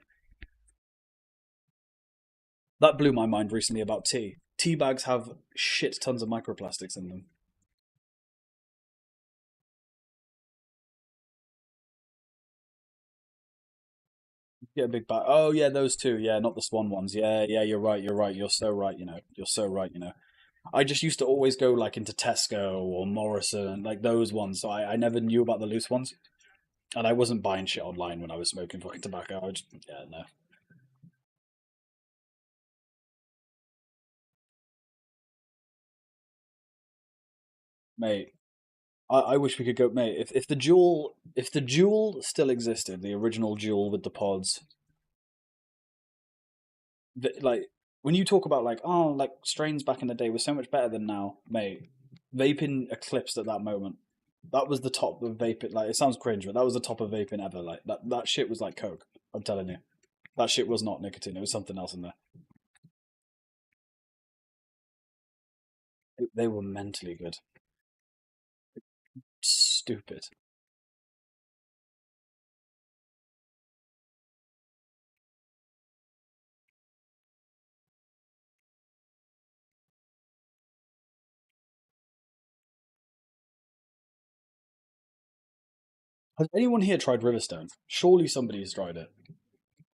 That blew my mind recently about tea. Tea bags have shit tons of microplastics in them. Get a big bag. Oh yeah, those two. Yeah, not the Swan ones. Yeah, yeah, you're right. You're right. You're so right. You're so right. I just used to always go like into Tesco or Morrison, like those ones. So I never knew about the loose ones, and I wasn't buying shit online when I was smoking fucking tobacco. Yeah, no, mate. I wish we could go, mate. If the jewel still existed, the original jewel with the pods, like when you talk about like like strains back in the day were so much better than now, mate. Vaping eclipsed at that moment. That was the top of vaping. Like it sounds cringe, but that was the top of vaping ever. Like that shit was like coke. I'm telling you, that shit was not nicotine. It was something else in there. They were mentally good. Stupid. Has anyone here tried Riverstone? Surely somebody's tried it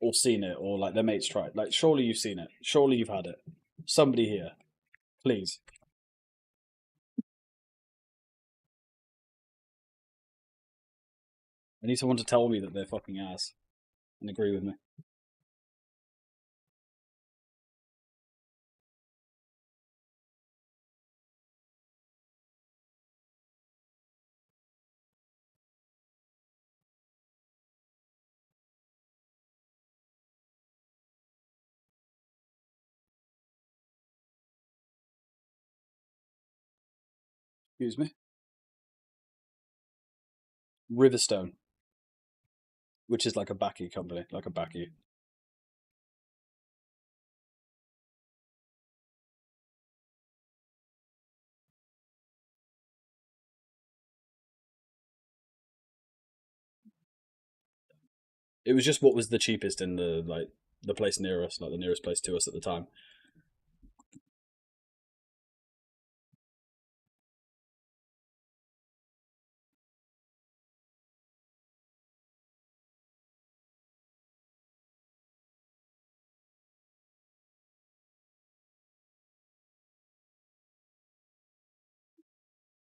or seen it, or like their mates tried. Like surely you've seen it. Surely you've had it. Somebody here, please. I need someone to tell me that they're fucking ass and agree with me. Excuse me. Riverstone, which is like a backy company, like a backy. It was just what was the cheapest in the place near us, like the nearest place to us at the time.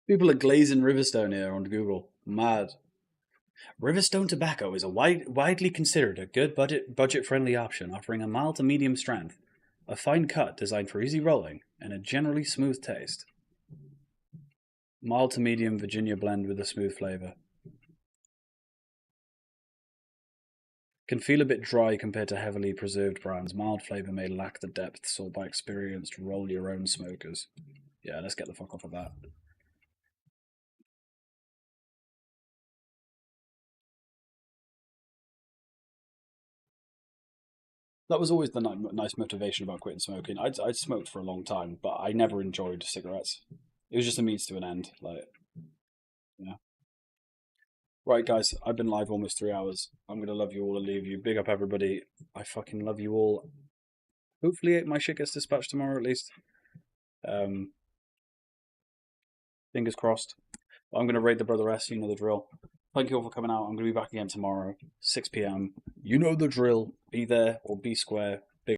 People are glazing Riverstone here on Google. Mad. Riverstone tobacco is a widely considered a good budget-friendly option, offering a mild to medium strength, a fine cut designed for easy rolling, and a generally smooth taste. Mild to medium Virginia blend with a smooth flavor. Can feel a bit dry compared to heavily preserved brands. Mild flavor may lack the depth sought by experienced roll your own smokers. Yeah, let's get the fuck off of that. That was always the nice motivation about quitting smoking. I'd smoked for a long time, but I never enjoyed cigarettes. It was just a means to an end. Like, yeah. Right, guys, I've been live almost 3 hours. I'm gonna love you all and leave you. Big up, everybody. I fucking love you all. Hopefully, my shit gets dispatched tomorrow at least. Um, fingers crossed. I'm gonna raid the Brother S. You know the drill. Thank you all for coming out. I'm gonna be back again tomorrow, 6 p.m. You know the drill. Be there or be square.